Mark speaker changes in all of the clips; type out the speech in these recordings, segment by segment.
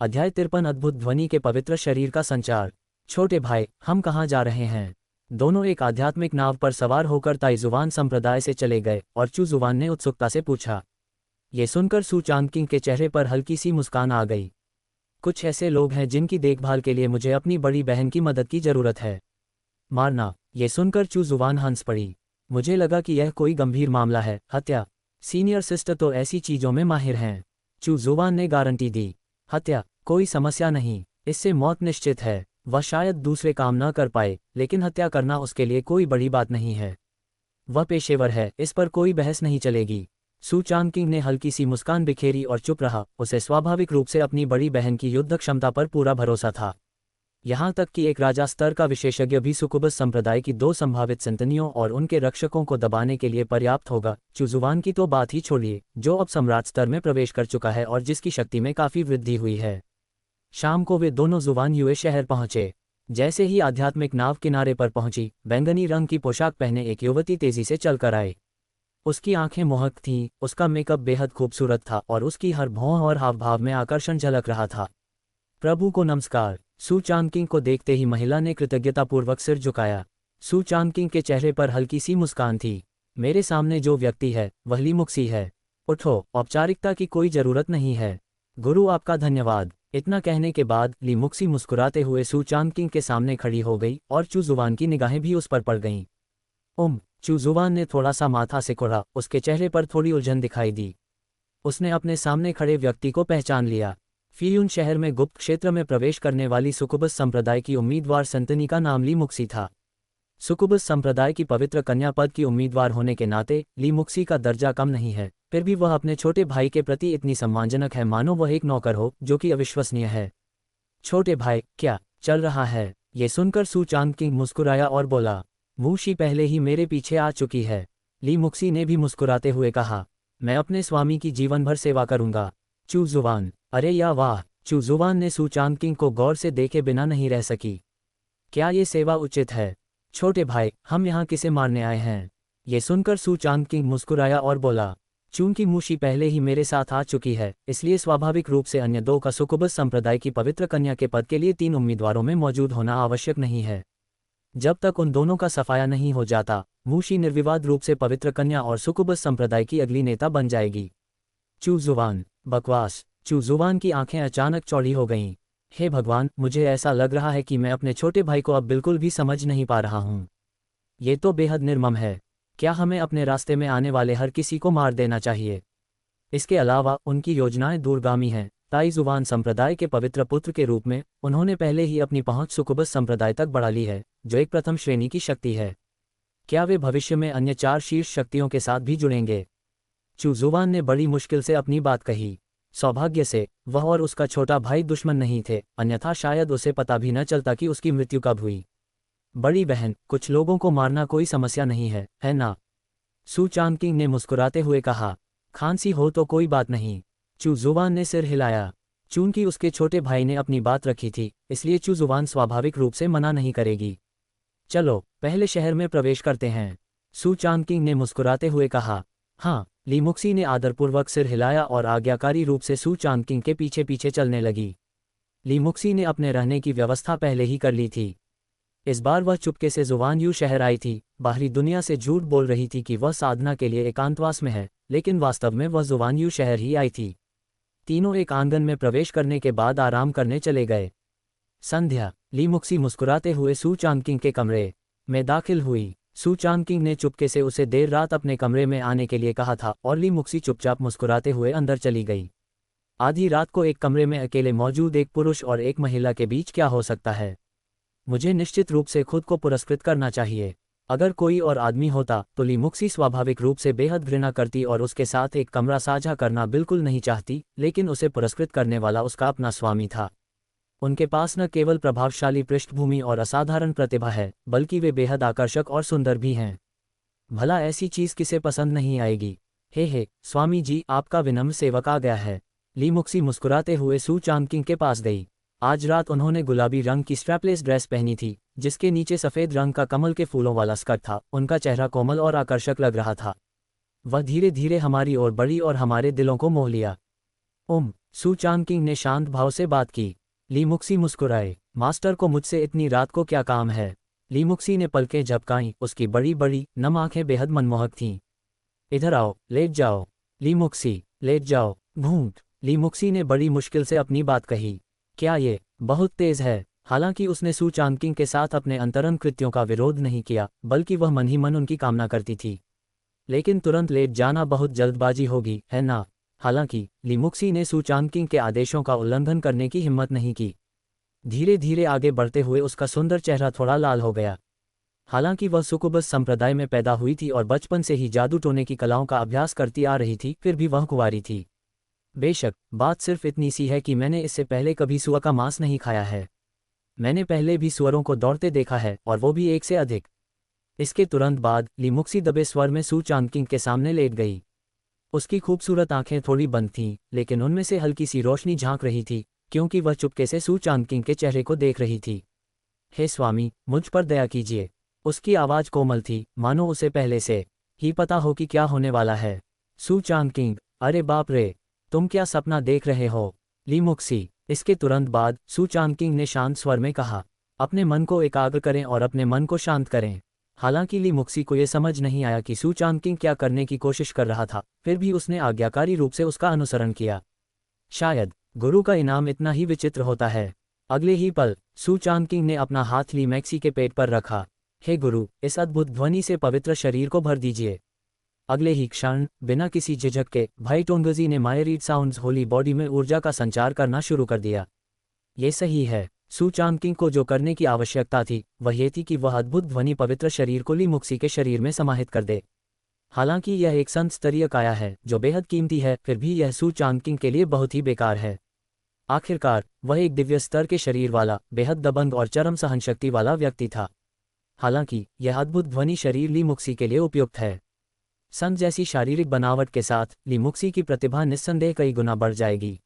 Speaker 1: अध्याय 53 अद्भुत ध्वनि के पवित्र शरीर का संचार। छोटे भाई, हम कहाँ जा रहे हैं? दोनों एक आध्यात्मिक नाव पर सवार होकर ताइजुवान संप्रदाय से चले गए और चूजुवान ने उत्सुकता से पूछा। ये सुनकर सू चांगकिंग के चेहरे पर हल्की सी मुस्कान आ गई। कुछ ऐसे लोग हैं जिनकी देखभाल के लिए मुझे अपनी बड़ी बहन की मदद की जरूरत है। मारना। ये सुनकर चूजुवान हंस पड़ी। मुझे लगा कि यह कोई गंभीर मामला है। हत्या? सीनियर सिस्टर तो ऐसी चीजों में माहिर हैं। चूजुवान ने गारंटी दी। हत्या? कोई समस्या नहीं, इससे मौत निश्चित है। वह शायद दूसरे काम न कर पाए, लेकिन हत्या करना उसके लिए कोई बड़ी बात नहीं है। वह पेशेवर है, इस पर कोई बहस नहीं चलेगी। सू चांगकिंग ने हल्की सी मुस्कान बिखेरी और चुप रहा। उसे स्वाभाविक रूप से अपनी बड़ी बहन की युद्ध क्षमता पर पूरा भरोसा था। यहाँ तक कि एक राजा स्तर का विशेषज्ञ भी सुकुबस संप्रदाय की 2 संभावित संततियों और उनके रक्षकों को दबाने के लिए पर्याप्त होगा। चूजुवान की तो बात ही छोड़िए, जो अब सम्राट स्तर में प्रवेश कर चुका है और जिसकी शक्ति में काफी वृद्धि हुई है। शाम को वे दोनों जुवान युए शहर पहुंचे। जैसे ही आध्यात्मिक नाव किनारे पर पहुंची, बैंगनी रंग की पोशाक पहने एक युवती तेजी से चलकर आई। उसकी आंखें मोहक थीं, उसका मेकअप बेहद खूबसूरत था और उसकी हर भौं और हावभाव में आकर्षण झलक रहा था। प्रभु को नमस्कार। सू चांगकिंग को देखते ही महिला ने कृतज्ञतापूर्वक सिर झुकाया। सू चांगकिंग के चेहरे पर हल्की सी मुस्कान थी। मेरे सामने जो व्यक्ति है वह ली मुक्सी है। उठो, औपचारिकता की कोई जरूरत नहीं है। गुरु आपका धन्यवाद। इतना कहने के बाद ली मुक्सी मुस्कुराते हुए सू चांगकिंग के सामने खड़ी हो गई और चूजुवान की निगाहें भी उस पर पड़ गईं। चूजुवान ने थोड़ा सा माथा सिकोड़ा। उसके चेहरे पर थोड़ी उलझन दिखाई दी। उसने अपने सामने खड़े व्यक्ति को पहचान लिया। फियून शहर में गुप्त क्षेत्र में प्रवेश करने वाली सुकुबस संप्रदाय की उम्मीदवार संतनी का नाम ली मुक्सी था। सुकुबस संप्रदाय की पवित्र कन्या पद की उम्मीदवार होने के नाते ली मुक्सी का दर्जा कम नहीं है, फिर भी वह अपने छोटे भाई के प्रति इतनी सम्मानजनक है मानो वह एक नौकर हो, जो कि अविश्वसनीय है। छोटे भाई, क्या चल रहा है? ये सुनकर सू चांगकिंग मुस्कुराया और बोला, मूशी पहले ही मेरे पीछे आ चुकी है। ली मुक्सी ने भी मुस्कुराते हुए कहा, मैं अपने स्वामी की जीवन भर सेवा करूंगा। चूजुवान, अरे या वाह! चूजुवान ने सू चांगकिंग को गौर से देखे बिना नहीं रह सकी। क्या ये सेवा उचित है? छोटे भाई, हम यहाँ किसे मारने आए हैं? ये सुनकर सू चांगकिंग मुस्कुराया और बोला, चूंकि मूशी पहले ही मेरे साथ आ चुकी है, इसलिए स्वाभाविक रूप से अन्य 2 का सुकुबस संप्रदाय की पवित्र कन्या के पद के लिए 3 उम्मीदवारों में मौजूद होना आवश्यक नहीं है। जब तक उन दोनों का सफाया नहीं हो जाता, मूशी निर्विवाद रूप से पवित्र कन्या और सुकुबस संप्रदाय की अगली नेता बन जाएगी। चूजुवान, बकवास। चूजुवान की आंखें अचानक चौड़ी हो गईं। हे भगवान, मुझे ऐसा लग रहा है कि मैं अपने छोटे भाई को अब बिल्कुल भी समझ नहीं पा रहा हूँ। ये तो बेहद निर्मम है। क्या हमें अपने रास्ते में आने वाले हर किसी को मार देना चाहिए? इसके अलावा उनकी योजनाएं दूरगामी हैं। ताइजुवान संप्रदाय के पवित्र पुत्र के रूप में उन्होंने पहले ही अपनी पहुंच सुकुबस संप्रदाय तक बढ़ा ली है, जो एक प्रथम श्रेणी की शक्ति है। क्या वे भविष्य में अन्य 4 शीर्ष शक्तियों के साथ भी जुड़ेंगे? चूजुवान ने बड़ी मुश्किल से अपनी बात कही। सौभाग्य से वह और उसका छोटा भाई दुश्मन नहीं थे, अन्यथा शायद उसे पता भी न चलता कि उसकी मृत्यु कब हुई। बड़ी बहन, कुछ लोगों को मारना कोई समस्या नहीं है ना? सू चांगकिंग ने मुस्कुराते हुए कहा, खांसी हो तो कोई बात नहीं। चूजुवान ने सिर हिलाया। चूंकि उसके छोटे भाई ने अपनी बात रखी थी, इसलिए चूजुवान स्वाभाविक रूप से मना नहीं करेगी। चलो, पहले शहर में प्रवेश करते हैं। सू चांगकिंग ने मुस्कुराते हुए कहा। हाँ। ली मुक्सी ने आदरपूर्वक सिर हिलाया और आज्ञाकारी रूप से सू चांगकिंग के पीछे पीछे चलने लगी। ली मुक्सी ने अपने रहने की व्यवस्था पहले ही कर ली थी। इस बार वह चुपके से जुवान यू शहर आई थी। बाहरी दुनिया से झूठ बोल रही थी कि वह साधना के लिए एकांतवास में है, लेकिन वास्तव में वह जुवान यू शहर ही आई थी। तीनों एक आंगन में प्रवेश करने के बाद आराम करने चले गए। संध्या। ली मुक्सी मुस्कुराते हुए सू चांगकिंग के कमरे में दाखिल हुई। सू चांगकिंग ने चुपके से उसे देर रात अपने कमरे में आने के लिए कहा था और ली मुक्सी चुपचाप मुस्कुराते हुए अंदर चली गई। आधी रात को एक कमरे में अकेले मौजूद एक पुरुष और एक महिला के बीच क्या हो सकता है? मुझे निश्चित रूप से खुद को पुरस्कृत करना चाहिए। अगर कोई और आदमी होता तो ली मुक्सी स्वाभाविक रूप से बेहद घृणा करती और उसके साथ एक कमरा साझा करना बिल्कुल नहीं चाहती, लेकिन उसे पुरस्कृत करने वाला उसका अपना स्वामी था। उनके पास न केवल प्रभावशाली पृष्ठभूमि और असाधारण प्रतिभा है, बल्कि वे बेहद आकर्षक और सुंदर भी हैं। भला ऐसी चीज किसे पसंद नहीं आएगी? हे स्वामी जी, आपका विनम्र सेवक आ गया है। ली मुक्सी मुस्कुराते हुए सू चांगकिंग के पास गई। आज रात उन्होंने गुलाबी रंग की स्ट्रैपलेस ड्रेस पहनी थी, जिसके नीचे सफेद रंग का कमल के फूलों वाला स्कर्ट था। उनका चेहरा कोमल और आकर्षक लग रहा था। वह धीरे धीरे हमारी ओर बढ़ी और हमारे दिलों को मोह लिया। सू चांगकिंग ने शांत भाव से बात की। ली मुक्सी मुस्कुराए। मास्टर को मुझसे इतनी रात को क्या काम है? ली मुक्सी ने पलकें झपकाईं, उसकी बड़ी बड़ी नम आंखें बेहद मनमोहक थीं। इधर आओ, लेट जाओ। ली मुक्सी, लेट जाओ। घूंट। ली मुक्सी ने बड़ी मुश्किल से अपनी बात कही। क्या ये बहुत तेज है? हालांकि उसने सू चांगकिंग के साथ अपने अंतरंग कृत्यों का विरोध नहीं किया, बल्कि वह मन ही मन उनकी कामना करती थी। लेकिन तुरंत लेट जाना बहुत जल्दबाजी होगी, है ना? हालांकि ली मुक्सी ने सू चांगकिंग के आदेशों का उल्लंघन करने की हिम्मत नहीं की। धीरे धीरे आगे बढ़ते हुए उसका सुंदर चेहरा थोड़ा लाल हो गया। हालांकि वह सुकुबस संप्रदाय में पैदा हुई थी और बचपन से ही जादू टोने की कलाओं का अभ्यास करती आ रही थी, फिर भी वह कुंवारी थी। बेशक, बात सिर्फ इतनी सी है कि मैंने इससे पहले कभी सुअर का मांस नहीं खाया है। मैंने पहले भी सुअरों को दौड़ते देखा है, और वो भी एक से अधिक। इसके तुरंत बाद ली मुक्सी दबे स्वर में सू चांगकिंग के सामने लेट गई। उसकी खूबसूरत आंखें थोड़ी बंद थीं, लेकिन उनमें से हल्की सी रोशनी झांक रही थी, क्योंकि वह चुपके से सू चांगकिंग के चेहरे को देख रही थी। हे स्वामी, मुझ पर दया कीजिए। उसकी आवाज़ कोमल थी, मानो उसे पहले से ही पता हो कि क्या होने वाला है। सू चांगकिंग, अरे बाप रे, तुम क्या सपना देख रहे हो? ली मुक्सी। इसके तुरंत बाद सू चांगकिंग ने शांत स्वर में कहा, अपने मन को एकाग्र करें और अपने मन को शांत करें। हालांकि ली मुक्सी को यह समझ नहीं आया कि सू चांगकिंग क्या करने की कोशिश कर रहा था, फिर भी उसने आज्ञाकारी रूप से उसका अनुसरण किया। शायद गुरु का इनाम इतना ही विचित्र होता है। अगले ही पल सू चांगकिंग ने अपना हाथ ली मैक्सी के पेट पर रखा। हे गुरु, इस अद्भुत ध्वनि से पवित्र शरीर को भर दीजिए। अगले ही क्षण बिना किसी झिझक के भाई टोंगजी ने मायरीड साउंड्स होली बॉडी में ऊर्जा का संचार करना शुरू कर दिया। ये सही है। सू चांगकिंग को जो करने की आवश्यकता थी वह ये थी कि वह अद्भुत ध्वनि पवित्र शरीर को ली मुक्सी के शरीर में समाहित कर दे। हालांकि यह एक संत स्तरीय काया है जो बेहद कीमती है, फिर भी यह सू चांगकिंग के लिए बहुत ही बेकार है। आखिरकार वह एक दिव्य स्तर के शरीर वाला, बेहद दबंग और चरम सहनशक्ति वाला व्यक्ति था। हालांकि यह अद्भुत ध्वनि शरीर ली मुक्सी के लिए उपयुक्त है। संत जैसी शारीरिक बनावट के साथ ली मुक्सी की प्रतिभा निस्संदेह कई गुना बढ़ जाएगी।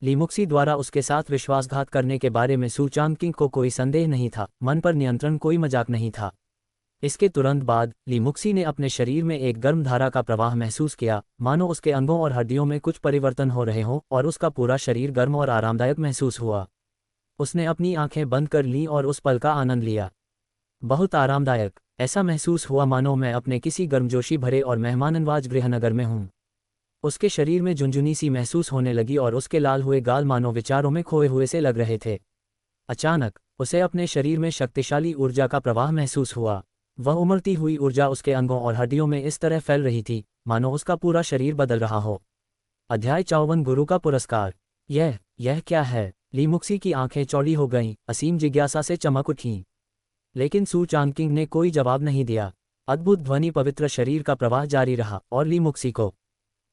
Speaker 1: ली मुक्सी द्वारा उसके साथ विश्वासघात करने के बारे में सू चांगकिंग को कोई संदेह नहीं था। मन पर नियंत्रण कोई मजाक नहीं था। इसके तुरंत बाद ली मुक्सी ने अपने शरीर में एक गर्म धारा का प्रवाह महसूस किया, मानो उसके अंगों और हड्डियों में कुछ परिवर्तन हो रहे हों, और उसका पूरा शरीर गर्म और आरामदायक महसूस हुआ। उसने अपनी आंखें बंद कर लीं और उस पल का आनंद लिया। बहुत आरामदायक। ऐसा महसूस हुआ मानो मैं अपने किसी गर्मजोशी भरे और मेहमाननवाज गृहनगर में हूँ। उसके शरीर में झुंझुनी सी महसूस होने लगी और उसके लाल हुए गाल मानो विचारों में खोए हुए से लग रहे थे। अचानक उसे अपने शरीर में शक्तिशाली ऊर्जा का प्रवाह महसूस हुआ। वह उमड़ती हुई ऊर्जा उसके अंगों और हड्डियों में इस तरह फैल रही थी मानो उसका पूरा शरीर बदल रहा हो। अध्याय 54 गुरु का पुरस्कार। यह क्या है? ली मुक्सी की आंखें चौड़ी हो गईं, असीम जिज्ञासा से चमक उठीं। लेकिन सू चांगकिंग ने कोई जवाब नहीं दिया। अद्भुत ध्वनि पवित्र शरीर का प्रवाह जारी रहा और ली मुक्सी को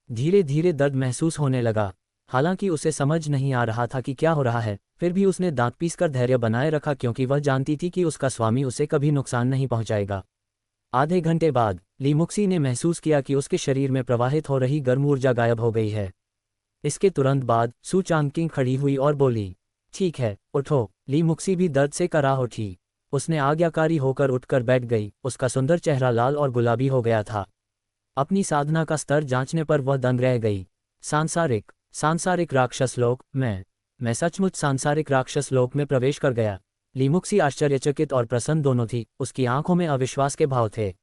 Speaker 1: धीरे धीरे दर्द महसूस होने लगा। हालांकि उसे समझ नहीं आ रहा था कि क्या हो रहा है, फिर भी उसने दांत पीसकर धैर्य बनाए रखा, क्योंकि वह जानती थी कि उसका स्वामी उसे कभी नुकसान नहीं पहुंचाएगा। आधे घंटे बाद ली मुक्सी ने महसूस किया कि उसके शरीर में प्रवाहित हो रही गर्म ऊर्जा गायब हो गई है। इसके तुरंत बाद सू चांगकिंग खड़ी हुई और बोली, ठीक है, उठो। ली मुक्सी भी दर्द से कराह उठी। उसने आज्ञाकारी होकर उठकर बैठ गई। उसका सुंदर चेहरा लाल और गुलाबी हो गया था। अपनी साधना का स्तर जांचने पर वह दंग रह गई। सांसारिक राक्षस लोक। मैं सचमुच सांसारिक राक्षस लोक में प्रवेश कर गया। ली मुक्सी आश्चर्यचकित और प्रसन्न दोनों थी। उसकी आंखों में अविश्वास के भाव थे।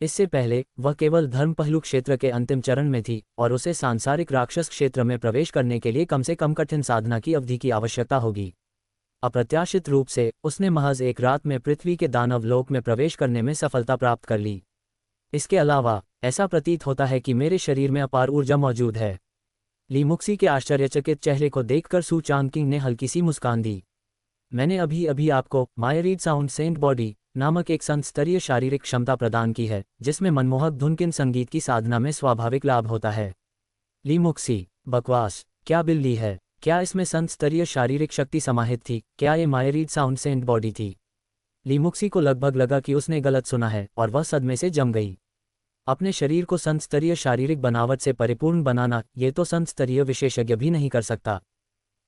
Speaker 1: इससे पहले वह केवल धर्म पहलू क्षेत्र के अंतिम चरण में थी, और उसे सांसारिक राक्षस क्षेत्र में प्रवेश करने के लिए कम से कम कठिन साधना की अवधि की आवश्यकता होगी। अप्रत्याशित रूप से उसने महज एक रात में पृथ्वी के दानव लोक में प्रवेश करने में सफलता प्राप्त कर ली। इसके अलावा ऐसा प्रतीत होता है कि मेरे शरीर में अपार ऊर्जा मौजूद है। ली मुक्सी के आश्चर्यचकित चेहरे को देखकर सू चांगकिंग ने हल्की सी मुस्कान दी। मैंने अभी अभी आपको मायरीड साउंड सेंट बॉडी नामक एक संत स्तरीय शारीरिक क्षमता प्रदान की है, जिसमें मनमोहक धुनकिन संगीत की साधना में स्वाभाविक लाभ होता है। ली मुक्सी, बकवास। क्या बिल्ली है? क्या इसमें संत स्तरीय शारीरिक शक्ति समाहित थी? क्या ये मायरीड साउंड सेंट बॉडी थी? ली मुक्सी को लगभग लगा कि उसने गलत सुना है, और वह सदमे से जम गई। अपने शरीर को संत स्तरीय शारीरिक बनावट से परिपूर्ण बनाना, ये तो संत स्तरीय विशेषज्ञ भी नहीं कर सकता।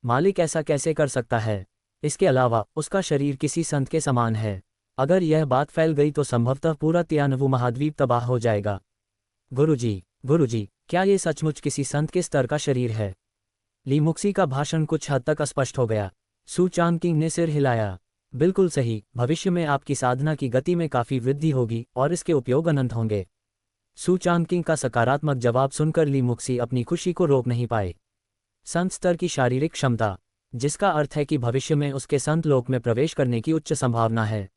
Speaker 1: मालिक ऐसा कैसे कर सकता है? इसके अलावा उसका शरीर किसी संत के समान है। अगर यह बात फैल गई तो संभवतः पूरा तियानवु महाद्वीप तबाह हो जाएगा। गुरुजी, क्या ये सचमुच किसी संत के स्तर का शरीर है? ली मुक्सी का भाषण कुछ हद तक अस्पष्ट हो गया। सू चांगकिंग ने सिर हिलाया। बिल्कुल सही, भविष्य में आपकी साधना की गति में काफ़ी वृद्धि होगी और इसके उपयोग अनंत होंगे। सू चांगकिंग का सकारात्मक जवाब सुनकर ली मुक्सी अपनी खुशी को रोक नहीं पाए। संत स्तर की शारीरिक क्षमता, जिसका अर्थ है कि भविष्य में उसके संत लोक में प्रवेश करने की उच्च संभावना है।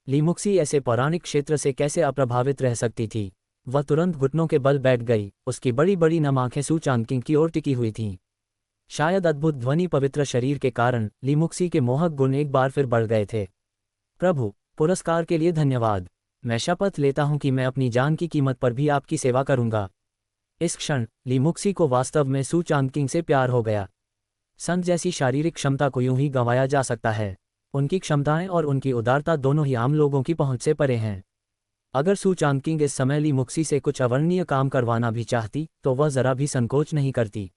Speaker 1: ली मुक्सी ऐसे पौराणिक क्षेत्र से कैसे अप्रभावित रह सकती थी। वह तुरंत घुटनों के बल बैठ गई। उसकी बड़ी बड़ी नम आंखें सू चांगकिंग की ओर टिकी हुई थीं। शायद अद्भुत ध्वनि पवित्र शरीर के कारण ली मुक्सी के मोहक गुण एक बार फिर बढ़ गए थे। प्रभु, पुरस्कार के लिए धन्यवाद। मैं शपथ लेता हूं कि मैं अपनी जान की कीमत पर भी आपकी सेवा करूंगा। इस क्षण ली मुक्सी को वास्तव में सू चांगकिंग से प्यार हो गया। संत जैसी शारीरिक क्षमता को यूं ही गंवाया जा सकता है। उनकी क्षमताएं और उनकी उदारता दोनों ही आम लोगों की पहुंच से परे हैं। अगर सू चांगकिंग इस समय ली मुक्सी से कुछ अवर्णनीय काम करवाना भी चाहती तो वह जरा भी संकोच नहीं करती।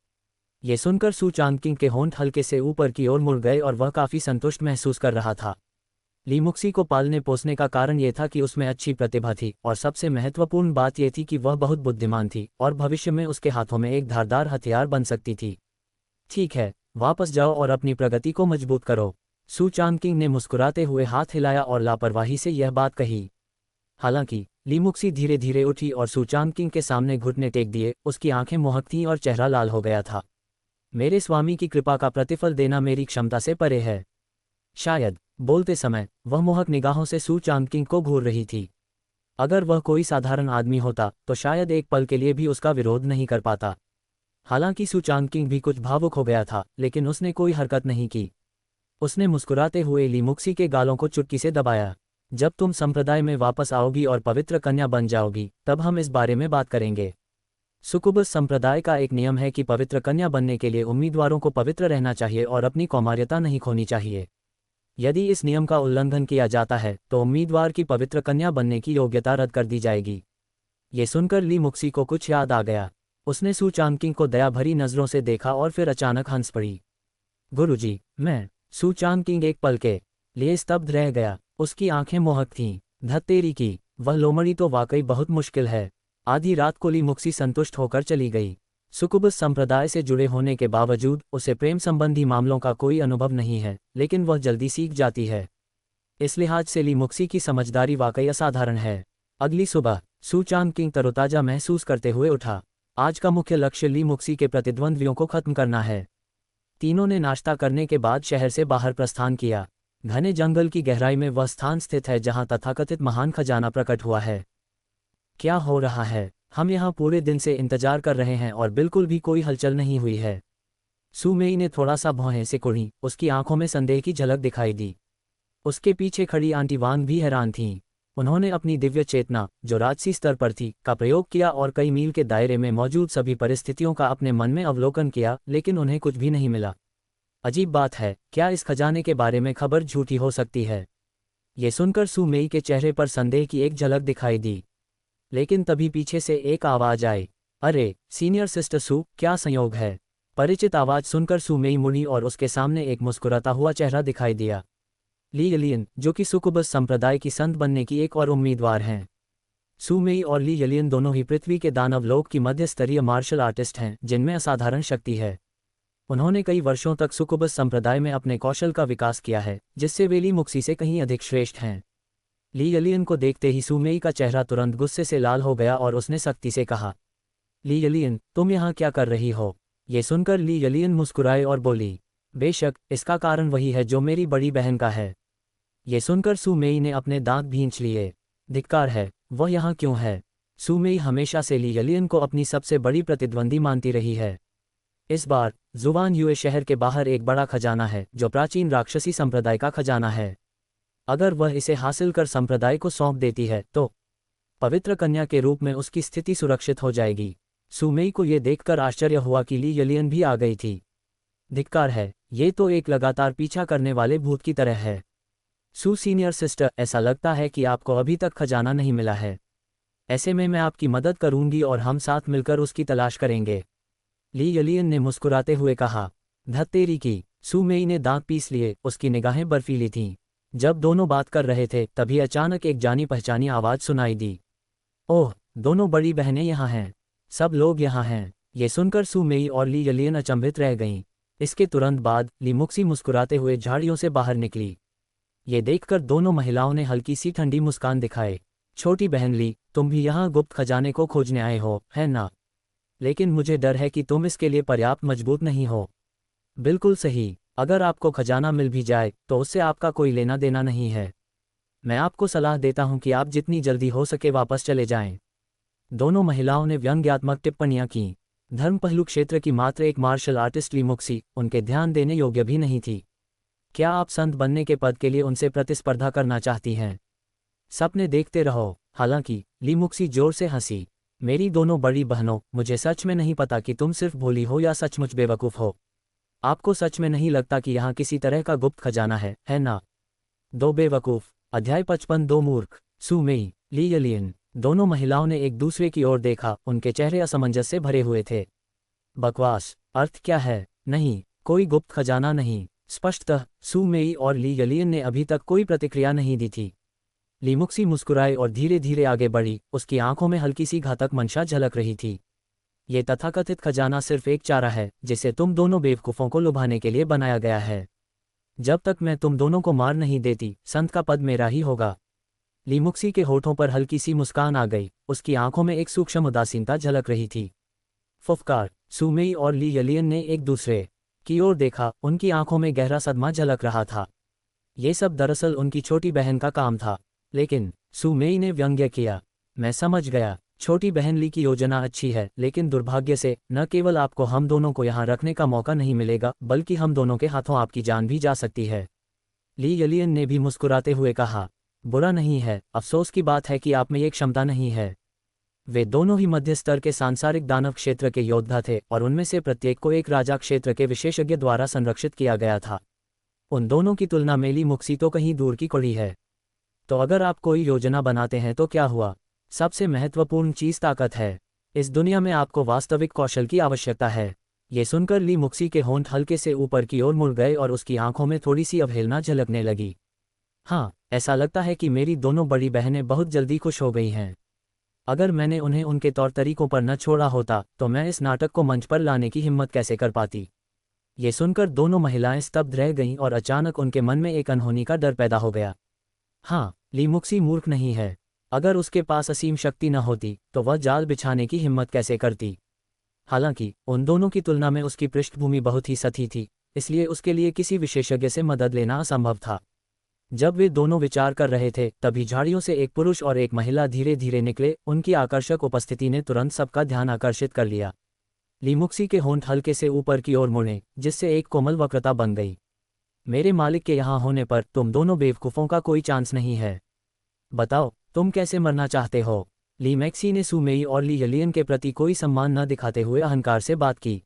Speaker 1: ये सुनकर सू चांगकिंग के होंठ हल्के से ऊपर की ओर मुड़ गए और वह काफ़ी संतुष्ट महसूस कर रहा था। ली मुक्सी को पालने पोसने का कारण ये था कि उसमें अच्छी प्रतिभा थी और सबसे महत्वपूर्ण बात यह थी कि वह बहुत बुद्धिमान थी और भविष्य में उसके हाथों में एक धारदार हथियार बन सकती थी। ठीक है, वापस जाओ और अपनी प्रगति को मजबूत करो। सू चांगकिंग ने मुस्कुराते हुए हाथ हिलाया और लापरवाही से यह बात कही। हालांकि ली मुक्सी धीरे धीरे उठी और सू चांगकिंग के सामने घुटने टेक दिए। उसकी आंखें मोहक थीं और चेहरा लाल हो गया था। मेरे स्वामी की कृपा का प्रतिफल देना मेरी क्षमता से परे है। शायद बोलते समय वह मोहक निगाहों से सू चांगकिंग को घूर रही थी। अगर वह कोई साधारण आदमी होता तो शायद एक पल के लिए भी उसका विरोध नहीं कर पाता। हालांकि सू चांगकिंग भी कुछ भावुक हो गया था, लेकिन उसने कोई हरकत नहीं की। उसने मुस्कुराते हुए ली मुक्सी के गालों को चुटकी से दबाया। जब तुम संप्रदाय में वापस आओगी और पवित्र कन्या बन जाओगी, तब हम इस बारे में बात करेंगे। सुकुबस संप्रदाय का एक नियम है कि पवित्र कन्या बनने के लिए उम्मीदवारों को पवित्र रहना चाहिए और अपनी कौमार्यता नहीं खोनी चाहिए। यदि इस नियम का उल्लंघन किया जाता है तो उम्मीदवार की पवित्र कन्या बनने की योग्यता रद्द कर दी जाएगी। ये सुनकर ली मुक्सी को कुछ याद आ गया। उसने सू चांगकिंग को दया भरी नज़रों से देखा और फिर अचानक हंस पड़ी। गुरुजी, मैं। सू चांगकिंग एक पल के लिए स्तब्ध रह गया। उसकी आंखें मोहक थीं। धत्तेरी की, वह लोमड़ी तो वाकई बहुत मुश्किल है। आधी रात को ली मुक्सी संतुष्ट होकर चली गई। सुकुबस संप्रदाय से जुड़े होने के बावजूद उसे प्रेम संबंधी मामलों का कोई अनुभव नहीं है, लेकिन वह जल्दी सीख जाती है। इस लिहाज से ली मुक्सी की समझदारी वाकई असाधारण है। अगली सुबह सू चांगकिंग तरोताजा महसूस करते हुए उठा। आज का मुख्य लक्ष्य ली मुक्सी के प्रतिद्वंद्वियों को खत्म करना है। तीनों ने नाश्ता करने के बाद शहर से बाहर प्रस्थान किया। घने जंगल की गहराई में वह स्थान स्थित है जहां तथाकथित महान खजाना प्रकट हुआ है। क्या हो रहा है? हम यहाँ पूरे दिन से इंतजार कर रहे हैं और बिल्कुल भी कोई हलचल नहीं हुई है। सू मेई ने थोड़ा सा भौहें से कुढ़ी। उसकी आंखों में संदेह की झलक दिखाई दी। उसके पीछे खड़ी आंटी वांग भी हैरान थीं। उन्होंने अपनी दिव्य चेतना, जो राजसी स्तर पर थी, का प्रयोग किया और कई मील के दायरे में मौजूद सभी परिस्थितियों का अपने मन में अवलोकन किया, लेकिन उन्हें कुछ भी नहीं मिला। अजीब बात है, क्या इस खजाने के बारे में खबर झूठी हो सकती है? ये सुनकर सू मेई के चेहरे पर संदेह की एक झलक दिखाई दी। लेकिन तभी पीछे से एक आवाज आई। अरे सीनियर सिस्टर सू, क्या संयोग है? परिचित आवाज सुनकर सू मेई मुड़ी और उसके सामने एक मुस्कुराता हुआ चेहरा दिखाई दिया। ली यलियन, जो कि सुकुबस संप्रदाय की संत बनने की एक और उम्मीदवार हैं। सू मेई और ली यलियन दोनों ही पृथ्वी के दानव लोक की मध्य स्तरीय मार्शल आर्टिस्ट हैं जिनमें असाधारण शक्ति है। उन्होंने कई वर्षों तक सुकुबस संप्रदाय में अपने कौशल का विकास किया है, जिससे वे ली मुक्सी से कहीं अधिक श्रेष्ठ हैं। ली यलियन को देखते ही सू मेई का चेहरा तुरंत गुस्से से लाल हो गया और उसने सख्ती से कहा, ली यलियन, तुम यहाँ क्या कर रही हो? ये सुनकर ली यलियन मुस्कुराए और बोली, बेशक, इसका कारण वही है जो मेरी बड़ी बहन का है। ये सुनकर सू मेई ने अपने दांत भींच लिए। धिक्कार है, वह यहाँ क्यों है? सू मेई हमेशा से ली यलियन को अपनी सबसे बड़ी प्रतिद्वंदी मानती रही है। इस बार जुवान युए शहर के बाहर एक बड़ा खजाना है जो प्राचीन राक्षसी संप्रदाय का खजाना है। अगर वह इसे हासिल कर संप्रदाय को सौंप देती है तो पवित्र कन्या के रूप में उसकी स्थिति सुरक्षित हो जाएगी। सू मेई को यह देखकर आश्चर्य हुआ कि ली यलियन भी आ गई थी। धिक्कार है, ये तो एक लगातार पीछा करने वाले भूत की तरह है। सू सीनियर सिस्टर, ऐसा लगता है कि आपको अभी तक खजाना नहीं मिला है। ऐसे में मैं आपकी मदद करूंगी और हम साथ मिलकर उसकी तलाश करेंगे। ली यलियन ने मुस्कुराते हुए कहा। धत्तेरी की, सू मेई ने दांत पीस लिए। उसकी निगाहें बर्फीली थीं। जब दोनों बात कर रहे थे तभी अचानक एक जानी पहचानी आवाज सुनाई दी। ओह, दोनों बड़ी बहनें यहाँ हैं। सब लोग यहाँ हैं। ये सुनकर सू मेई और ली यलियन अचंभित रह गईं। इसके तुरंत बाद ली मुक्सी मुस्कुराते हुए झाड़ियों से बाहर निकली। ये देखकर दोनों महिलाओं ने हल्की सी ठंडी मुस्कान दिखाए। छोटी बहन ली, तुम भी यहाँ गुप्त खजाने को खोजने आए हो, है ना? लेकिन मुझे डर है कि तुम इसके लिए पर्याप्त मजबूत नहीं हो। बिल्कुल सही, अगर आपको खजाना मिल भी जाए तो उससे आपका कोई लेना देना नहीं है। मैं आपको सलाह देता हूं कि आप जितनी जल्दी हो सके वापस चले जाएं। दोनों महिलाओं ने व्यंग्यात्मक टिप्पणियां की। धर्म पहलू क्षेत्र की मात्र एक मार्शल आर्टिस्ट ली मुक्सी उनके ध्यान देने योग्य भी नहीं थी। क्या आप संत बनने के पद के लिए उनसे प्रतिस्पर्धा करना चाहती हैं? सपने देखते रहो। हालांकि ली मुक्सी जोर से हंसी। मेरी दोनों बड़ी बहनों, मुझे सच में नहीं पता कि तुम सिर्फ भोली हो या सचमुच बेवकूफ़ हो। आपको सच में नहीं लगता कि यहाँ किसी तरह का गुप्त खजाना है ना? दो बेवकूफ़। अध्याय 55 दो मूर्ख। सू मेई, ली यलियन। दोनों महिलाओं ने एक दूसरे की ओर देखा, उनके चेहरे असमंजस से भरे हुए थे। बकवास, अर्थ क्या है? नहीं, कोई गुप्त खजाना नहीं। स्पष्टतः सू मेई और ली यलियन ने अभी तक कोई प्रतिक्रिया नहीं दी थी। ली मुक्सी मुस्कुराई और धीरे धीरे आगे बढ़ी, उसकी आंखों में हल्की सी घातक मंशा झलक रही थी। ये तथाकथित खजाना सिर्फ एक चारा है जिसे तुम दोनों बेवकूफ़ों को लुभाने के लिए बनाया गया है। जब तक मैं तुम दोनों को मार नहीं देती, संत का पद मेरा ही होगा। ली मुक्सी के होठों पर हल्की सी मुस्कान आ गई, उसकी आंखों में एक सूक्ष्म उदासीनता झलक रही थी। फुफकार। सू मेई और ली यलियन ने एक दूसरे की ओर देखा, उनकी आंखों में गहरा सदमा झलक रहा था। ये सब दरअसल उनकी छोटी बहन का काम था। लेकिन सू मेई ने व्यंग्य किया, मैं समझ गया। छोटी बहन ली की योजना अच्छी है, लेकिन दुर्भाग्य से न केवल आपको हम दोनों को यहाँ रखने का मौका नहीं मिलेगा, बल्कि हम दोनों के हाथों आपकी जान भी जा सकती है। ली यलियन ने भी मुस्कुराते हुए कहा, बुरा नहीं है, अफसोस की बात है कि आप में ये क्षमता नहीं है। वे दोनों ही मध्य स्तर के सांसारिक दानव क्षेत्र के योद्धा थे और उनमें से प्रत्येक को एक राजा क्षेत्र के विशेषज्ञ द्वारा संरक्षित किया गया था। उन दोनों की तुलना में ली मुक्सी तो कहीं दूर की कड़ी है। तो अगर आप कोई योजना बनाते हैं तो क्या हुआ? सबसे महत्वपूर्ण चीज़ ताकत है। इस दुनिया में आपको वास्तविक कौशल की आवश्यकता है। ये सुनकर ली मुक्सी के होंठ हल्के से ऊपर की ओर मुड़ गए और उसकी आंखों में थोड़ी सी अवहेलना झलकने लगी। हाँ, ऐसा लगता है कि मेरी दोनों बड़ी बहनें बहुत जल्दी खुश हो गई हैं। अगर मैंने उन्हें उनके तौर तरीकों पर न छोड़ा होता तो मैं इस नाटक को मंच पर लाने की हिम्मत कैसे कर पाती? ये सुनकर दोनों महिलाएं स्तब्ध रह गईं और अचानक उनके मन में एक अनहोनी का डर पैदा हो गया। हाँ, ली मुक्सी मूर्ख नहीं है। अगर उसके पास असीम शक्ति न होती तो वह जाल बिछाने की हिम्मत कैसे करती? हालांकि उन दोनों की तुलना में उसकी पृष्ठभूमि बहुत ही सतही थी, इसलिए उसके लिए किसी विशेषज्ञ से मदद लेना असंभव था। जब वे दोनों विचार कर रहे थे, तभी झाड़ियों से एक पुरुष और एक महिला धीरे धीरे निकले। उनकी आकर्षक उपस्थिति ने तुरंत सबका ध्यान आकर्षित कर लिया। ली मुक्सी के होंठ हल्के से ऊपर की ओर मुड़े, जिससे एक कोमल वक्रता बन गई। मेरे मालिक के यहाँ होने पर तुम दोनों बेवकूफ़ों का कोई चांस नहीं है। बताओ, तुम कैसे मरना चाहते हो? ली मैक्सी ने सू मेई और ली यलियन के प्रति कोई सम्मान न दिखाते हुए अहंकार से बात की।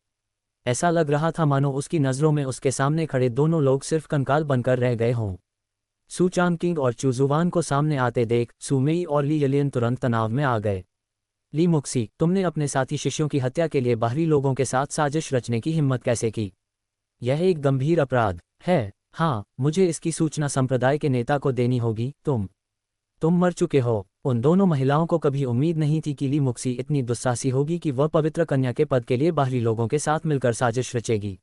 Speaker 1: ऐसा लग रहा था मानो उसकी नज़रों में उसके सामने खड़े दोनों लोग सिर्फ कंकाल बनकर रह गए हों। सू चांगकिंग और चूजुवान को सामने आते देख सू मेई और ली यलियन तुरंत तनाव में आ गए। ली मुक्सी, तुमने अपने साथी शिष्यों की हत्या के लिए बाहरी लोगों के साथ साजिश रचने की हिम्मत कैसे की? यह एक गंभीर अपराध है। हाँ, मुझे इसकी सूचना संप्रदाय के नेता को देनी होगी। तुम मर चुके हो। उन दोनों महिलाओं को कभी उम्मीद नहीं थी कि ली मुक्सी इतनी दुस्साहसी होगी कि वह पवित्र कन्या के पद के लिए बाहरी लोगों के साथ मिलकर साजिश रचेगी।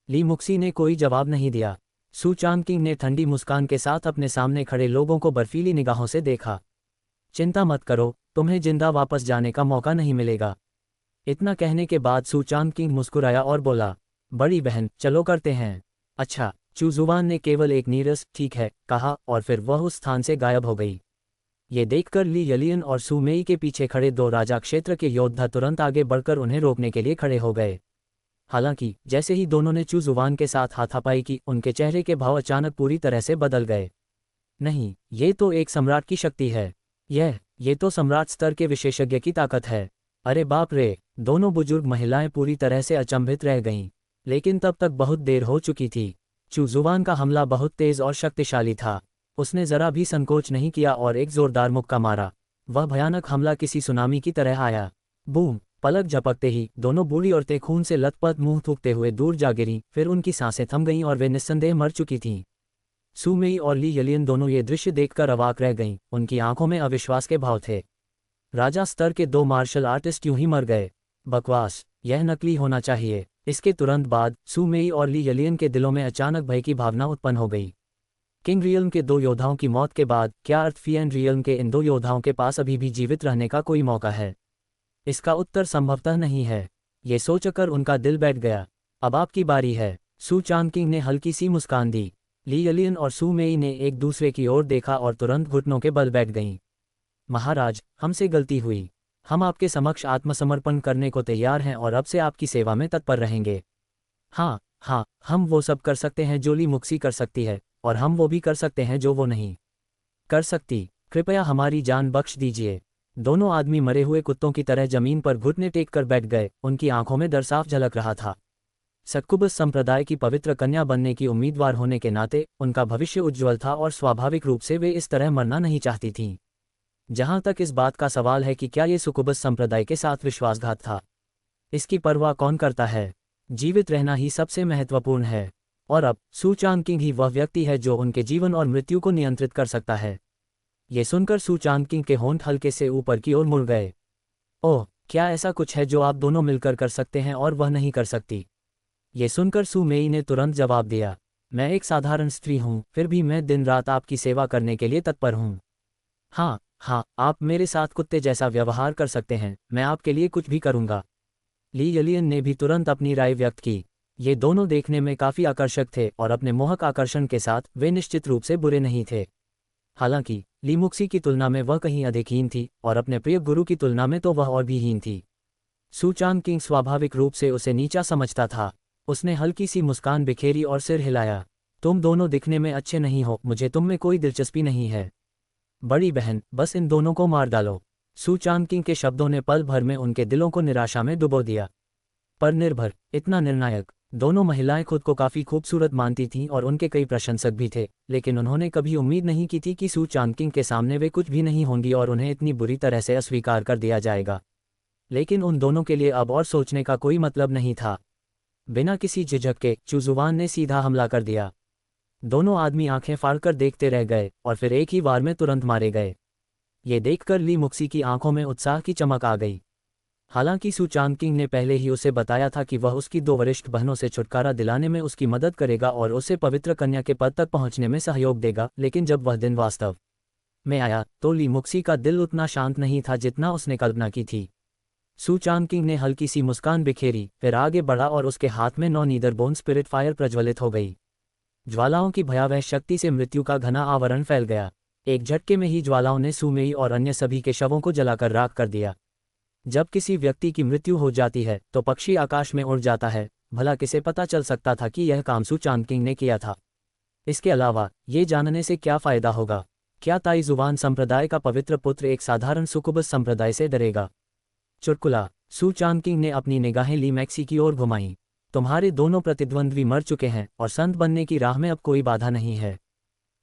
Speaker 1: ली मुक्सी ने कोई जवाब नहीं दिया। सू चांगकिंग ने ठंडी मुस्कान के साथ अपने सामने खड़े लोगों को बर्फीली निगाहों से देखा। चिंता मत करो, तुम्हें जिंदा वापस जाने का मौका नहीं मिलेगा। इतना कहने के बाद सू चांगकिंग मुस्कुराया और बोला, बड़ी बहन, चलो करते हैं। अच्छा। चूजुवान ने केवल एक नीरस ठीक है कहा और फिर वह उस स्थान से गायब हो गई। ये देखकर ली यलियन और सू मेई के पीछे खड़े दो राजा क्षेत्र के योद्धा तुरंत आगे बढ़कर उन्हें रोकने के लिए खड़े हो गए। हालांकि जैसे ही दोनों ने चूजुवान के साथ हाथापाई की, उनके चेहरे के भाव अचानक पूरी तरह से बदल गए। नहीं, ये तो एक सम्राट की शक्ति है। ये तो सम्राट स्तर के विशेषज्ञ की ताकत है। अरे बाप रे! दोनों बुजुर्ग महिलाएं पूरी तरह से अचंभित रह गईं। लेकिन तब तक बहुत देर हो चुकी थी। चूजुवान का हमला बहुत तेज और शक्तिशाली था। उसने जरा भी संकोच नहीं किया और एक जोरदार मुक्का मारा। वह भयानक हमला किसी सुनामी की तरह आया। बूम! पलक झपकते ही दोनों बूढ़ी औरतें खून से लथपथ मुंह थूकते हुए दूर जा गिरीं। फिर उनकी सांसें थम गईं और वे निस्संदेह मर चुकी थीं। सू मेई और ली यलियन दोनों ये दृश्य देखकर अवाक रह गईं। उनकी आंखों में अविश्वास के भाव थे। राजा स्तर के दो मार्शल आर्टिस्ट यूं ही मर गए। बकवास। यह नकली होना चाहिए। इसके तुरंत बाद सू मेई और ली यलियन के दिलों में अचानक भय की भावना उत्पन्न हो गई। किंग रियल्म के 2 योद्धाओं की मौत के बाद क्या अर्थ फिएन रियल्म के इन 2 योद्धाओं के पास अभी भी जीवित रहने का कोई मौका है? इसका उत्तर संभवतः नहीं है। ये सोचकर उनका दिल बैठ गया। अब आपकी बारी है। सू चांगकिंग ने हल्की सी मुस्कान दी। ली यलियन और सू मेई ने एक दूसरे की ओर देखा और तुरंत घुटनों के बल बैठ गईं। महाराज, हमसे गलती हुई। हम आपके समक्ष आत्मसमर्पण करने को तैयार हैं और अब से आपकी सेवा में तत्पर रहेंगे। हाँ हाँ, हम वो सब कर सकते हैं जो ली मुक्सी कर सकती है, और हम वो भी कर सकते हैं जो वो नहीं कर सकती। कृपया हमारी जान बख्श दीजिए। दोनों आदमी मरे हुए कुत्तों की तरह जमीन पर घुटने टेक कर बैठ गए। उनकी आंखों में डर साफ झलक रहा था। सक्कुबस संप्रदाय की पवित्र कन्या बनने की उम्मीदवार होने के नाते उनका भविष्य उज्ज्वल था और स्वाभाविक रूप से वे इस तरह मरना नहीं चाहती थीं। जहां तक इस बात का सवाल है कि क्या ये सुकुबस संप्रदाय के साथ विश्वासघात था, इसकी परवाह कौन करता है? जीवित रहना ही सबसे महत्वपूर्ण है। और अब सू चांगकिंग ही वह व्यक्ति है जो उनके जीवन और मृत्यु को नियंत्रित कर सकता है। ये सुनकर सू चांगकिंग के होंठ हल्के से ऊपर की ओर मुड़ गए। ओह, क्या ऐसा कुछ है जो आप दोनों मिलकर कर सकते हैं और वह नहीं कर सकती? ये सुनकर सू मेई ने तुरंत जवाब दिया, मैं एक साधारण स्त्री हूँ, फिर भी मैं दिन रात आपकी सेवा करने के लिए तत्पर हूँ। हाँ हाँ, आप मेरे साथ कुत्ते जैसा व्यवहार कर सकते हैं, मैं आपके लिए कुछ भी करूँगा। ली यलियन ने भी तुरंत अपनी राय व्यक्त की। ये दोनों देखने में काफ़ी आकर्षक थे और अपने मोहक आकर्षण के साथ वे निश्चित रूप से बुरे नहीं थे। हालांकि ली मुक्सी की तुलना में वह कहीं अधिक हीन थी और अपने प्रिय गुरु की तुलना में तो वह और भी हीन थी। सू चांगकिंग स्वाभाविक रूप से उसे नीचा समझता था। उसने हल्की सी मुस्कान बिखेरी और सिर हिलाया। तुम दोनों दिखने में अच्छे नहीं हो, मुझे तुम में कोई दिलचस्पी नहीं है। बड़ी बहन, बस इन दोनों को मार डालो। सू चांगकिंग के शब्दों ने पल भर में उनके दिलों को निराशा में डुबो दिया। पर निर्भर, इतना निर्णायक। दोनों महिलाएं खुद को काफ़ी खूबसूरत मानती थीं और उनके कई प्रशंसक भी थे, लेकिन उन्होंने कभी उम्मीद नहीं की थी कि सू चांगकिंग के सामने वे कुछ भी नहीं होंगी और उन्हें इतनी बुरी तरह से अस्वीकार कर दिया जाएगा। लेकिन उन दोनों के लिए अब और सोचने का कोई मतलब नहीं था। बिना किसी झिझक के चूजुवान ने सीधा हमला कर दिया। दोनों आदमी आंखें फाड़कर देखते रह गए और फिर एक ही वार में तुरंत मारे गए। ये देखकर ली मुक्सी की आंखों में उत्साह की चमक आ गई। हालांकि सू चांगकिंग ने पहले ही उसे बताया था कि वह उसकी 2 वरिष्ठ बहनों से छुटकारा दिलाने में उसकी मदद करेगा और उसे पवित्र कन्या के पद तक पहुंचने में सहयोग देगा, लेकिन जब वह दिन वास्तव में आया तो ली मुक्सी का दिल उतना शांत नहीं था जितना उसने कल्पना की थी। सू चांगकिंग ने हल्की सी मुस्कान बिखेरी, फिर आगे बढ़ा और उसके हाथ में 9 नीदरबोन स्पिरिट फायर प्रज्वलित हो गई। ज्वालाओं की भयावह शक्ति से मृत्यु का घना आवरण फैल गया। एक झटके में ही ज्वालाओं ने सू मेई और अन्य सभी के शवों को जलाकर राख कर दिया। जब किसी व्यक्ति की मृत्यु हो जाती है तो पक्षी आकाश में उड़ जाता है। भला किसे पता चल सकता था कि यह काम सू चांगकिंग ने किया था? इसके अलावा ये जानने से क्या फ़ायदा होगा? क्या ताइजुवान संप्रदाय का पवित्र पुत्र एक साधारण सुकुबस संप्रदाय से डरेगा? चुटकुला। सू चांगकिंग ने अपनी निगाहें ली मैक्सी की ओर घुमाईं। तुम्हारे दोनों प्रतिद्वंद्वी मर चुके हैं और संत बनने की राह में अब कोई बाधा नहीं है।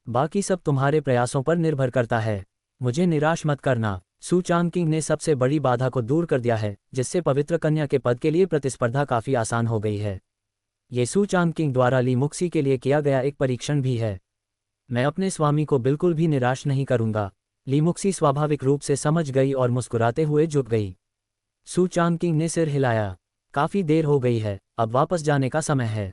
Speaker 1: बाकी सब तुम्हारे प्रयासों पर निर्भर करता है। मुझे निराश मत करना। सू चांगकिंग ने सबसे बड़ी बाधा को दूर कर दिया है, जिससे पवित्र कन्या के पद के लिए प्रतिस्पर्धा काफ़ी आसान हो गई है। ये सू चांगकिंग द्वारा ली मुक्सी के लिए किया गया एक परीक्षण भी है। मैं अपने स्वामी को बिल्कुल भी निराश नहीं करूंगा। ली मुक्सी स्वाभाविक रूप से समझ गई और मुस्कुराते हुए झुक गई। सू चांगकिंग ने सिर हिलाया। काफ़ी देर हो गई है, अब वापस जाने का समय है।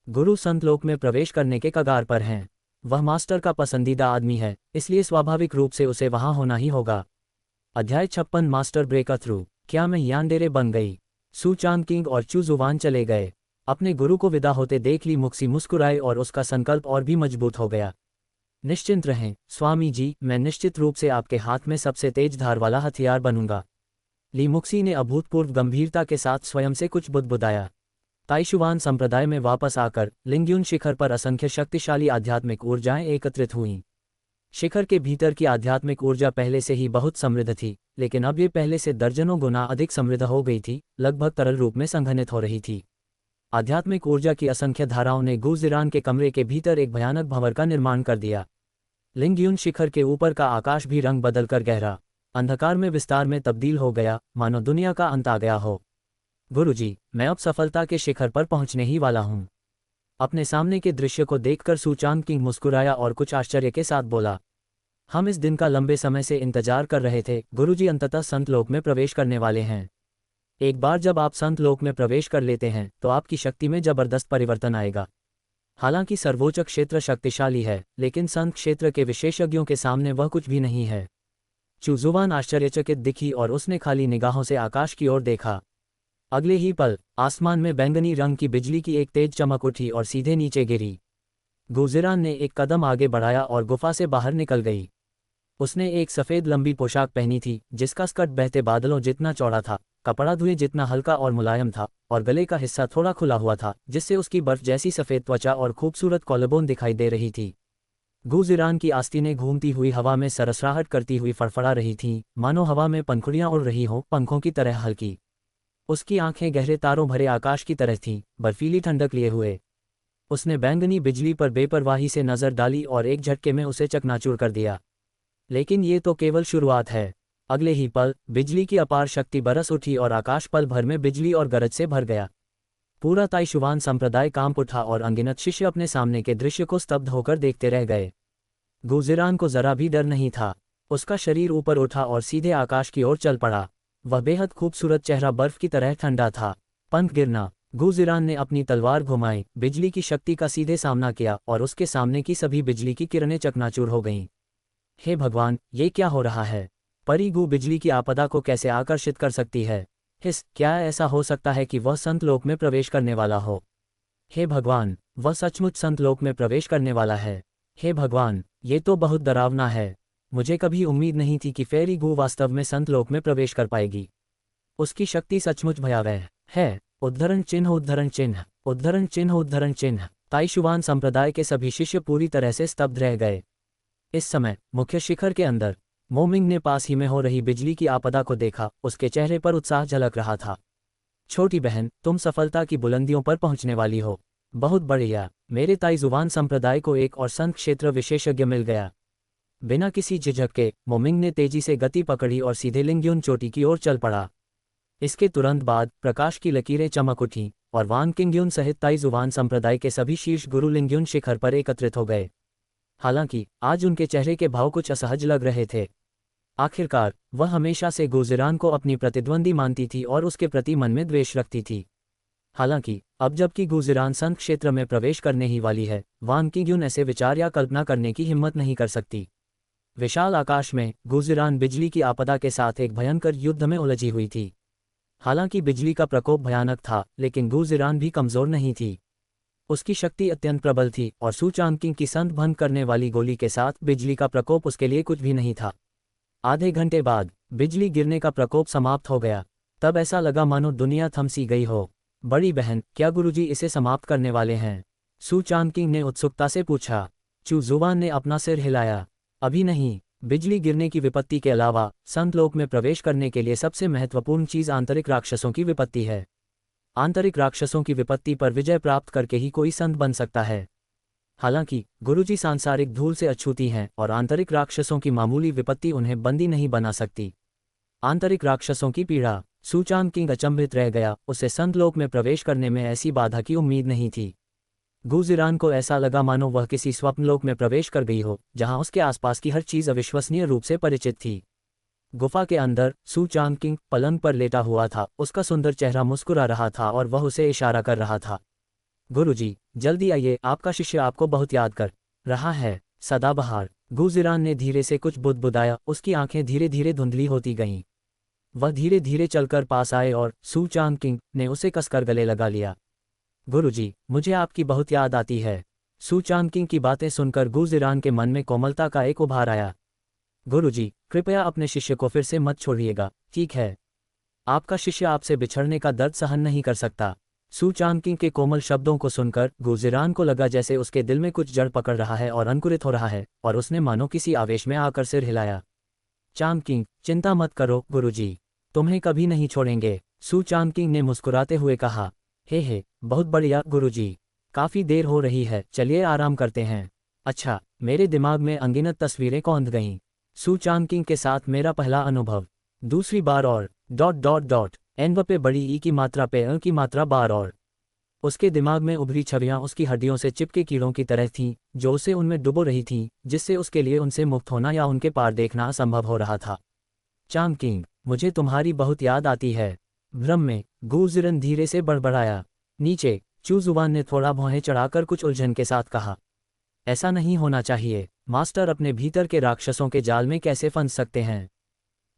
Speaker 1: गुरु संतलोक में प्रवेश करने के कगार पर हैं। वह मास्टर का पसंदीदा आदमी है, इसलिए स्वाभाविक रूप से उसे वहां होना ही होगा। अध्याय 56 मास्टर ब्रेक थ्रू। क्या मैं यानडेरे बन गई? सू चांगकिंग और चूजुवान चले गए। अपने गुरु को विदा होते देख ली मुक्सी मुस्कुराए और उसका संकल्प और भी मजबूत हो गया। निश्चिंत रहें स्वामी जी, मैं निश्चित रूप से आपके हाथ में सबसे तेज धार वाला हथियार बनूंगा। ली मुक्सी ने अभूतपूर्व गंभीरता के साथ स्वयं से कुछ बुदबुदाया। ताइशुवान संप्रदाय में वापस आकर लिंग्युन शिखर पर असंख्य शक्तिशाली आध्यात्मिक ऊर्जाएं एकत्रित हुईं। शिखर के भीतर की आध्यात्मिक ऊर्जा पहले से ही बहुत समृद्ध थी, लेकिन अब ये पहले से दर्जनों गुना अधिक समृद्ध हो गई थी, लगभग तरल रूप में संघनित हो रही थी। आध्यात्मिक ऊर्जा की असंख्य धाराओं ने गुज़िरान के कमरे के भीतर एक भयानक भंवर का निर्माण कर दिया। लिंग्युन शिखर के ऊपर का आकाश भी रंग बदलकर गहरा अंधकार में विस्तार में तब्दील हो गया, मानो दुनिया का अंत आ गया हो। गुरुजी, मैं अब सफलता के शिखर पर पहुंचने ही वाला हूं। अपने सामने के दृश्य को देखकर सू चांगकिंग मुस्कुराया और कुछ आश्चर्य के साथ बोला, हम इस दिन का लंबे समय से इंतजार कर रहे थे। गुरुजी अंततः संतलोक में प्रवेश करने वाले हैं। एक बार जब आप संत लोक में प्रवेश कर लेते हैं तो आपकी शक्ति में जबरदस्त परिवर्तन आएगा। हालांकि सर्वोच्च क्षेत्र शक्तिशाली है, लेकिन संत क्षेत्र के विशेषज्ञों के सामने वह कुछ भी नहीं है। चूजुवान आश्चर्यचकित दिखी और उसने खाली निगाहों से आकाश की ओर देखा। अगले ही पल आसमान में बैंगनी रंग की बिजली की एक तेज चमक उठी और सीधे नीचे गिरी। गुजिरान ने एक कदम आगे बढ़ाया और गुफा से बाहर निकल गई। उसने एक सफ़ेद लंबी पोशाक पहनी थी जिसका स्कर्ट बहते बादलों जितना चौड़ा था, कपड़ा धुए जितना हल्का और मुलायम था, और गले का हिस्सा थोड़ा खुला हुआ था जिससे उसकी बर्फ जैसी सफ़ेद त्वचा और खूबसूरत कॉलरबोन दिखाई दे रही थी। गुजिरान की आस्तीनें घूमती हुई हवा में सरसराहट करती हुई फड़फड़ा रही थीं, मानो हवा में पंखुड़ियां उड़ रही हों, पंखों की तरह हल्की। उसकी आंखें गहरे तारों भरे आकाश की तरह थीं, बर्फीली ठंडक लिए हुए। उसने बैंगनी बिजली पर बेपरवाही से नज़र डाली और एक झटके में उसे चकनाचूर कर दिया। लेकिन ये तो केवल शुरुआत है। अगले ही पल बिजली की अपार शक्ति बरस उठी और आकाश पल भर में बिजली और गरज से भर गया। पूरा ताइशुवान संप्रदाय कांप उठा और अनगिनत शिष्य अपने सामने के दृश्य को स्तब्ध होकर देखते रह गए। गुजिरान को जरा भी डर नहीं था। उसका शरीर ऊपर उठा और सीधे आकाश की ओर चल पड़ा। वह बेहद खूबसूरत चेहरा बर्फ की तरह ठंडा था। पंख गिरना। गुजिरान ने अपनी तलवार घुमाई, बिजली की शक्ति का सीधे सामना किया और उसके सामने की सभी बिजली की किरणें चकनाचूर हो गईं। हे भगवान, ये क्या हो रहा है? परी गु बिजली की आपदा को कैसे आकर्षित कर सकती है? क्या ऐसा हो सकता है कि वह संतलोक में प्रवेश करने वाला हो? हे भगवान, वह सचमुच संतलोक में प्रवेश करने वाला है। हे भगवान, ये तो बहुत डरावना है। मुझे कभी उम्मीद नहीं थी कि फेरी गु वास्तव में संतलोक में प्रवेश कर पाएगी। उसकी शक्ति सचमुच भयावह है। उद्धरण चिन्ह उद्धरण चिन्ह उद्धरण चिन्ह उद्धरण चिन्ह। ताइशुवान संप्रदाय के सभी शिष्य पूरी तरह से स्तब्ध रह गए। इस समय मुख्य शिखर के अंदर मोमिंग ने पास ही में हो रही बिजली की आपदा को देखा। उसके चेहरे पर उत्साह झलक रहा था। छोटी बहन, तुम सफलता की बुलंदियों पर पहुंचने वाली हो। बहुत बढ़िया। मेरे ताइजुवान संप्रदाय को एक और संत क्षेत्र विशेषज्ञ मिल गया। बिना किसी झिझक के मोमिंग ने तेजी से गति पकड़ी और सीधे लिंग्युन चोटी की ओर चल पड़ा। इसके तुरंत बाद प्रकाश की लकीरें चमक उठीं और वान किंग्युन सहित ताइजुवान संप्रदाय के सभी शीर्ष गुरु लिंग्युन शिखर पर एकत्रित हो गए। हालांकि आज उनके चेहरे के भाव कुछ असहज लग रहे थे। आखिरकार वह हमेशा से गुजिरान को अपनी प्रतिद्वंदी मानती थी और उसके प्रति मन में द्वेष रखती थी। हालांकि अब जबकि गुजिरान संत क्षेत्र में प्रवेश करने ही वाली है, वान किंग्युन ऐसे विचार या कल्पना करने की हिम्मत नहीं कर सकती। विशाल आकाश में गुजिरान बिजली की आपदा के साथ एक भयंकर युद्ध में उलझी हुई थी। हालांकि बिजली का प्रकोप भयानक था, लेकिन गुजिरान भी कमजोर नहीं थी। उसकी शक्ति अत्यंत प्रबल थी और सूचांकिंग की संत भंग करने वाली गोली के साथ बिजली का प्रकोप उसके लिए कुछ भी नहीं था। आधे घंटे बाद बिजली गिरने का प्रकोप समाप्त हो गया। तब ऐसा लगा मानो दुनिया थम सी गई हो। बड़ी बहन, क्या गुरुजी इसे समाप्त करने वाले हैं? सूचांकिंग ने उत्सुकता से पूछा। चूजुवान ने अपना सिर हिलाया। अभी नहीं। बिजली गिरने की विपत्ति के अलावा संतलोक में प्रवेश करने के लिए सबसे महत्वपूर्ण चीज आंतरिक राक्षसों की विपत्ति है। आंतरिक राक्षसों की विपत्ति पर विजय प्राप्त करके ही कोई संत बन सकता है। हालांकि गुरुजी सांसारिक धूल से अछूती हैं और आंतरिक राक्षसों की मामूली विपत्ति उन्हें बंदी नहीं बना सकती। आंतरिक राक्षसों की पीड़ा। सूचांकिंग अचंभित रह गया। उसे संतलोक में प्रवेश करने में ऐसी बाधा की उम्मीद नहीं थी। गुजिरान को ऐसा लगा मानो वह किसी स्वप्नलोक में प्रवेश कर गई हो, जहां उसके आसपास की हर चीज अविश्वसनीय रूप से परिचित थी। गुफा के अंदर सूचांकिंग पलंग पर लेटा हुआ था। उसका सुंदर चेहरा मुस्कुरा रहा था और वह उसे इशारा कर रहा था। गुरुजी, जल्दी आइए, आपका शिष्य आपको बहुत याद कर रहा है। सदाबहार। गुजिरान ने धीरे से कुछ बुदबुदाया। उसकी आंखें धीरे धीरे धुंधली होती गईं। वह धीरे धीरे चलकर पास आए और सूचांकिंग ने उसे कसकर गले लगा लिया। गुरुजी, मुझे आपकी बहुत याद आती है। सूचांकिंग की बातें सुनकर गुजिरान के मन में कोमलता का एक उभार आया। गुरुजी, कृपया अपने शिष्य को फिर से मत छोड़िएगा, ठीक है? आपका शिष्य आपसे बिछड़ने का दर्द सहन नहीं कर सकता। सूचांकिंग के कोमल शब्दों को सुनकर गुजिरान को लगा जैसे उसके दिल में कुछ जड़ पकड़ रहा है और अंकुरित हो रहा है, और उसने मानो किसी आवेश में आकर सिर हिलाया। चांकिंग, चिंता मत करो गुरुजी, तुम्हें कभी नहीं छोड़ेंगे। सूचांकिंग ने मुस्कुराते हुए कहा। हे, बहुत बढ़िया गुरुजी, काफी देर हो रही है, चलिए आराम करते हैं। अच्छा, मेरे दिमाग में अनगिनत तस्वीरें कौंध गईं। सूचांकिंग के साथ मेरा पहला अनुभव। दूसरी बार और ... एन पे बड़ी ई की मात्रा पे अ की मात्रा बार और। उसके दिमाग में उभरी छवियां उसकी हड्डियों से चिपके कीड़ों की तरह थीं, जो उसे उनमें डुबो रही थीं, जिससे उसके लिए उनसे मुक्त होना या उनके पार देखना असंभव हो रहा था। चांकिंग, मुझे तुम्हारी बहुत याद आती है। भ्रम में गुजिरन धीरे से बड़बड़ाया। नीचे चू जुबान ने थोड़ा भौहें चढ़ाकर कुछ उलझन के साथ कहा, ऐसा नहीं होना चाहिए। मास्टर अपने भीतर के राक्षसों के जाल में कैसे फंस सकते हैं?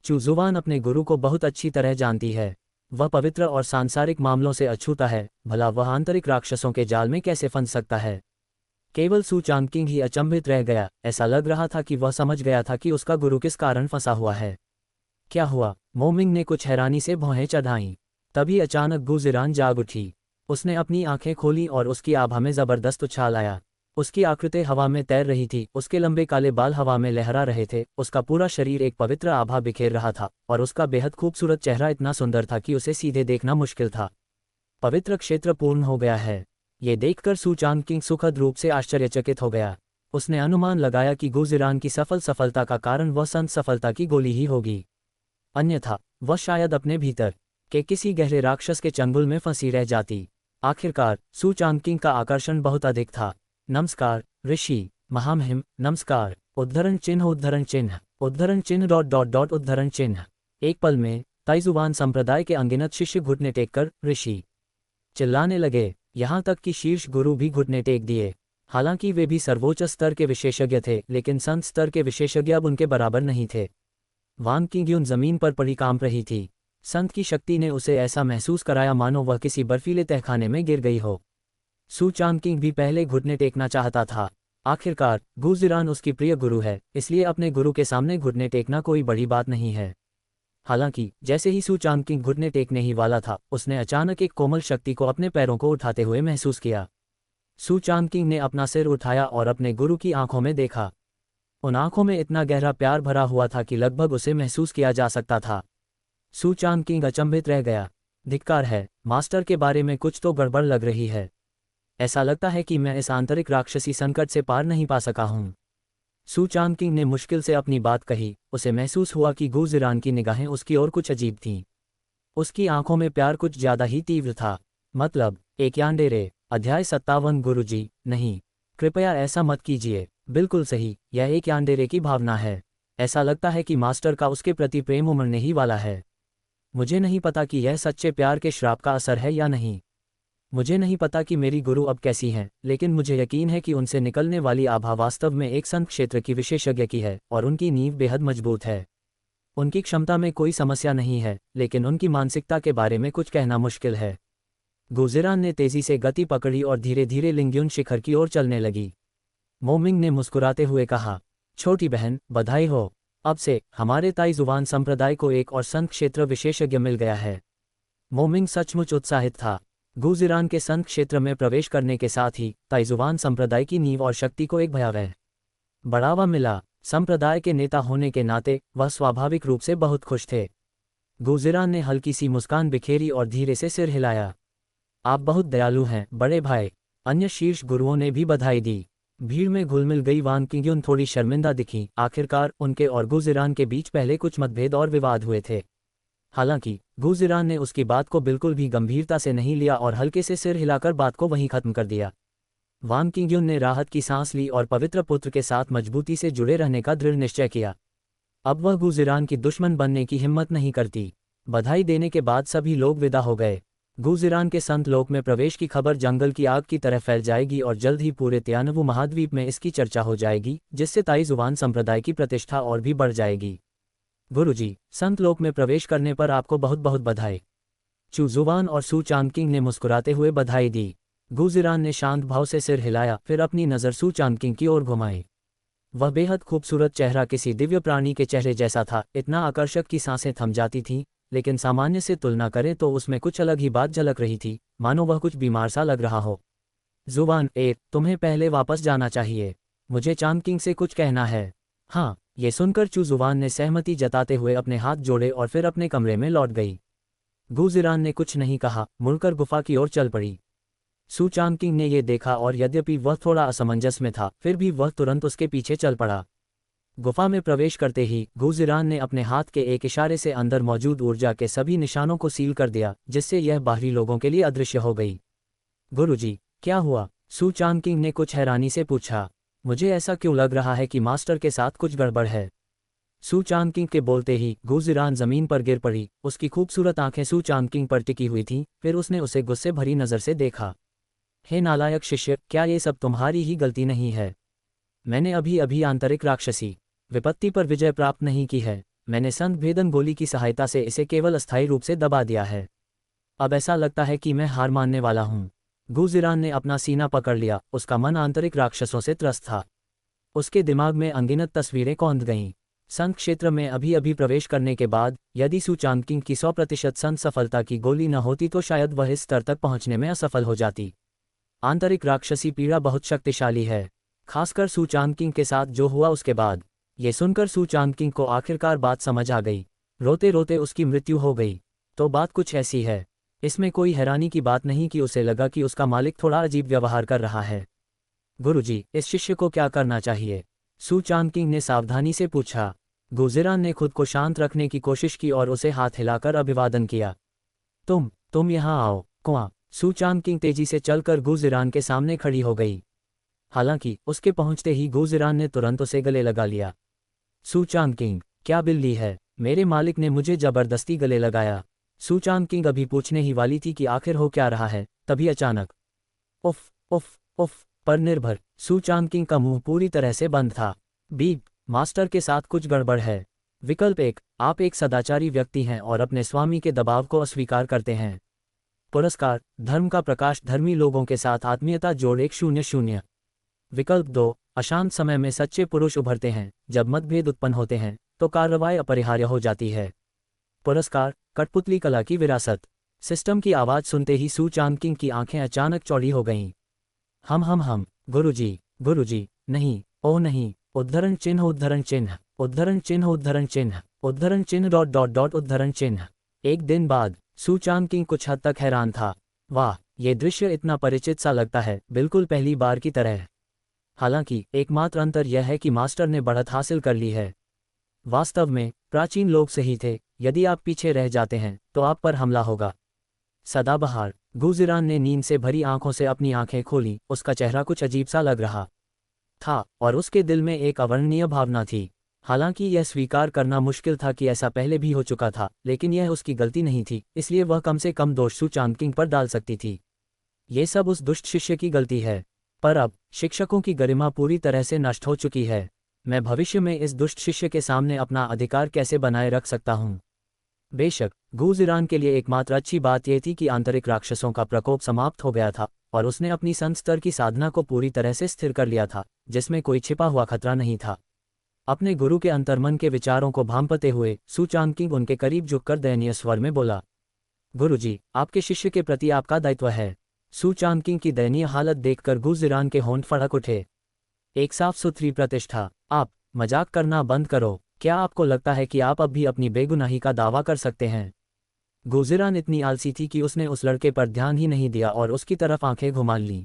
Speaker 1: चू जुबान अपने गुरु को बहुत अच्छी तरह जानती है। वह पवित्र और सांसारिक मामलों से अछूता है, भला वह आंतरिक राक्षसों के जाल में कैसे फंस सकता है? केवल सू चांगकिंग ही अचंभित रह गया। ऐसा लग रहा था कि वह समझ गया था कि उसका गुरु किस कारण फंसा हुआ है। क्या हुआ? मोमिंग ने कुछ हैरानी से भौहें चढ़ाईं। तभी अचानक गुजिरान जाग उठी। उसने अपनी आंखें खोली और उसकी आभा में जबरदस्त उछाल आया। उसकी आकृति हवा में तैर रही थी, उसके लंबे काले बाल हवा में लहरा रहे थे, उसका पूरा शरीर एक पवित्र आभा बिखेर रहा था और उसका बेहद खूबसूरत चेहरा इतना सुंदर था कि उसे सीधे देखना मुश्किल था। पवित्र क्षेत्र पूर्ण हो गया है। ये देखकर सू चांगकिंग सुखद रूप से आश्चर्यचकित हो गया। उसने अनुमान लगाया कि गुजिरान की सफलता का कारण वह संत सफलता की गोली ही होगी, अन्यथा वह शायद अपने भीतर के किसी गहरे राक्षस के चंगुल में फंसी रह जाती। आखिरकार सू चांगकिंग का आकर्षण बहुत अधिक था। नमस्कार ऋषि महामहिम, नमस्कार। उद्धरण चिन्ह उद्धरण चिन्ह उद्धरण चिन्ह डॉट डॉट डॉट उद्धरण चिन्ह। एक पल में ताइजुवान संप्रदाय के अनगिनत शिष्य घुटने टेककर ऋषि चिल्लाने लगे। यहाँ तक कि शीर्ष गुरु भी घुटने टेक दिए। हालांकि वे भी सर्वोच्च स्तर के विशेषज्ञ थे, लेकिन संत स्तर के विशेषज्ञ अब उनके बराबर नहीं थे। वांग किंग्युन जमीन पर पड़ी कांप रही थी। संत की शक्ति ने उसे ऐसा महसूस कराया मानो वह किसी बर्फीले तहखाने में गिर गई हो। सू चांगकिंग भी पहले घुटने टेकना चाहता था। आखिरकार गुजिरान उसकी प्रिय गुरु है, इसलिए अपने गुरु के सामने घुटने टेकना कोई बड़ी बात नहीं है। हालांकि जैसे ही सू चांगकिंग घुटने टेकने ही वाला था, उसने अचानक एक कोमल शक्ति को अपने पैरों को उठाते हुए महसूस किया। सू चांगकिंग ने अपना सिर उठाया और अपने गुरु की आंखों में देखा। उन आंखों में इतना गहरा प्यार भरा हुआ था कि लगभग उसे महसूस किया जा सकता था। सू चांगकिंग अचंभित रह गया। धिक्कार है, मास्टर के बारे में कुछ तो गड़बड़ लग रही है। ऐसा लगता है कि मैं इस आंतरिक राक्षसी संकट से पार नहीं पा सका हूं। सू चांगकिंग ने मुश्किल से अपनी बात कही। उसे महसूस हुआ कि गुजिरान की निगाहें उसकी ओर कुछ अजीब थीं। उसकी आंखों में प्यार कुछ ज्यादा ही तीव्र था। मतलब एक यान्डेरे। अध्याय 57। गुरुजी, नहीं, कृपया ऐसा मत कीजिए। बिल्कुल सही, यह एक यान्डेरे की भावना है। ऐसा लगता है कि मास्टर का उसके प्रति प्रेम उमड़ने ही वाला है। मुझे नहीं पता कि यह सच्चे प्यार के श्राप का असर है या नहीं। मुझे नहीं पता कि मेरी गुरु अब कैसी हैं, लेकिन मुझे यकीन है कि उनसे निकलने वाली आभा वास्तव में एक संत क्षेत्र की विशेषज्ञ की है और उनकी नींव बेहद मजबूत है। उनकी क्षमता में कोई समस्या नहीं है, लेकिन उनकी मानसिकता के बारे में कुछ कहना मुश्किल है। गुजिरान ने तेजी से गति पकड़ी और धीरे धीरे लिंग्युन शिखर की ओर चलने लगी। मोमिंग ने मुस्कुराते हुए कहा, छोटी बहन, बधाई हो। अब से हमारे ताइजुवान संप्रदाय को एक और संत क्षेत्र विशेषज्ञ मिल गया है। मोमिंग सचमुच उत्साहित था। गुजिरान के संत क्षेत्र में प्रवेश करने के साथ ही ताइजुवान संप्रदाय की नींव और शक्ति को एक भयावह बढ़ावा मिला। संप्रदाय के नेता होने के नाते वह स्वाभाविक रूप से बहुत खुश थे। गुजिरान ने हल्की सी मुस्कान बिखेरी और धीरे से सिर हिलाया। आप बहुत दयालु हैं बड़े भाई। अन्य शीर्ष गुरुओं ने भी बधाई दी। भीड़ में घुलमिल गई वांग किंग्युन थोड़ी शर्मिंदा दिखी। आखिरकार उनके और गुजिरान के बीच पहले कुछ मतभेद और विवाद हुए थे। हालांकि गुजिरान ने उसकी बात को बिल्कुल भी गंभीरता से नहीं लिया और हल्के से सिर हिलाकर बात को वहीं खत्म कर दिया। वांग किंग्युन ने राहत की सांस ली और पवित्र पुत्र के साथ मजबूती से जुड़े रहने का दृढ़ निश्चय किया। अब वह गुजिरान की दुश्मन बनने की हिम्मत नहीं करती। बधाई देने के बाद सभी लोग विदा हो गए। गुजिरान के संत लोक में प्रवेश की खबर जंगल की आग की तरह फैल जाएगी और जल्द ही पूरे तियानवु महाद्वीप में इसकी चर्चा हो जाएगी, जिससे ताइजुवान संप्रदाय की प्रतिष्ठा और भी बढ़ जाएगी। गुरुजी, संत लोक में प्रवेश करने पर आपको बहुत बहुत बधाई। चू जुवान और सू चांगकिंग ने मुस्कुराते हुए बधाई दी। गुजिरान ने शांत भाव से सिर हिलाया, फिर अपनी नज़र सू चांगकिंग की ओर घुमाई। वह बेहद खूबसूरत चेहरा किसी दिव्य प्राणी के चेहरे जैसा था। इतना आकर्षक कि सांसें थम जाती थीं, लेकिन सामान्य से तुलना करें तो उसमें कुछ अलग ही बात झलक रही थी, मानो वह कुछ बीमार सा लग रहा हो। जुबान, तुम्हें पहले वापस जाना चाहिए। मुझे चांगकिंग से कुछ कहना है। हाँ, ये सुनकर चू जुबान ने सहमति जताते हुए अपने हाथ जोड़े और फिर अपने कमरे में लौट गई। गुजिरान ने कुछ नहीं कहा, मुड़कर गुफा की ओर चल पड़ी। सू चांगकिंग ने ये देखा और यद्यपि वह थोड़ा असमंजस में था, फिर भी वह तुरंत उसके पीछे चल पड़ा। गुफा में प्रवेश करते ही गुजिरान ने अपने हाथ के एक इशारे से अंदर मौजूद ऊर्जा के सभी निशानों को सील कर दिया, जिससे यह बाहरी लोगों के लिए अदृश्य हो गई। गुरुजी, क्या हुआ? सू चांगकिंग ने कुछ हैरानी से पूछा। मुझे ऐसा क्यों लग रहा है कि मास्टर के साथ कुछ गड़बड़ है? सू चांगकिंग के बोलते ही गुजिरान जमीन पर गिर पड़ी। उसकी खूबसूरत आंखें सू चांगकिंग पर टिकी हुई थीं। फिर उसने उसे गुस्से भरी नज़र से देखा। हे नालायक शिष्य, क्या ये सब तुम्हारी ही गलती नहीं है? मैंने अभी अभी आंतरिक राक्षसी विपत्ति पर विजय प्राप्त नहीं की है। मैंने संत भेदन गोली की सहायता से इसे केवल अस्थायी रूप से दबा दिया है। अब ऐसा लगता है कि मैं हार मानने वाला हूँ। गुजिरान ने अपना सीना पकड़ लिया। उसका मन आंतरिक राक्षसों से त्रस्त था। उसके दिमाग में अनगिनत तस्वीरें कौंध गईं। संत क्षेत्र में अभी अभी प्रवेश करने के बाद यदि सू चांगकिंग की 100% संत सफलता की गोली न होती तो शायद वह इस स्तर तक पहुंचने में असफल हो जाती। आंतरिक राक्षसी पीड़ा बहुत शक्तिशाली है, खासकर सू चांगकिंग के साथ जो हुआ उसके बाद। ये सुनकर सू चांगकिंग को आखिरकार बात समझ आ गई। रोते रोते उसकी मृत्यु हो गई। तो बात कुछ ऐसी है। इसमें कोई हैरानी की बात नहीं कि उसे लगा कि उसका मालिक थोड़ा अजीब व्यवहार कर रहा है। गुरुजी, इस शिष्य को क्या करना चाहिए? सू चांगकिंग ने सावधानी से पूछा। गुजिरान ने खुद को शांत रखने की कोशिश की और उसे हाथ हिलाकर अभिवादन किया। तुम यहाँ आओ, कुआं। सू चांगकिंग तेजी से चलकर गुजिरान के सामने खड़ी हो गई। हालांकि उसके पहुंचते ही गुजिरान ने तुरंत उसे गले लगा लिया। सू चांगकिंग, क्या बिल्ली है? मेरे मालिक ने मुझे जबरदस्ती गले लगाया। सू चांगकिंग अभी पूछने ही वाली थी कि आखिर हो क्या रहा है, तभी अचानक उफ उफ उफ पर निर्भर सू चांगकिंग का मुंह पूरी तरह से बंद था। बीप, मास्टर के साथ कुछ गड़बड़ है। विकल्प 1, आप एक सदाचारी व्यक्ति हैं और अपने स्वामी के दबाव को अस्वीकार करते हैं। पुरस्कार, धर्म का प्रकाश धर्मी लोगों के साथ आत्मीयता जोड़ 100। विकल्प 2, अशांत समय में सच्चे पुरुष उभरते हैं। जब मतभेद उत्पन्न होते हैं तो कार्रवाई अपरिहार्य हो जाती है। पुरस्कार, कठपुतली कला की विरासत। सिस्टम की आवाज़ सुनते ही सू चांगकिंग की आंखें अचानक चौड़ी हो गईं। हम गुरुजी, नहीं, ओह नहीं, उद्धरण चिन्ह उद्धरण चिन्ह उद्धरण चिन्ह उद्धरण चिन्ह उद्धरण चिन्ह डॉट डॉट डॉट उद्धरण चिन्ह। एक दिन बाद सू चांगकिंग कुछ हद तक हैरान था। वाह, ये दृश्य इतना परिचित सा लगता है, बिल्कुल पहली बार की तरह। हालांकि एकमात्र अंतर यह है कि मास्टर ने बढ़त हासिल कर ली है। वास्तव में प्राचीन लोग सही थे, यदि आप पीछे रह जाते हैं तो आप पर हमला होगा। सदाबहार। गुजिरान ने नींद से भरी आंखों से अपनी आंखें खोली। उसका चेहरा कुछ अजीब सा लग रहा था और उसके दिल में एक अवर्णनीय भावना थी। हालांकि यह स्वीकार करना मुश्किल था कि ऐसा पहले भी हो चुका था, लेकिन यह उसकी गलती नहीं थी, इसलिए वह कम से कम दोष सू चांगकिंग पर डाल सकती थी। ये सब उस दुष्ट शिष्य की गलती है। पर अब शिक्षकों की गरिमा पूरी तरह से नष्ट हो चुकी है। मैं भविष्य में इस दुष्ट शिष्य के सामने अपना अधिकार कैसे बनाए रख सकता हूँ? बेशक गुजिरान के लिए एकमात्र अच्छी बात यह थी कि आंतरिक राक्षसों का प्रकोप समाप्त हो गया था और उसने अपनी संत स्तर की साधना को पूरी तरह से स्थिर कर लिया था, जिसमें कोई छिपा हुआ खतरा नहीं था। अपने गुरु के अंतर्मन के विचारों को भांपते हुए सू चांगकिंग उनके करीब झुककर दयनीय स्वर में बोला, गुरुजी, आपके शिष्य के प्रति आपका दायित्व है। सू चांगकिंग की दयनीय हालत देखकर गुजिरान के होंठ फड़क उठे। एक साफ सुथरी प्रतिष्ठा। आप मजाक करना बंद करो। क्या आपको लगता है कि आप अब भी अपनी बेगुनाही का दावा कर सकते हैं? गुजिरान इतनी आलसी थी कि उसने उस लड़के पर ध्यान ही नहीं दिया और उसकी तरफ आंखें घुमा लीं।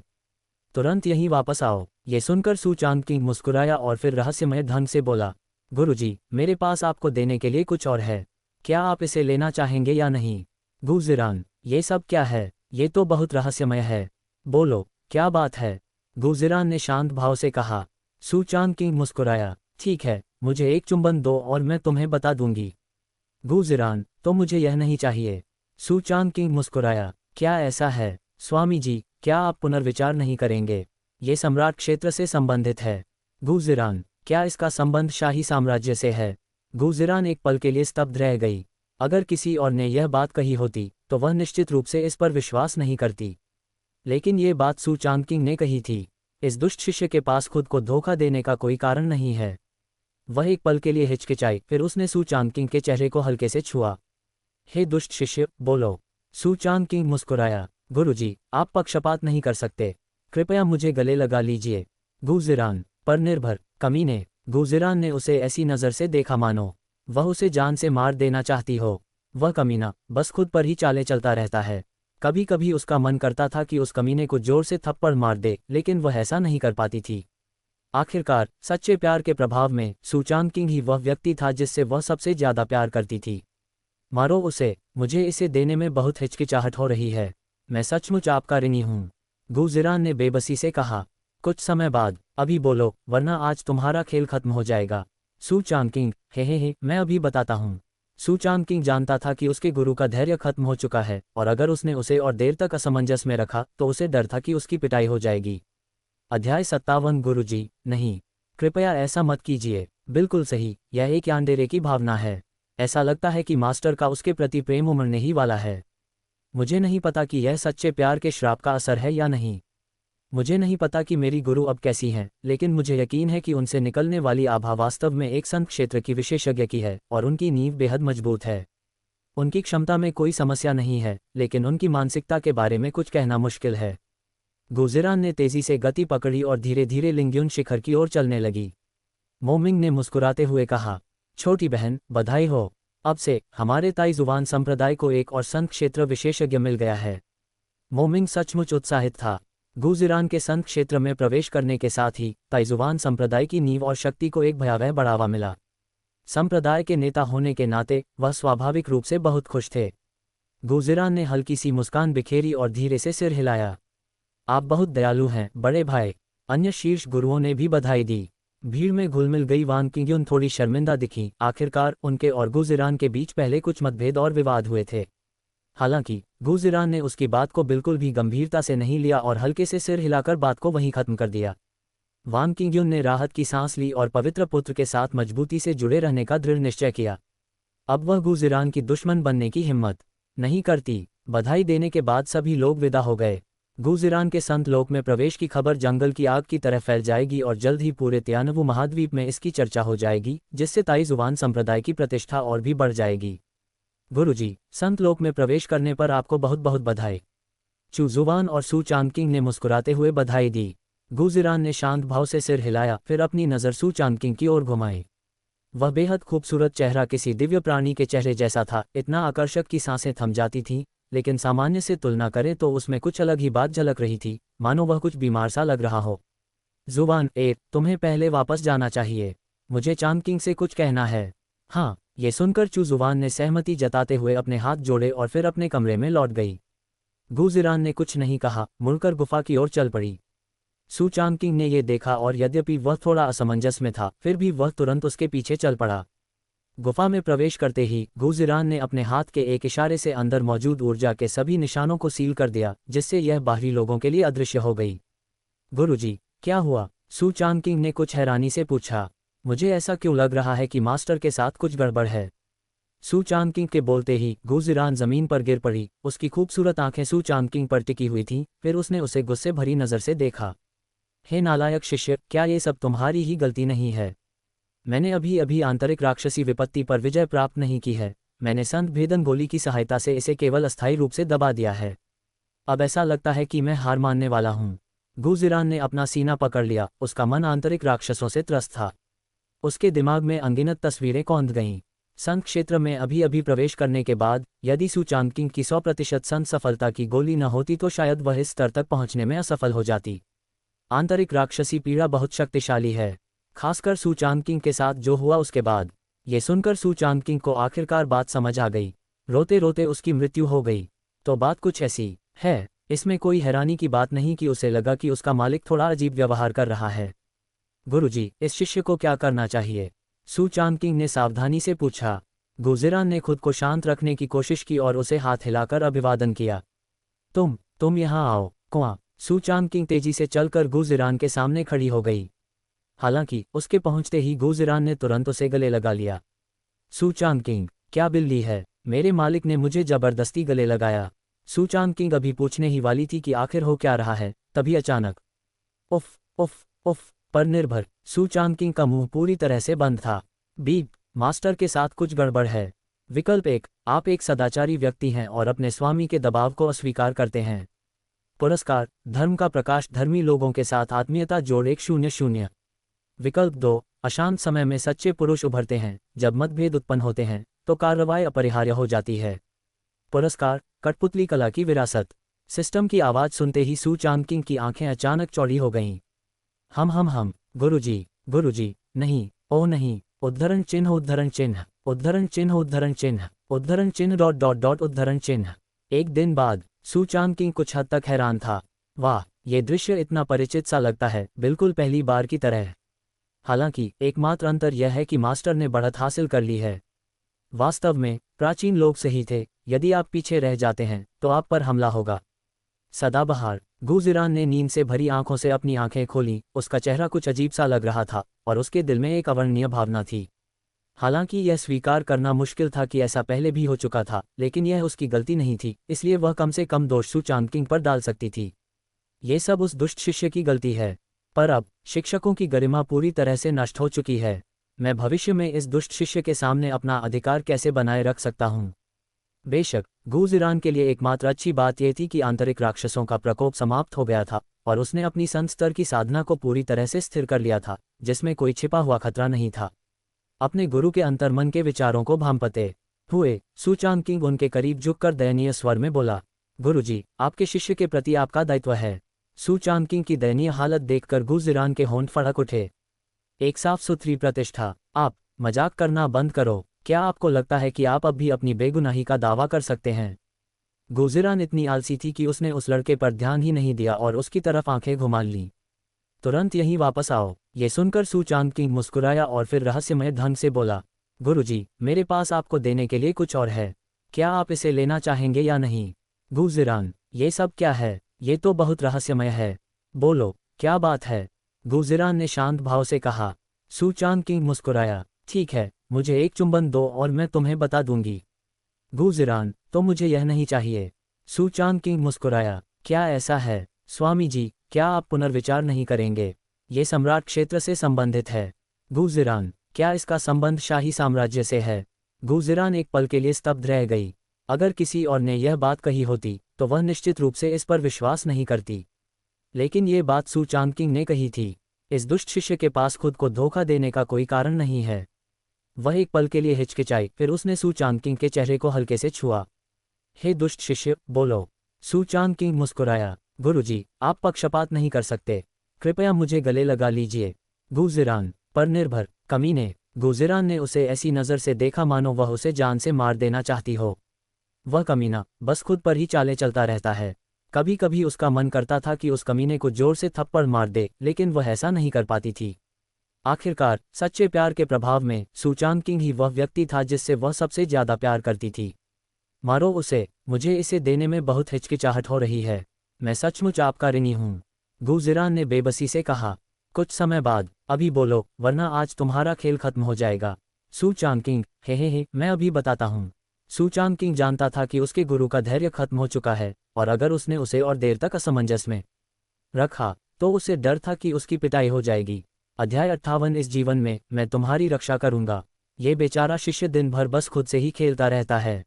Speaker 1: तुरंत यहीं वापस आओ। ये सुनकर सू चांगकिंग मुस्कुराया और फिर रहस्यमय ढंग से बोला, गुरुजी, मेरे पास आपको देने के लिए कुछ और है। क्या आप इसे लेना चाहेंगे या नहीं? गुजिरान, ये सब क्या है? ये तो बहुत रहस्यमय है। बोलो, क्या बात है? गुजिरान ने शांत भाव से कहा। सू चांगकिंग मुस्कुराया, ठीक है, मुझे एक चुंबन दो और मैं तुम्हें बता दूंगी। गुजिरान, तो मुझे यह नहीं चाहिए। सू चांगकिंग मुस्कुराया, क्या ऐसा है? स्वामी जी, क्या आप पुनर्विचार नहीं करेंगे? ये सम्राट क्षेत्र से संबंधित है। गुजिरान, क्या इसका संबंध शाही साम्राज्य से है? गुजिरान एक पल के लिए स्तब्ध रह गई। अगर किसी और ने यह बात कही होती तो वह निश्चित रूप से इस पर विश्वास नहीं करती, लेकिन ये बात सू चांगकिंग ने कही थी। इस दुष्ट शिष्य के पास खुद को धोखा देने का कोई कारण नहीं है। वह एक पल के लिए हिचकिचाई, फिर उसने सू चांगकिंग के चेहरे को हल्के से छुआ। हे दुष्ट शिष्य, बोलो। सू चांगकिंग मुस्कुराया, गुरुजी, आप पक्षपात नहीं कर सकते। कृपया मुझे गले लगा लीजिए। गुजिरान, पर निर्भर कमीने। गुजिरान ने उसे ऐसी नज़र से देखा मानो वह उसे जान से मार देना चाहती हो। वह कमीना बस खुद पर ही चाले चलता रहता है। कभी कभी उसका मन करता था कि उस कमीने को जोर से थप्पड़ मार दे, लेकिन वह ऐसा नहीं कर पाती थी। आखिरकार सच्चे प्यार के प्रभाव में सू चांगकिंग ही वह व्यक्ति था जिससे वह सबसे ज्यादा प्यार करती थी। मारो उसे, मुझे इसे देने में बहुत हिचकिचाहट हो रही है। मैं सचमुच आपका ऋणी हूँ। गुजिरान ने बेबसी से कहा। कुछ समय बाद, अभी बोलो वरना आज तुम्हारा खेल खत्म हो जाएगा। सू चांगकिंग, हे, मैं अभी बताता हूँ। सू चांगकिंग जानता था कि उसके गुरु का धैर्य खत्म हो चुका है, और अगर उसने उसे और देर तक असमंजस में रखा तो उसे डर था कि उसकी पिटाई हो जाएगी। अध्याय 57। गुरुजी, नहीं, कृपया ऐसा मत कीजिए। बिल्कुल सही, यह एक यानडेरे की भावना है। ऐसा लगता है कि मास्टर का उसके प्रति प्रेम उमड़ने ही वाला है। मुझे नहीं पता कि यह सच्चे प्यार के श्राप का असर है या नहीं। मुझे नहीं पता कि मेरी गुरु अब कैसी हैं, लेकिन मुझे यकीन है कि उनसे निकलने वाली आभा वास्तव में एक संत क्षेत्र की विशेषज्ञ की है, और उनकी नींव बेहद मजबूत है। उनकी क्षमता में कोई समस्या नहीं है, लेकिन उनकी मानसिकता के बारे में कुछ कहना मुश्किल है। गुजिरान ने तेजी से गति पकड़ी और धीरे धीरे लिंग्युन शिखर की ओर चलने लगी। मोमिंग ने मुस्कुराते हुए कहा, छोटी बहन, बधाई हो। अब से हमारे ताइजुवान संप्रदाय को एक और संत क्षेत्र विशेषज्ञ मिल गया है। मोमिंग सचमुच उत्साहित था। गुजिरान के संत क्षेत्र में प्रवेश करने के साथ ही ताइजुवान संप्रदाय की नींव और शक्ति को एक भयावह बढ़ावा मिला। संप्रदाय के नेता होने के नाते वह स्वाभाविक रूप से बहुत खुश थे। गुजिरान ने हल्की सी मुस्कान बिखेरी और धीरे से सिर हिलाया। आप बहुत दयालु हैं, बड़े भाई। अन्य शीर्ष गुरुओं ने भी बधाई दी। भीड़ में घुलमिल गई वान किंग्युन थोड़ी शर्मिंदा दिखी। आखिरकार उनके और गुजिरान के बीच पहले कुछ मतभेद और विवाद हुए थे। हालांकि गुजिरान ने उसकी बात को बिल्कुल भी गंभीरता से नहीं लिया और हल्के से सिर हिलाकर बात को वहीं खत्म कर दिया। वान किंग्युन ने राहत की सांस ली और पवित्र पुत्र के साथ मजबूती से जुड़े रहने का दृढ़ निश्चय किया। अब वह गुजिरान की दुश्मन बनने की हिम्मत नहीं करती। बधाई देने के बाद सभी लोग विदा हो गए। गुजिरान के संत लोक में प्रवेश की खबर जंगल की आग की तरह फैल जाएगी और जल्द ही पूरे तियानवु महाद्वीप में इसकी चर्चा हो जाएगी, जिससे ताइजुवान संप्रदाय की प्रतिष्ठा और भी बढ़ जाएगी। गुरुजी, संत लोक में प्रवेश करने पर आपको बहुत बहुत बधाई। चू जुवान और सू चांगकिंग ने मुस्कुराते हुए बधाई दी। गुजिरान ने शांत भाव से सिर हिलाया, फिर अपनी नज़र सू चांगकिंग की ओर घुमाई। वह बेहद खूबसूरत चेहरा किसी दिव्य प्राणी के चेहरे जैसा था, इतना आकर्षक कि सांसें थम जाती थीं, लेकिन सामान्य से तुलना करें तो उसमें कुछ अलग ही बात झलक रही थी, मानो वह कुछ बीमार सा लग रहा हो। जुबान, तुम्हें पहले वापस जाना चाहिए। मुझे चांगकिंग से कुछ कहना है। हाँ, ये सुनकर चू जुबान ने सहमति जताते हुए अपने हाथ जोड़े और फिर अपने कमरे में लौट गई। गुजिरान ने कुछ नहीं कहा, मुड़कर गुफा की ओर चल पड़ी। सू चांगकिंग ने यह देखा और यद्यपि वह थोड़ा असमंजस में था, फिर भी वह तुरंत उसके पीछे चल पड़ा। गुफा में प्रवेश करते ही गुजिरान ने अपने हाथ के एक इशारे से अंदर मौजूद ऊर्जा के सभी निशानों को सील कर दिया, जिससे यह बाहरी लोगों के लिए अदृश्य हो गई। गुरुजी, क्या हुआ? सू चांगकिंग ने कुछ हैरानी से पूछा। मुझे ऐसा क्यों लग रहा है कि मास्टर के साथ कुछ गड़बड़ है। सू चांगकिंग के बोलते ही गुजिरान जमीन पर गिर पड़ी। उसकी खूबसूरत आंखें सू चांगकिंग पर टिकी हुई थीं, फिर उसने उसे गुस्से भरी नज़र से देखा। हे नालायक शिष्य, क्या ये सब तुम्हारी ही गलती नहीं है? मैंने अभी अभी आंतरिक राक्षसी विपत्ति पर विजय प्राप्त नहीं की है। मैंने संत भेदन गोली की सहायता से इसे केवल अस्थायी रूप से दबा दिया है। अब ऐसा लगता है कि मैं हार मानने वाला हूँ। गुजिरान ने अपना सीना पकड़ लिया। उसका मन आंतरिक राक्षसों से त्रस्त था। उसके दिमाग में अनगिनत तस्वीरें कौंध गईं। संत क्षेत्र में अभी अभी प्रवेश करने के बाद यदि सू चांगकिंग की 100% संत सफलता की गोली न होती तो शायद वह इस स्तर तक पहुंचने में असफल हो जाती। आंतरिक राक्षसी पीड़ा बहुत शक्तिशाली है, खासकर सू चांगकिंग के साथ जो हुआ उसके बाद। ये सुनकर सू चांगकिंग को आखिरकार बात समझ आ गई। रोते रोते उसकी मृत्यु हो गई। तो बात कुछ ऐसी है। इसमें कोई हैरानी की बात नहीं कि उसे लगा कि उसका मालिक थोड़ा अजीब व्यवहार कर रहा है। गुरुजी, इस शिष्य को क्या करना चाहिए? सू चांगकिंग ने सावधानी से पूछा। गुजिरान ने खुद को शांत रखने की कोशिश की और उसे हाथ हिलाकर अभिवादन किया। तुम यहाँ आओ, कुआं। सू चांगकिंग तेजी से चलकर गुजिरान के सामने खड़ी हो गई। हालांकि उसके पहुंचते ही गुजिरान ने तुरंत उसे गले लगा लिया। सू चांगकिंग, क्या बिल्ली है? मेरे मालिक ने मुझे जबरदस्ती गले लगाया। सू चांगकिंग अभी पूछने ही वाली थी कि आखिर हो क्या रहा है, तभी अचानक उफ उफ उफ पर निर्भर सू चांगकिंग का मुंह पूरी तरह से बंद था। बीप, मास्टर के साथ कुछ गड़बड़ है। विकल्प 1, आप एक सदाचारी व्यक्ति हैं और अपने स्वामी के दबाव को अस्वीकार करते हैं। पुरस्कार, धर्म का प्रकाश धर्मी लोगों के साथ आत्मीयता जोड़ 100। विकल्प 2, अशांत समय में सच्चे पुरुष उभरते हैं। जब मतभेद उत्पन्न होते हैं तो कार्रवाई अपरिहार्य हो जाती है। पुरस्कार, कठपुतली कला की विरासत। सिस्टम की आवाज़ सुनते ही सू चांगकिंग की आंखें अचानक चौड़ी हो गईं। हम गुरुजी, नहीं, ओह नहीं, उद्धरण चिन्ह उद्धरण चिन्ह उद्धरण चिन्ह उद्धरण चिन्ह उद्धरण चिन्ह डॉट डॉट डॉट उद्धरण चिन्ह। एक दिन बाद सू चांगकिंग कुछ हद तक हैरान था। वाह, ये दृश्य इतना परिचित सा लगता है, बिल्कुल पहली बार की तरह। हालांकि एकमात्र अंतर यह है कि मास्टर ने बढ़त हासिल कर ली है। वास्तव में प्राचीन लोग सही थे, यदि आप पीछे रह जाते हैं तो आप पर हमला होगा। सदाबहार। गुलज़िरान ने नींद से भरी आंखों से अपनी आंखें खोलीं। उसका चेहरा कुछ अजीब सा लग रहा था और उसके दिल में एक अवर्णनीय भावना थी। हालांकि यह स्वीकार करना मुश्किल था कि ऐसा पहले भी हो चुका था, लेकिन यह उसकी गलती नहीं थी, इसलिए वह कम से कम दोष सू चांदकिंग पर डाल सकती थी। ये सब उस दुष्ट शिष्य की गलती है। पर अब शिक्षकों की गरिमा पूरी तरह से नष्ट हो चुकी है। मैं भविष्य में इस दुष्ट शिष्य के सामने अपना अधिकार कैसे बनाए रख सकता हूँ? बेशक गुलज़िरान के लिए एकमात्र अच्छी बात यह थी कि आंतरिक राक्षसों का प्रकोप समाप्त हो गया था और उसने अपनी संत स्तर की साधना को पूरी तरह से स्थिर कर लिया था, जिसमें कोई छिपा हुआ खतरा नहीं था। अपने गुरु के अंतर्मन के विचारों को भांपते हुए सू चांदकिंग उनके करीब झुककर दयनीय स्वर में बोला, गुरुजी, आपके शिष्य के प्रति आपका दायित्व है। सू चांदकिंग की दयनीय हालत देखकर गुलज़िरान के होंठ फड़क उठे। एक साफ सुथरी प्रतिष्ठा। आप मजाक करना बंद करो। क्या आपको लगता है कि आप अब भी अपनी बेगुनाही का दावा कर सकते हैं? गुलज़िरान इतनी आलसी थी कि उसने उस लड़के पर ध्यान ही नहीं दिया और उसकी तरफ आंखें घुमा लीं। तुरंत यहीं वापस आओ। ये सुनकर सू चांदकिंग मुस्कुराया और फिर रहस्यमय ढंग से बोला, गुरुजी, मेरे पास आपको देने के लिए कुछ और है। क्या आप इसे लेना चाहेंगे या नहीं? गुलज़िरान, ये सब क्या है? ये तो बहुत रहस्यमय है। बोलो, क्या बात है? गुलज़िरान ने शांत भाव से कहा। सू चांदकिंग मुस्कुराया, ठीक है, मुझे एक चुंबन दो और मैं तुम्हें बता दूंगी। गुलज़िरान, तो मुझे यह नहीं चाहिए। सू चांदकिंग मुस्कुराया, क्या ऐसा है? स्वामी जी, क्या आप पुनर्विचार नहीं करेंगे? ये सम्राट क्षेत्र से संबंधित है। गुलज़िरान, क्या इसका संबंध शाही साम्राज्य से है? गुलज़िरान एक पल के लिए स्तब्ध रह गई। अगर किसी और ने यह बात कही होती तो वह निश्चित रूप से इस पर विश्वास नहीं करती, लेकिन ये बात सू चांदकिंग ने कही थी। इस दुष्ट शिष्य के पास खुद को धोखा देने का कोई कारण नहीं है। वह एक पल के लिए हिचकिचाई, फिर उसने सू चांदकिंग के चेहरे को हल्के से छुआ। हे दुष्ट शिष्य, बोलो। सू चांदकिंग मुस्कुराया, गुरुजी, आप पक्षपात नहीं कर सकते। कृपया मुझे गले लगा लीजिए। गुलज़िरान पर निर्भर कमीने। गुलज़िरान ने उसे ऐसी नज़र से देखा मानो वह उसे जान से मार देना चाहती हो। वह कमीना बस खुद पर ही चाले चलता रहता है। कभी कभी उसका मन करता था कि उस कमीने को जोर से थप्पड़ मार दे, लेकिन वह ऐसा नहीं कर पाती थी। आखिरकार सच्चे प्यार के प्रभाव में सू चांदकिंग ही वह व्यक्ति था जिससे वह सबसे ज्यादा प्यार करती थी। मारो उसे, मुझे इसे देने में बहुत हिचकिचाहट हो रही है। मैं सचमुच आपका ऋणी हूँ। गुलज़िरान ने बेबसी से कहा। कुछ समय बाद, अभी बोलो, वरना आज तुम्हारा खेल खत्म हो जाएगा। सू चांदकिंग, हे, मैं अभी बताता हूँ। सू चांदकिंग जानता था कि उसके गुरु का धैर्य खत्म हो चुका है, और अगर उसने उसे और देर तक असमंजस में रखा तो उसे डर था कि उसकी पिटाई हो जाएगी। अध्याय 58। इस जीवन में मैं तुम्हारी रक्षा करूंगा। ये बेचारा शिष्य दिन भर बस खुद से ही खेलता रहता है।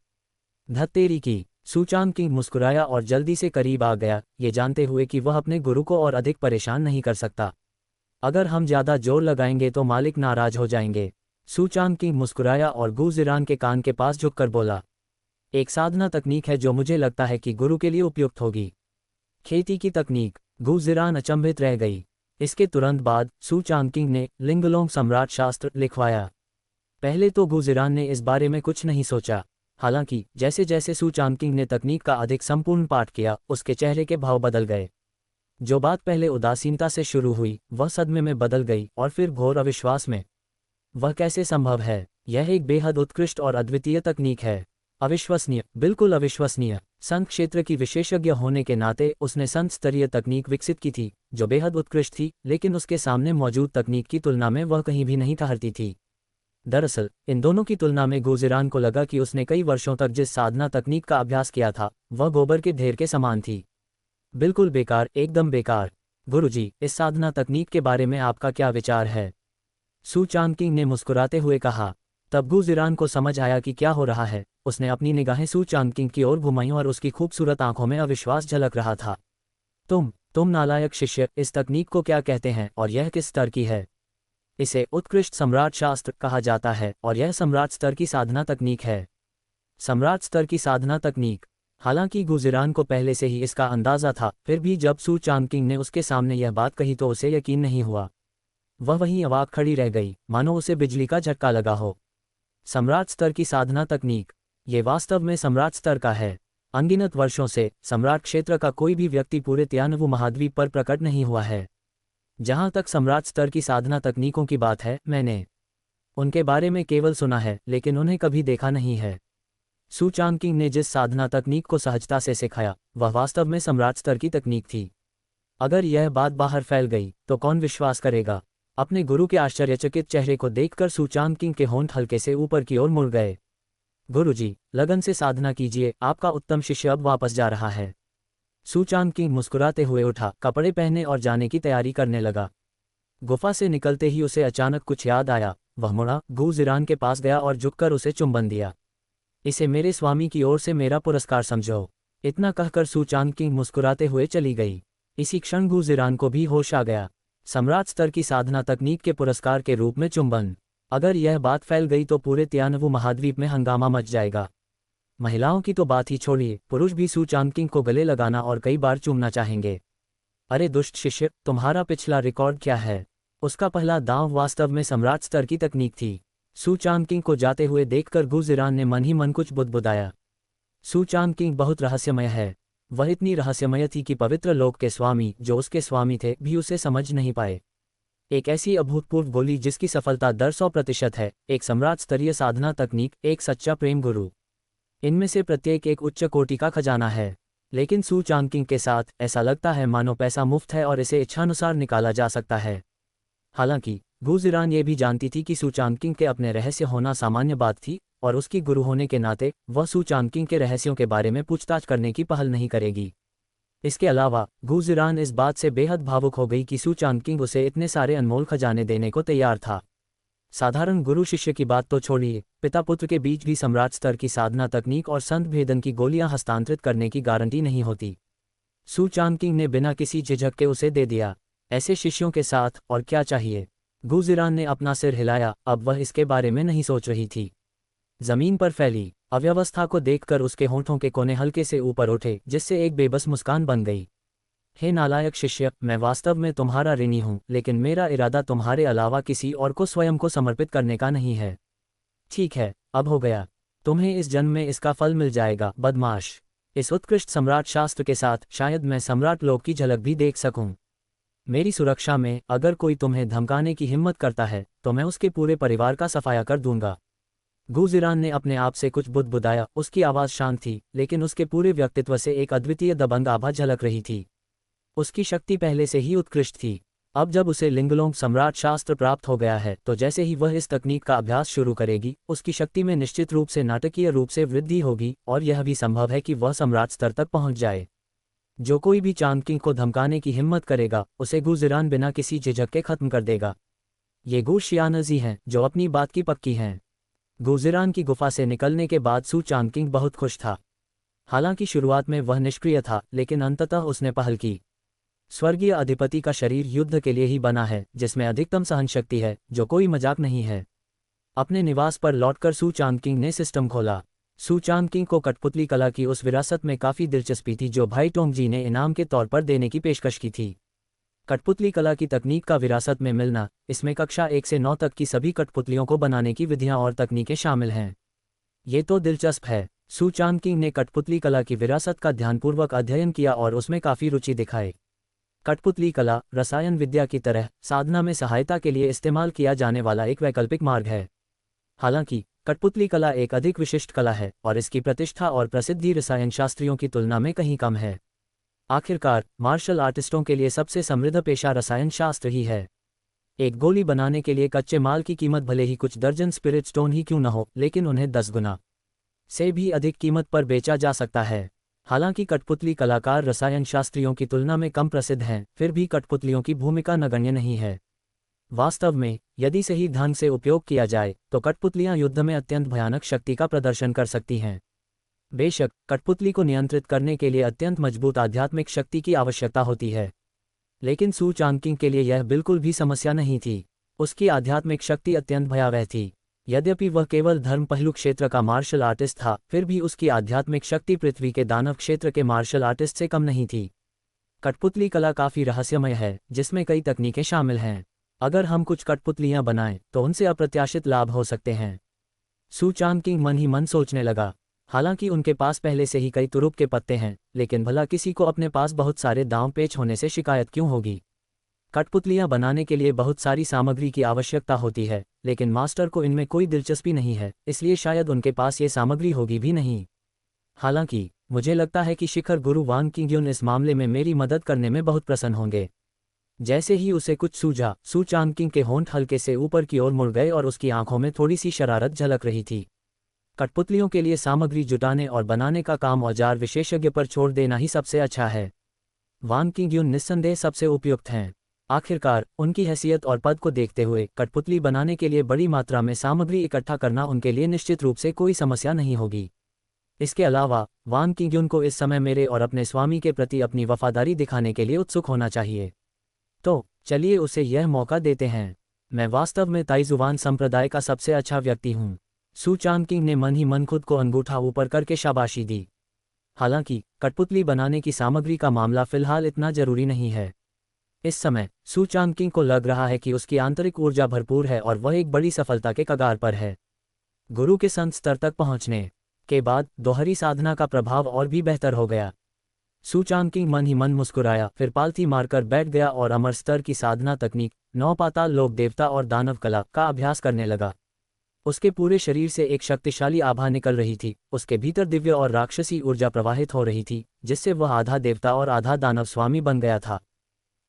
Speaker 1: धत्तेरी की। सू चांदकिंग मुस्कुराया और जल्दी से करीब आ गया, ये जानते हुए कि वह अपने गुरु को और अधिक परेशान नहीं कर सकता। अगर हम ज्यादा जोर लगाएंगे तो मालिक नाराज हो जाएंगे। सू चांदकिंग मुस्कुराया और गुलज़िरान के कान के पास झुककर बोला, एक साधना तकनीक है जो मुझे लगता है कि गुरु के लिए उपयुक्त होगी। खेती की तकनीक। गुलज़िरान अचंभित रह गई। इसके तुरंत बाद सू चांदकिंग ने लिंगलोंग सम्राट शास्त्र लिखवाया। पहले तो गुलज़िरान ने इस बारे में कुछ नहीं सोचा। हालांकि जैसे जैसे सू चांदकिंग ने तकनीक का अधिक संपूर्ण पाठ किया, उसके चेहरे के भाव बदल गए। जो बात पहले उदासीनता से शुरू हुई वह सदमे में बदल गई और फिर घोर अविश्वास में। वह कैसे संभव है? यह एक बेहद उत्कृष्ट और अद्वितीय तकनीक है। अविश्वसनीय, बिल्कुल अविश्वसनीय। संत क्षेत्र की विशेषज्ञ होने के नाते उसने संत स्तरीय तकनीक विकसित की थी जो बेहद उत्कृष्ट थी, लेकिन उसके सामने मौजूद तकनीक की तुलना में वह कहीं भी नहीं ठहरती थी। दरअसल इन दोनों की तुलना में गुलज़िरान को लगा कि उसने कई वर्षों तक जिस साधना तकनीक का अभ्यास किया था वह गोबर के ढेर के समान थी। बिल्कुल बेकार, एकदम बेकार। गुरुजी, इस साधना तकनीक के बारे में आपका क्या विचार है? सू चांदकिंग ने मुस्कुराते हुए कहा। तब गुलज़िरान को समझ आया कि क्या हो रहा है। उसने अपनी निगाहें सू चांदकिंग की ओर घुमाईं और उसकी खूबसूरत आंखों में अविश्वास झलक रहा था। तुम नालायक शिष्य, इस तकनीक को क्या कहते हैं और यह किस स्तर की है? इसे उत्कृष्ट सम्राट शास्त्र कहा जाता है और यह सम्राट स्तर की साधना तकनीक है। सम्राट स्तर की साधना तकनीक। हालांकि गुलज़िरान को पहले से ही इसका अंदाजा था, फिर भी जब सू चांदकिंग ने उसके सामने यह बात कही तो उसे यकीन नहीं हुआ। वह वहीं अवाक खड़ी रह गई, मानो उसे बिजली का झटका लगा हो। सम्राट स्तर की साधना तकनीक। ये वास्तव में सम्राट स्तर का है। अनगिनत वर्षों से सम्राट क्षेत्र का कोई भी व्यक्ति पूरे तियानवु महाद्वीप पर प्रकट नहीं हुआ है। जहाँ तक सम्राट स्तर की साधना तकनीकों की बात है, मैंने उनके बारे में केवल सुना है लेकिन उन्हें कभी देखा नहीं है। सू चांगकिंग ने जिस साधना तकनीक को सहजता से सिखाया वह वास्तव में सम्राट स्तर की तकनीक थी। अगर यह बात बाहर फैल गई तो कौन विश्वास करेगा? अपने गुरु के आश्चर्यचकित चेहरे को देखकर सू चांगकिंग के होंठ हल्के से ऊपर की ओर मुड़ गए। गुरुजी, लगन से साधना कीजिए, आपका उत्तम शिष्य अब वापस जा रहा है। सू चांगकिंग मुस्कुराते हुए उठा, कपड़े पहने और जाने की तैयारी करने लगा। गुफा से निकलते ही उसे अचानक कुछ याद आया। वह मुड़ा, गू जिरान के पास गया और झुककर उसे चुंबन दिया। इसे मेरे स्वामी की ओर से मेरा पुरस्कार समझो। इतना कहकर सू चांगकिंग मुस्कुराते हुए चली गई। इसी क्षण गू जिरान को भी होश आ गया। सम्राट स्तर की साधना तकनीक के पुरस्कार के रूप में चुंबन। अगर यह बात फैल गई तो पूरे तियानवु महाद्वीप में हंगामा मच जाएगा। महिलाओं की तो बात ही छोड़िए, पुरुष भी सू चांगकिंग को गले लगाना और कई बार चूमना चाहेंगे। अरे दुष्ट शिष्य, तुम्हारा पिछला रिकॉर्ड क्या है? उसका पहला दांव वास्तव में सम्राट स्तर की तकनीक थी। सू चांगकिंग को जाते हुए देखकर गू जिरान ने मन ही मन कुछ बुदबुदाया। सू चांगकिंग बहुत रहस्यमय है। वह इतनी रहस्यमय थी कि पवित्र लोक के स्वामी जो उसके स्वामी थे भी उसे समझ नहीं पाए। एक ऐसी अभूतपूर्व गोली जिसकी सफलता दर 100% है, एक सम्राट स्तरीय साधना तकनीक, एक सच्चा प्रेम गुरु। इनमें से प्रत्येक एक उच्च कोटि का खजाना है। लेकिन सू चांगकिंग के साथ ऐसा लगता है मानो पैसा मुफ्त है और इसे इच्छानुसार निकाला जा सकता है। हालांकि गू जिरान ये भी जानती थी कि सू चांगकिंग के अपने रहस्य होना सामान्य बात थी और उसकी गुरु होने के नाते वह सू चांगकिंग के रहस्यों के बारे में पूछताछ करने की पहल नहीं करेगी। इसके अलावा गू जिरान इस बात से बेहद भावुक हो गई कि सू चांगकिंग उसे इतने सारे अनमोल खजाने देने को तैयार था। साधारण गुरु शिष्य की बात तो छोड़िए, पिता पुत्र के बीच भी सम्राट स्तर की साधना तकनीक और संत भेदन की गोलियां हस्तांतरित करने की गारंटी नहीं होती। सू चांगकिंग ने बिना किसी झिझक के उसे दे दिया। ऐसे शिष्यों के साथ और क्या चाहिए? गू जिरान ने अपना सिर हिलाया, अब वह इसके बारे में नहीं सोच रही थी। जमीन पर फैली अव्यवस्था को देखकर उसके होंठों के कोने हल्के से ऊपर उठे, जिससे एक बेबस मुस्कान बन गई। हे नालायक शिष्य, मैं वास्तव में तुम्हारा ऋणी हूँ, लेकिन मेरा इरादा तुम्हारे अलावा किसी और को स्वयं को समर्पित करने का नहीं है। ठीक है, अब हो गया। तुम्हें इस जन्म में इसका फल मिल जाएगा, बदमाश। इस उत्कृष्ट सम्राट शास्त्र के साथ शायद मैं सम्राट लोक की झलक भी देख सकूं। मेरी सुरक्षा में अगर कोई तुम्हें धमकाने की हिम्मत करता है तो मैं उसके पूरे परिवार का सफाया कर दूंगा। गू जिरान ने अपने आप से कुछ बुदबुदाया। उसकी आवाज़ शांत थी, लेकिन उसके पूरे व्यक्तित्व से एक अद्वितीय दबंग आभा झलक रही थी। उसकी शक्ति पहले से ही उत्कृष्ट थी। अब जब उसे लिंगलोंग सम्राट शास्त्र प्राप्त हो गया है तो जैसे ही वह इस तकनीक का अभ्यास शुरू करेगी, उसकी शक्ति में निश्चित रूप से नाटकीय रूप से वृद्धि होगी और यह भी संभव है कि वह सम्राट स्तर तक पहुंच जाए। जो कोई भी चांगकिंग को धमकाने की हिम्मत करेगा उसे गू जिरान बिना किसी झिझक के खत्म कर देगा। ये गू शियानजी हैं जो अपनी बात की पक्की हैं। गू जिरान की गुफा से निकलने के बाद सू चांगकिंग बहुत खुश था। हालांकि शुरुआत में वह निष्क्रिय था, लेकिन अंततः उसने पहल की। स्वर्गीय अधिपति का शरीर युद्ध के लिए ही बना है, जिसमें अधिकतम सहनशक्ति है, जो कोई मजाक नहीं है। अपने निवास पर लौटकर सू चांगकिंग ने सिस्टम खोला। सू चांगकिंग को कठपुतली कला की उस विरासत में काफ़ी दिलचस्पी थी जो भाई टोंगजी ने इनाम के तौर पर देने की पेशकश की थी। कठपुतली कला की तकनीक का विरासत में मिलना, इसमें कक्षा 1 से 9 तक की सभी कठपुतलियों को बनाने की विधियां और तकनीकें शामिल हैं। ये तो दिलचस्प है। सू चांगकिंग ने कठपुतली कला की विरासत का ध्यानपूर्वक अध्ययन किया और उसमें काफ़ी रुचि दिखाई। कठपुतली कला रसायन विद्या की तरह साधना में सहायता के लिए इस्तेमाल किया जाने वाला एक वैकल्पिक मार्ग है। हालांकि कठपुतली कला एक अधिक विशिष्ट कला है और इसकी प्रतिष्ठा और प्रसिद्धि रसायन शास्त्रियों की तुलना में कहीं कम है। आखिरकार मार्शल आर्टिस्टों के लिए सबसे समृद्ध पेशा रसायन शास्त्र ही है। एक गोली बनाने के लिए कच्चे माल की कीमत भले ही कुछ दर्जन स्पिरिट स्टोन ही क्यों न हो, लेकिन उन्हें 10 गुना से भी अधिक कीमत पर बेचा जा सकता है। हालांकि कठपुतली कलाकार रसायन शास्त्रियों की तुलना में कम प्रसिद्ध हैं, फिर भी कठपुतलियों की भूमिका नगण्य नहीं है। वास्तव में यदि सही ढंग से उपयोग किया जाए तो कठपुतलियां युद्ध में अत्यंत भयानक शक्ति का प्रदर्शन कर सकती हैं। बेशक कठपुतली को नियंत्रित करने के लिए अत्यंत मजबूत आध्यात्मिक शक्ति की आवश्यकता होती है, लेकिन सू चांगकिंग के लिए यह बिल्कुल भी समस्या नहीं थी। उसकी आध्यात्मिक शक्ति अत्यंत भयावह थी। यद्यपि वह केवल धर्म पहलू क्षेत्र का मार्शल आर्टिस्ट था, फिर भी उसकी आध्यात्मिक शक्ति पृथ्वी के दानव क्षेत्र के मार्शल आर्टिस्ट से कम नहीं थी। कठपुतली कला काफ़ी रहस्यमय है, जिसमें कई तकनीकें शामिल हैं। अगर हम कुछ कठपुतलियां बनाएं तो उनसे अप्रत्याशित लाभ हो सकते हैं। सू चांगकिंग मन ही मन सोचने लगा। हालांकि उनके पास पहले से ही कई तुरुप के पत्ते हैं, लेकिन भला किसी को अपने पास बहुत सारे दांव पेच होने से शिकायत क्यों होगी? कठपुतलियां बनाने के लिए बहुत सारी सामग्री की आवश्यकता होती है, लेकिन मास्टर को इनमें कोई दिलचस्पी नहीं है, इसलिए शायद उनके पास ये सामग्री होगी भी नहीं। हालांकि मुझे लगता है कि शिखर गुरु वांग किंग्युन इस मामले में मेरी मदद करने में बहुत प्रसन्न होंगे। जैसे ही उसे कुछ सूझा, सू चांगकिंग के होंठ हल्के से ऊपर की ओर मुड़ गए और उसकी आंखों में थोड़ी सी शरारत झलक रही थी। कठपुतलियों के लिए सामग्री जुटाने और बनाने का काम औजार विशेषज्ञ पर छोड़ देना ही सबसे अच्छा है। वांग किंग्युन निस्संदेह सबसे उपयुक्त हैं। आखिरकार उनकी हैसियत और पद को देखते हुए कठपुतली बनाने के लिए बड़ी मात्रा में सामग्री इकट्ठा करना उनके लिए निश्चित रूप से कोई समस्या नहीं होगी। इसके अलावा वांग किंग्युन को इस समय मेरे और अपने स्वामी के प्रति अपनी वफादारी दिखाने के लिए उत्सुक होना चाहिए। तो चलिए उसे यह मौका देते हैं। मैं वास्तव में ताइजुवान संप्रदाय का सबसे अच्छा व्यक्ति हूँ। सू चांगकिंग ने मन ही मन खुद को अंगूठा ऊपर करके शाबाशी दी। हालांकि कठपुतली बनाने की सामग्री का मामला फिलहाल इतना जरूरी नहीं है। इस समय सू चांगकिंग को लग रहा है कि उसकी आंतरिक ऊर्जा भरपूर है और वह एक बड़ी सफलता के कगार पर है। गुरु के संत स्तर तक पहुंचने के बाद दोहरी साधना का प्रभाव और भी बेहतर हो गया। सू चांगकिंग मन ही मन मुस्कुराया, फिर पालथी मारकर बैठ गया और अमर स्तर की साधना तकनीक, 9 पाताल लोक देवता और दानव कला का अभ्यास करने लगा। उसके पूरे शरीर से एक शक्तिशाली आभा निकल रही थी। उसके भीतर दिव्य और राक्षसी ऊर्जा प्रवाहित हो रही थी, जिससे वह आधा देवता और आधा दानव स्वामी बन गया था।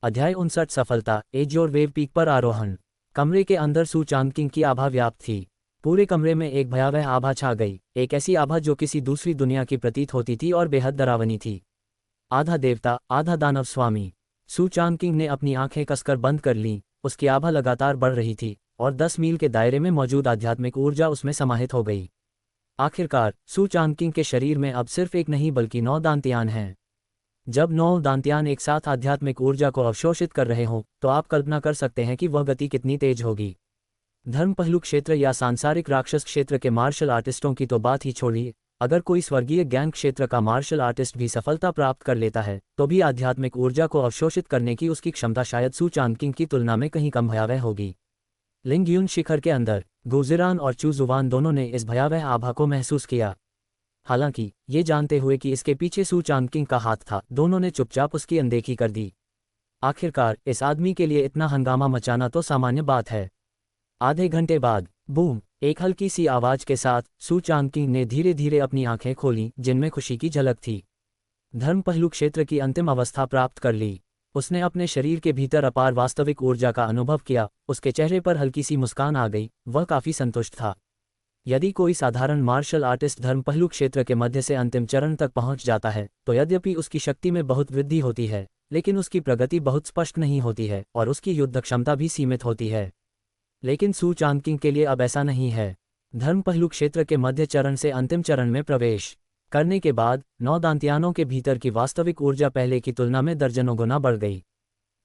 Speaker 1: अध्याय 59 सफलता, एज्योर वेव पीक पर आरोहण। कमरे के अंदर सू चांगकिंग की आभा व्याप्त थी। पूरे कमरे में एक भयावह आभा छा गई, एक ऐसी आभा जो किसी दूसरी दुनिया की प्रतीत होती थी और बेहद डरावनी थी। आधा देवता आधा दानव स्वामी। सू चांगकिंग ने अपनी आंखें कसकर बंद कर लीं। उसकी आभा लगातार बढ़ रही थी और 10 मील के दायरे में मौजूद आध्यात्मिक ऊर्जा उसमें समाहित हो गई। आखिरकार सू चांगकिंग के शरीर में अब सिर्फ एक नहीं बल्कि 9 दांत्यान हैं। जब 9 दांत्यान एक साथ आध्यात्मिक ऊर्जा को अवशोषित कर रहे हों, तो आप कल्पना कर सकते हैं कि वह गति कितनी तेज होगी। धर्म पहलू क्षेत्र या सांसारिक राक्षस क्षेत्र के मार्शल आर्टिस्टों की तो बात ही छोड़िए, अगर कोई स्वर्गीय ज्ञान क्षेत्र का मार्शल आर्टिस्ट भी सफलता प्राप्त कर लेता है, तो भी आध्यात्मिक ऊर्जा को अवशोषित करने की उसकी क्षमता शायद सू चांगकिंग की तुलना में कहीं कम भयावह होगी। लिंगयुन शिखर के अंदर गुजिरान और चू जुवान दोनों ने इस भयावह आभा को महसूस किया। हालांकि ये जानते हुए कि इसके पीछे सू चांगकिंग का हाथ था, दोनों ने चुपचाप उसकी अनदेखी कर दी। आखिरकार इस आदमी के लिए इतना हंगामा मचाना तो सामान्य बात है। आधे घंटे बाद बूम, एक हल्की सी आवाज के साथ सू चांगकिंग ने धीरे धीरे अपनी आंखें खोलीं, जिनमें खुशी की झलक थी। धर्म पहलू क्षेत्र की अंतिम अवस्था प्राप्त कर ली। उसने अपने शरीर के भीतर अपार वास्तविक ऊर्जा का अनुभव किया। उसके चेहरे पर हल्की सी मुस्कान आ गई, वह काफी संतुष्ट था। यदि कोई साधारण मार्शल आर्टिस्ट धर्म पहलू क्षेत्र के मध्य से अंतिम चरण तक पहुंच जाता है, तो यद्यपि उसकी शक्ति में बहुत वृद्धि होती है, लेकिन उसकी प्रगति बहुत स्पष्ट नहीं होती है और उसकी युद्ध क्षमता भी सीमित होती है। लेकिन सू चांगकिंग के लिए अब ऐसा नहीं है। धर्म पहलू क्षेत्र के मध्य चरण से अंतिम चरण में प्रवेश करने के बाद 9 दांत्यानों के भीतर की वास्तविक ऊर्जा पहले की तुलना में दर्जनों गुना बढ़ गई।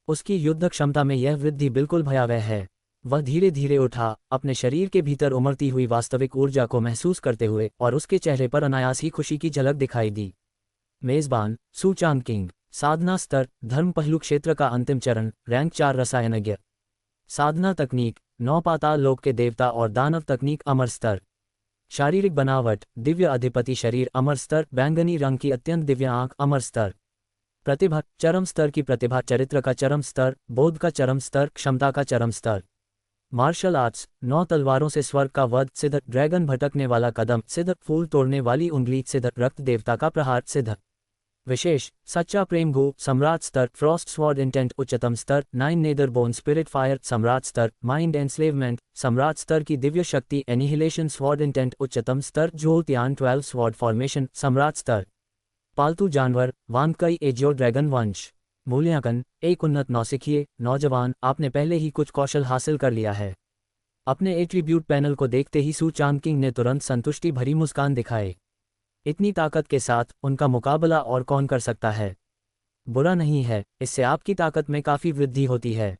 Speaker 1: उसकी युद्ध क्षमता में यह वृद्धि बिल्कुल भयावह है। वह धीरे धीरे उठा, अपने शरीर के भीतर उमड़ती हुई वास्तविक ऊर्जा को महसूस करते हुए, और उसके चेहरे पर अनायास ही खुशी की झलक दिखाई दी। मेजबान सू चांगकिंग। साधना स्तर, धर्म पहलू क्षेत्र का अंतिम चरण, रैंक 4 रसायनज्ञ। साधना तकनीक, 9 पाताल लोक के देवता और दानव तकनीक, अमर स्तर। शारीरिक बनावट, दिव्य अधिपति शरीर, अमर स्तर, बैंगनी रंग की अत्यंत दिव्य आंख, अमर स्तर। प्रतिभा, चरम स्तर की प्रतिभा, चरित्र का चरम स्तर, बोध का चरम स्तर, क्षमता का चरम स्तर। मार्शल आर्ट्स, 9 तलवारों से स्वर्ग का वध, सिद्ध, ड्रैगन भटकने वाला कदम, सिद्ध, फूल तोड़ने वाली उंगली, सिद्ध, रक्त देवता का प्रहार, सिद्ध। विशेष, सच्चा प्रेम गो, सम्राट स्तर, फ्रॉस्ट स्वॉर्ड इंटेंट, उच्चतम स्तर, 9 नेदर बोन स्पिरिट फायर, सम्राट स्तर, माइंड एनस्लेवमेंट, सम्राट स्तर की दिव्य शक्ति, एनिहिलेशन स्वॉर्ड इंटेंट, उच्चतम स्तर, जोल्तियान 12 स्वॉर्ड फॉर्मेशन, सम्राट स्तर। पालतू जानवर, वानकई एजियो ड्रैगन वंश। मूल्यांकन, एक उन्नत नौसिखिए, नौजवान, आपने पहले ही कुछ कौशल हासिल कर लिया है। अपने एट्रीब्यूट पैनल को देखते ही सू चांगकिंग ने तुरंत संतुष्टि भरी मुस्कान दिखाए। इतनी ताकत के साथ उनका मुकाबला और कौन कर सकता है? बुरा नहीं है, इससे आपकी ताकत में काफ़ी वृद्धि होती है।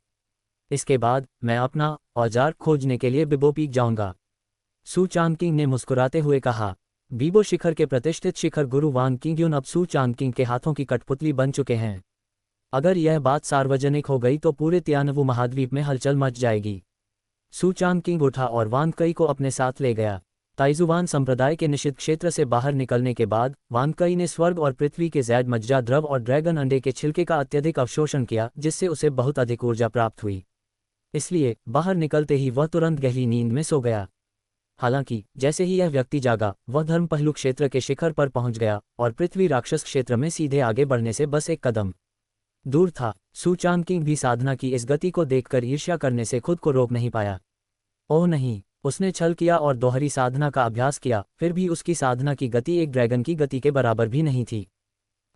Speaker 1: इसके बाद मैं अपना औजार खोजने के लिए बिबो पीक जाऊंगा, सू चांगकिंग ने मुस्कुराते हुए कहा। बीबो शिखर के प्रतिष्ठित शिखर गुरु वांग किंग्युन अब सू चांगकिंग के हाथों की कठपुतली बन चुके हैं। अगर यह बात सार्वजनिक हो गई तो पूरे तियानवु महाद्वीप में हलचल मच जाएगी। सू चांगकिंग उठा और वांग कई को अपने साथ ले गया। ताइजुवान संप्रदाय के निषिद्ध क्षेत्र से बाहर निकलने के बाद वान कई ने स्वर्ग और पृथ्वी के जैद मज्जा द्रव और ड्रैगन अंडे के छिलके का अत्यधिक अवशोषण किया, जिससे उसे बहुत अधिक ऊर्जा प्राप्त हुई। इसलिए बाहर निकलते ही वह तुरंत गहरी नींद में सो गया। हालांकि जैसे ही यह व्यक्ति जागा, वह धर्म पहलू क्षेत्र के शिखर पर पहुंच गया और पृथ्वी राक्षस क्षेत्र में सीधे आगे बढ़ने से बस एक कदम दूर था। सू चांगकिंग भी साधना की इस गति को देखकर ईर्ष्या करने से खुद को रोक नहीं पाया। ओह नहीं, उसने छल किया और दोहरी साधना का अभ्यास किया, फिर भी उसकी साधना की गति एक ड्रैगन की गति के बराबर भी नहीं थी।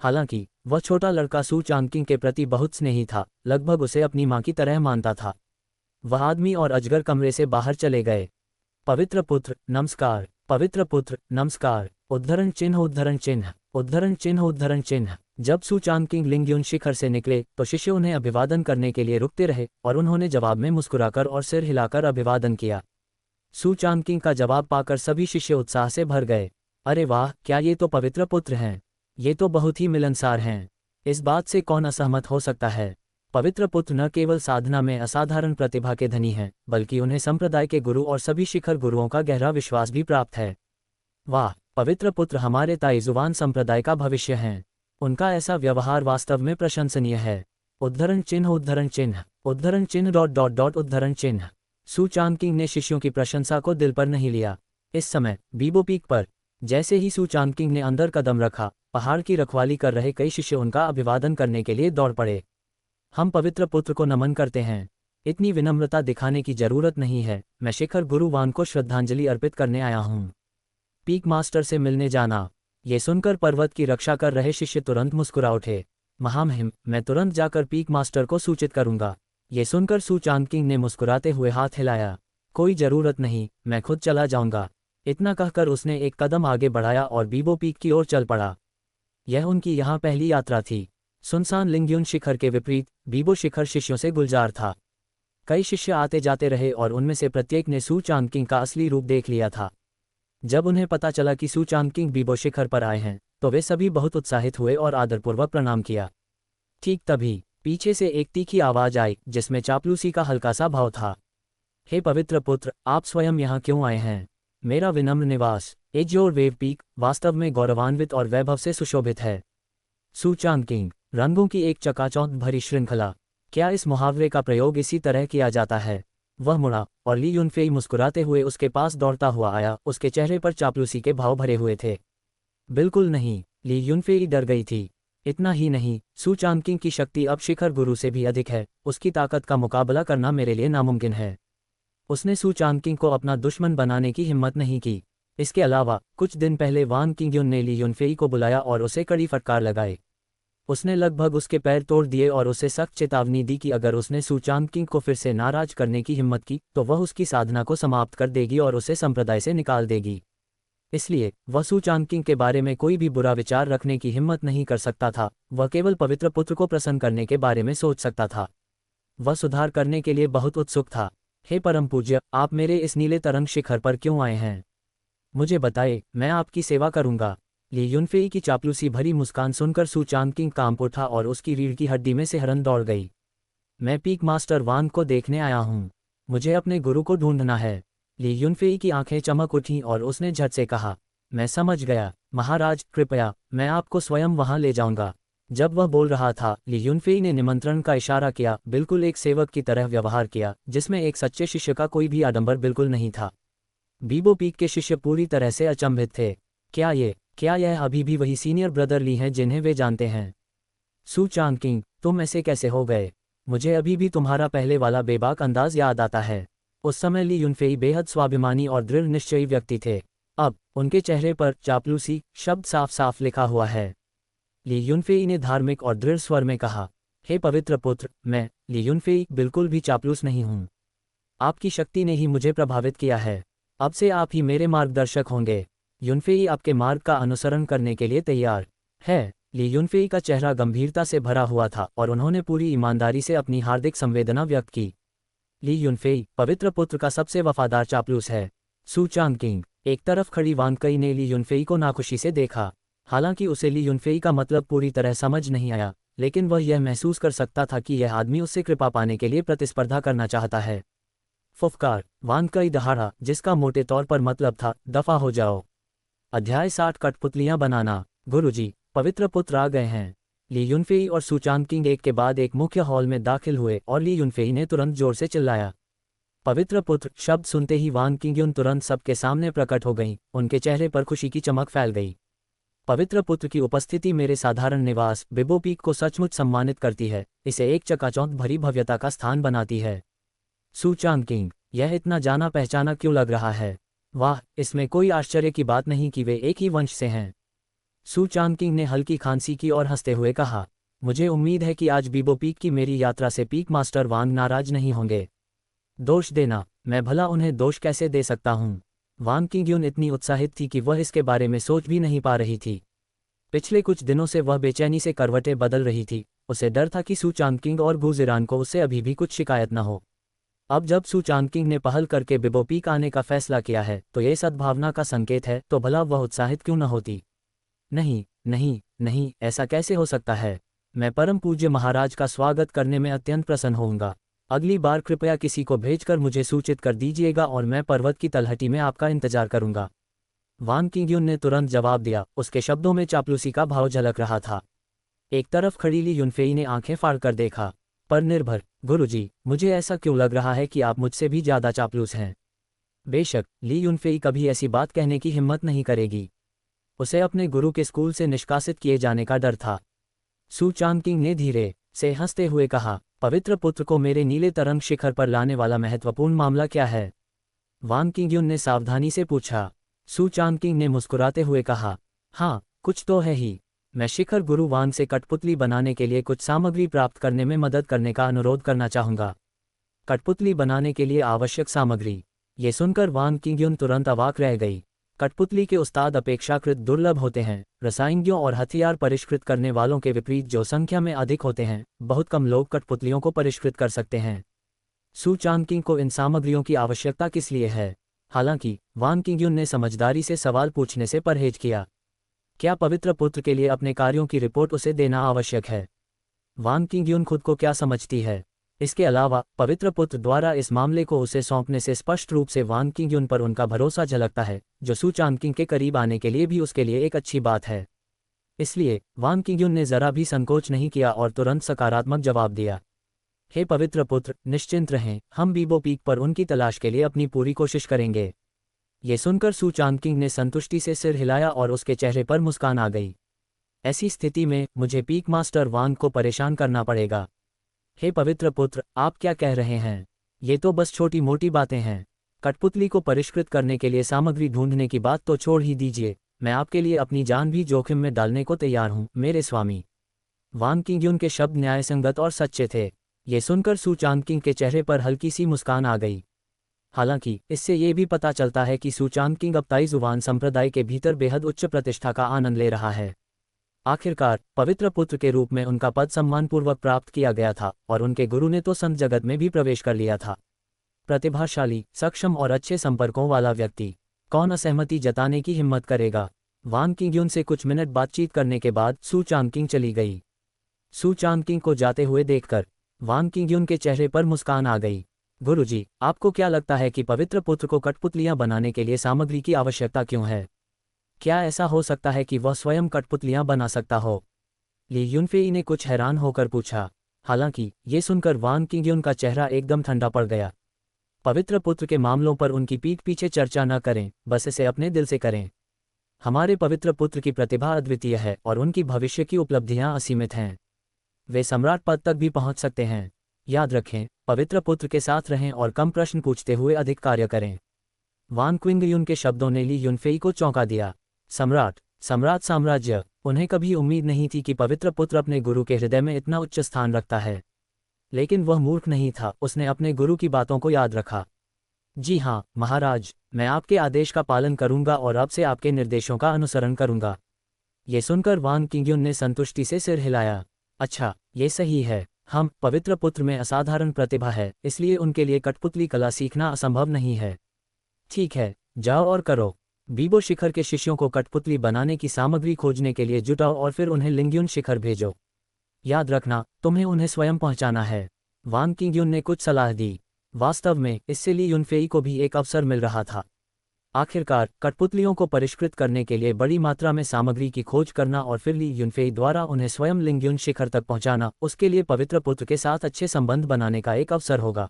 Speaker 1: हालांकि वह छोटा लड़का सू चांगकिंग के प्रति बहुत स्नेही था, लगभग उसे अपनी मां की तरह मानता था। वह आदमी और अजगर कमरे से बाहर चले गए। पवित्र पुत्र नमस्कार, पवित्र पुत्र नमस्कार, उद्धरण चिन्ह उद्धरण चिन्ह, उद्धरण चिन्ह उद्धरण चिन्ह। जब सू चांगकिंग लिंगयुन शिखर से निकले तो शिष्य उन्हें अभिवादन करने के लिए रुकते रहे और उन्होंने जवाब में मुस्कुराकर और सिर हिलाकर अभिवादन किया। सू चांगकिंग का जवाब पाकर सभी शिष्य उत्साह से भर गए। अरे वाह, क्या ये तो पवित्र पुत्र हैं! ये तो बहुत ही मिलनसार हैं। इस बात से कौन असहमत हो सकता है। पवित्र पुत्र न केवल साधना में असाधारण प्रतिभा के धनी हैं, बल्कि उन्हें संप्रदाय के गुरु और सभी शिखर गुरुओं का गहरा विश्वास भी प्राप्त है। वाह, पवित्र पुत्र हमारे ताइजुवान संप्रदाय का भविष्य हैं। उनका ऐसा व्यवहार वास्तव में प्रशंसनीय है। उद्धरण चिन्ह उद्धरण चिन्ह, उद्धरण चिन्ह डॉट डॉट डॉट उद्धरण चिन्ह। सू चांगकिंग ने शिष्यों की प्रशंसा को दिल पर नहीं लिया। इस समय बीबो पीक पर जैसे ही सू चांगकिंग ने अंदर कदम रखा, पहाड़ की रखवाली कर रहे कई शिष्य उनका अभिवादन करने के लिए दौड़ पड़े। हम पवित्र पुत्र को नमन करते हैं। इतनी विनम्रता दिखाने की जरूरत नहीं है। मैं शिखर गुरु वान को श्रद्धांजलि अर्पित करने आया हूँ। पीक मास्टर से मिलने जाना। ये सुनकर पर्वत की रक्षा कर रहे शिष्य तुरंत मुस्कुरा उठे। महामहिम, मैं तुरंत जाकर पीक मास्टर को सूचित करूंगा। ये सुनकर सू चांगकिंग ने मुस्कुराते हुए हाथ हिलाया। कोई जरूरत नहीं, मैं खुद चला जाऊंगा। इतना कहकर उसने एक कदम आगे बढ़ाया और बीबो पीक की ओर चल पड़ा। यह उनकी यहाँ पहली यात्रा थी। सुनसान लिंगयुन शिखर के विपरीत बीबो शिखर शिष्यों से गुलजार था। कई शिष्य आते जाते रहे और उनमें से प्रत्येक ने सू चांगकिंग का असली रूप देख लिया था। जब उन्हें पता चला कि सू चांगकिंग बीबो शिखर पर आए हैं, तो वे सभी बहुत उत्साहित हुए और आदरपूर्वक प्रणाम किया। ठीक तभी पीछे से एक तीखी आवाज आई, जिसमें चापलूसी का हल्का सा भाव था। हे पवित्र पुत्र, आप स्वयं यहाँ क्यों आए हैं? मेरा विनम्र निवास एजोर वेव पीक वास्तव में गौरवान्वित और वैभव से सुशोभित है। सू चांगकिंग, रंगों की एक चकाचौंध भरी श्रृंखला। क्या इस मुहावरे का प्रयोग इसी तरह किया जाता है? वह मुड़ा और ली युनफेई मुस्कुराते हुए उसके पास दौड़ता हुआ आया। उसके चेहरे पर चापलूसी के भाव भरे हुए थे। बिल्कुल नहीं, ली युनफेई डर गई थी। इतना ही नहीं, सू चांगकिंग की शक्ति अब शिखर गुरु से भी अधिक है। उसकी ताकत का मुकाबला करना मेरे लिए नामुमकिन है। उसने सू चांगकिंग को अपना दुश्मन बनाने की हिम्मत नहीं की। इसके अलावा कुछ दिन पहले वान किंगयुन ने ली युनफेई को बुलाया और उसे कड़ी फटकार लगाई। उसने लगभग उसके पैर तोड़ दिए और उसे सख्त चेतावनी दी कि अगर उसने सू चांगकिंग को फिर से नाराज करने की हिम्मत की तो वह उसकी साधना को समाप्त कर देगी और उसे संप्रदाय से निकाल देगी। इसलिए वह सू चांगकिंग के बारे में कोई भी बुरा विचार रखने की हिम्मत नहीं कर सकता था। वह केवल पवित्र पुत्र को प्रसन्न करने के बारे में सोच सकता था। वह सुधार करने के लिए बहुत उत्सुक था। हे परम पूज्य, आप मेरे इस नीले तरंग शिखर पर क्यों आए हैं? मुझे बताए, मैं आपकी सेवा करूंगा। ली युनफेई की चापलूसी भरी मुस्कान सुनकर सू चांगकिंग कांप उठा और उसकी रीढ़ की हड्डी में सिहरन दौड़ गई। मैं पीक मास्टर वान को देखने आया हूँ। मुझे अपने गुरु को ढूंढना है। ली युनफेई की आंखें चमक उठीं और उसने झट से कहा, मैं समझ गया महाराज, कृपया मैं आपको स्वयं वहां ले जाऊंगा। जब वह बोल रहा था, ली युनफेई ने निमंत्रण का इशारा किया, बिल्कुल एक सेवक की तरह व्यवहार किया, जिसमें एक सच्चे शिष्य का कोई भी आडंबर बिल्कुल नहीं था। बीबो पीक के शिष्य पूरी तरह से अचंभित थे। क्या यह अभी भी वही सीनियर ब्रदर ली हैं जिन्हें वे जानते हैं? सू चांगकिंग, तुम ऐसे कैसे हो गए? मुझे अभी भी तुम्हारा पहले वाला बेबाक अंदाज याद आता है। उस समय ली युनफेई बेहद स्वाभिमानी और दृढ़ निश्चयी व्यक्ति थे। अब उनके चेहरे पर चापलूसी शब्द साफ साफ लिखा हुआ है। ली युनफेई ने धार्मिक और दृढ़ स्वर में कहा, हे पवित्र पुत्र, मैं ली युनफेई बिल्कुल भी चापलूस नहीं हूँ। आपकी शक्ति ने ही मुझे प्रभावित किया है। अब से आप ही मेरे मार्गदर्शक होंगे। युनफेई आपके मार्ग का अनुसरण करने के लिए तैयार है। ली युनफेई का चेहरा गंभीरता से भरा हुआ था और उन्होंने पूरी ईमानदारी से अपनी हार्दिक संवेदना व्यक्त की। ली युनफेई पवित्र पुत्र का सबसे वफादार चापलूस है। सू चांगकिंग, एक तरफ खड़ी वान कई ने ली युनफेई को नाखुशी से देखा। हालांकि उसे ली युनफेई का मतलब पूरी तरह समझ नहीं आया, लेकिन वह यह महसूस कर सकता था कि यह आदमी उससे कृपा पाने के लिए प्रतिस्पर्धा करना चाहता है। फुफकार, वान कई दहाड़ा, जिसका मोटे तौर पर मतलब था दफा हो जाओ। अध्याय 60 कठपुतलियां बनाना। गुरुजी, पवित्र पुत्र आ गए हैं। ली युनफेई और सू चांगकिंग एक के बाद एक मुख्य हॉल में दाखिल हुए और ली युनफेई ने तुरंत जोर से चिल्लाया। पवित्र पुत्र शब्द सुनते ही वान किंगयुन तुरंत सबके सामने प्रकट हो गईं, उनके चेहरे पर खुशी की चमक फैल गई। पवित्र पुत्र की उपस्थिति मेरे साधारण निवास बिबो पीक को सचमुच सम्मानित करती है, इसे एक चकाचौंध भरी भव्यता का स्थान बनाती है। सू चांगकिंग, यह इतना जाना पहचाना क्यों लग रहा है? वाह, इसमें कोई आश्चर्य की बात नहीं कि वे एक ही वंश से हैं। सू चांगकिंग ने हल्की खांसी की और हंसते हुए कहा, मुझे उम्मीद है कि आज बीबो पीक की मेरी यात्रा से पीक मास्टर वांग नाराज नहीं होंगे। दोष देना? मैं भला उन्हें दोष कैसे दे सकता हूँ? वांग किंगयुन इतनी उत्साहित थी कि वह इसके बारे में सोच भी नहीं पा रही थी। पिछले कुछ दिनों से वह बेचैनी से करवटें बदल रही थी, उसे डर था कि सू चांगकिंग और गुजिरान को उससे अभी भी कुछ शिकायत न हो। अब जब सू चांगकिंग ने पहल करके बिबो पीक आने का फैसला किया है तो ये सद्भावना का संकेत है, तो भला वह उत्साहित क्यों न होती? नहीं नहीं नहीं, ऐसा कैसे हो सकता है? मैं परम पूज्य महाराज का स्वागत करने में अत्यंत प्रसन्न होऊंगा। अगली बार कृपया किसी को भेजकर मुझे सूचित कर दीजिएगा और मैं पर्वत की तलहटी में आपका इंतजार करूंगा। वान किंगयुन ने तुरंत जवाब दिया, उसके शब्दों में चापलूसी का भाव झलक रहा था। एक तरफ खड़ी ली युनफेई ने आंखें फाड़कर देखा। पर निर्भर, गुरुजी, मुझे ऐसा क्यों लग रहा है कि आप मुझसे भी ज्यादा चापलूस हैं? बेशक, ली युनफेई कभी ऐसी बात कहने की हिम्मत नहीं करेगी। उसे अपने गुरु के स्कूल से निष्कासित किए जाने का डर था। सू चांगकिंग ने धीरे से हंसते हुए कहा, पवित्र पुत्र को मेरे नीले तरंग शिखर पर लाने वाला महत्वपूर्ण मामला क्या है? वान किंगयुन ने सावधानी से पूछा। सू चांगकिंग ने मुस्कुराते हुए कहा, हाँ, कुछ तो है ही। मैं शिखर गुरु वान से कठपुतली बनाने के लिए कुछ सामग्री प्राप्त करने में मदद करने का अनुरोध करना चाहूंगा। कठपुतली बनाने के लिए आवश्यक सामग्री? ये सुनकर वान किंगयुन तुरंत अवाक रह गई। कठपुतली के उस्ताद अपेक्षाकृत दुर्लभ होते हैं। रसायनज्ञों और हथियार परिष्कृत करने वालों के विपरीत जो संख्या में अधिक होते हैं, बहुत कम लोग कठपुतलियों को परिष्कृत कर सकते हैं। सू चांगकिंग को इन सामग्रियों की आवश्यकता किस लिए है? हालांकि वान किंगयुन ने समझदारी से सवाल पूछने से परहेज किया। क्या पवित्र पुत्र के लिए अपने कार्यों की रिपोर्ट उसे देना आवश्यक है? वान किंगयुन खुद को क्या समझती है? इसके अलावा पवित्र पुत्र द्वारा इस मामले को उसे सौंपने से स्पष्ट रूप से वान किंगयुन पर उनका भरोसा झलकता है, जो सू चांगकिंग के करीब आने के लिए भी उसके लिए एक अच्छी बात है। इसलिए वान किंगयुन ने जरा भी संकोच नहीं किया और तुरंत सकारात्मक जवाब दिया। हे पवित्र पुत्र, निश्चिंत रहें, हम बीबो पीक पर उनकी तलाश के लिए अपनी पूरी कोशिश करेंगे। ये सुनकर सू चांगकिंग ने संतुष्टि से सिर हिलाया और उसके चेहरे पर मुस्कान आ गई। ऐसी स्थिति में मुझे पीक मास्टर वांग को परेशान करना पड़ेगा। हे पवित्र पुत्र, आप क्या कह रहे हैं? ये तो बस छोटी मोटी बातें हैं। कठपुतली को परिष्कृत करने के लिए सामग्री ढूंढने की बात तो छोड़ ही दीजिए, मैं आपके लिए अपनी जान भी जोखिम में डालने को तैयार हूं, मेरे स्वामी। वान किंगयुन के शब्द न्यायसंगत और सच्चे थे। ये सुनकर सू चांगकिंग के चेहरे पर हल्की सी मुस्कान आ गई। हालांकि इससे ये भी पता चलता है कि सू चांगकिंग अब ताइजुवान संप्रदाय के भीतर बेहद उच्च प्रतिष्ठा का आनंद ले रहा है। आखिरकार पवित्र पुत्र के रूप में उनका पद सम्मानपूर्वक प्राप्त किया गया था और उनके गुरु ने तो संत जगत में भी प्रवेश कर लिया था। प्रतिभाशाली, सक्षम और अच्छे संपर्कों वाला व्यक्ति, कौन असहमति जताने की हिम्मत करेगा? वान किंगयुन से कुछ मिनट बातचीत करने के बाद सू चांगकिंग चली गई। सू चांगकिंग को जाते हुए देखकर वान किंगयुन के चेहरे पर मुस्कान आ गई। गुरुजी, आपको क्या लगता है कि पवित्र पुत्र को कठपुतलियां बनाने के लिए सामग्री की आवश्यकता क्यों है? क्या ऐसा हो सकता है कि वह स्वयं कठपुतलियां बना सकता हो? ली युनफेई ने कुछ हैरान होकर पूछा। हालांकि ये सुनकर वान किंगयुन का चेहरा एकदम ठंडा पड़ गया। पवित्र पुत्र के मामलों पर उनकी पीठ पीछे चर्चा न करें, बस इसे अपने दिल से करें। हमारे पवित्र पुत्र की प्रतिभा अद्वितीय है और उनकी भविष्य की उपलब्धियां असीमित हैं। वे सम्राट पद तक भी पहुंच सकते हैं। याद रखें, पवित्र पुत्र के साथ रहें और कम प्रश्न पूछते हुए अधिक कार्य करें। वान किंगयुन के शब्दों ने ली युनफेई को चौंका दिया। सम्राट साम्राज्य, उन्हें कभी उम्मीद नहीं थी कि पवित्र पुत्र अपने गुरु के हृदय में इतना उच्च स्थान रखता है। लेकिन वह मूर्ख नहीं था, उसने अपने गुरु की बातों को याद रखा। जी हाँ महाराज, मैं आपके आदेश का पालन करूंगा और अब से आपके निर्देशों का अनुसरण करूंगा। ये सुनकर वान किंगयुन ने संतुष्टि से सिर हिलाया। अच्छा, ये सही है। हम पवित्र पुत्र में असाधारण प्रतिभा है, इसलिए उनके लिए कठपुतली कला सीखना असंभव नहीं है। ठीक है, जाओ और करो। बीबो शिखर के शिष्यों को कठपुतली बनाने की सामग्री खोजने के लिए जुटाओ और फिर उन्हें लिंगयुन शिखर भेजो। याद रखना, तुम्हें उन्हें स्वयं पहुंचाना है। वान किंगयुन ने कुछ सलाह दी। वास्तव में इससे ली युनफेई को भी एक अवसर मिल रहा था। आखिरकार कठपुतलियों को परिष्कृत करने के लिए बड़ी मात्रा में सामग्री की खोज करना और फिर ली युनफेई द्वारा उन्हें स्वयं लिंग्युन शिखर तक पहुंचाना उसके लिए पवित्र पुत्र के साथ अच्छे संबंध बनाने का एक अवसर होगा।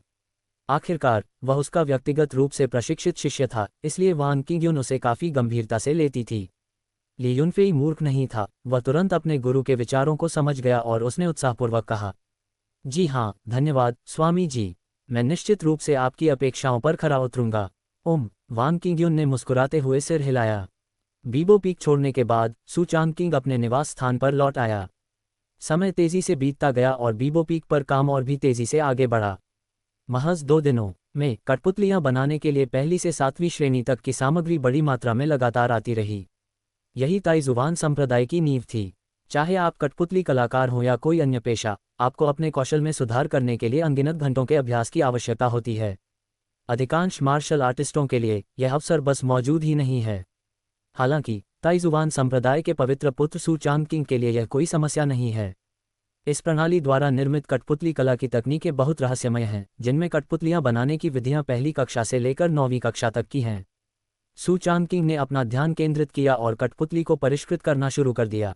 Speaker 1: आखिरकार वह उसका व्यक्तिगत रूप से प्रशिक्षित शिष्य था, इसलिए वान किंग्युन उसे काफी गंभीरता से लेती थी। ली युनफेई मूर्ख नहीं था, वह तुरंत अपने गुरु के विचारों को समझ गया और उसने उत्साहपूर्वक कहा, जी हाँ, धन्यवाद स्वामी जी, मैं निश्चित रूप से आपकी अपेक्षाओं पर खरा उतरूंगा। वान किंग्युन ने मुस्कुराते हुए सिर हिलाया। बीबो पीक छोड़ने के बाद सू चांगकिंग अपने निवास स्थान पर लौट आया। समय तेजी से बीतता गया और बीबो पीक पर काम और भी तेजी से आगे बढ़ा। महज 2 दिनों में कठपुतलियां बनाने के लिए पहली से 7वीं श्रेणी तक की सामग्री बड़ी मात्रा में लगातार आती रही। यही ताइजुवान संप्रदाय की नींव थी। चाहे आप कठपुतली कलाकार हों या कोई अन्य पेशा, आपको अपने कौशल में सुधार करने के लिए अनगिनत घंटों के अभ्यास की आवश्यकता होती है। अधिकांश मार्शल आर्टिस्टों के लिए यह अवसर बस मौजूद ही नहीं है। हालांकि ताइजुवान संप्रदाय के पवित्र पुत्र सू चांगकिंग के लिए यह कोई समस्या नहीं है। इस प्रणाली द्वारा निर्मित कठपुतली कला की तकनीकें बहुत रहस्यमय हैं, जिनमें कठपुतलियां बनाने की विधियां पहली कक्षा से लेकर 9वीं कक्षा तक की हैं। सू चांगकिंग ने अपना ध्यान केंद्रित किया और कठपुतली को परिष्कृत करना शुरू कर दिया।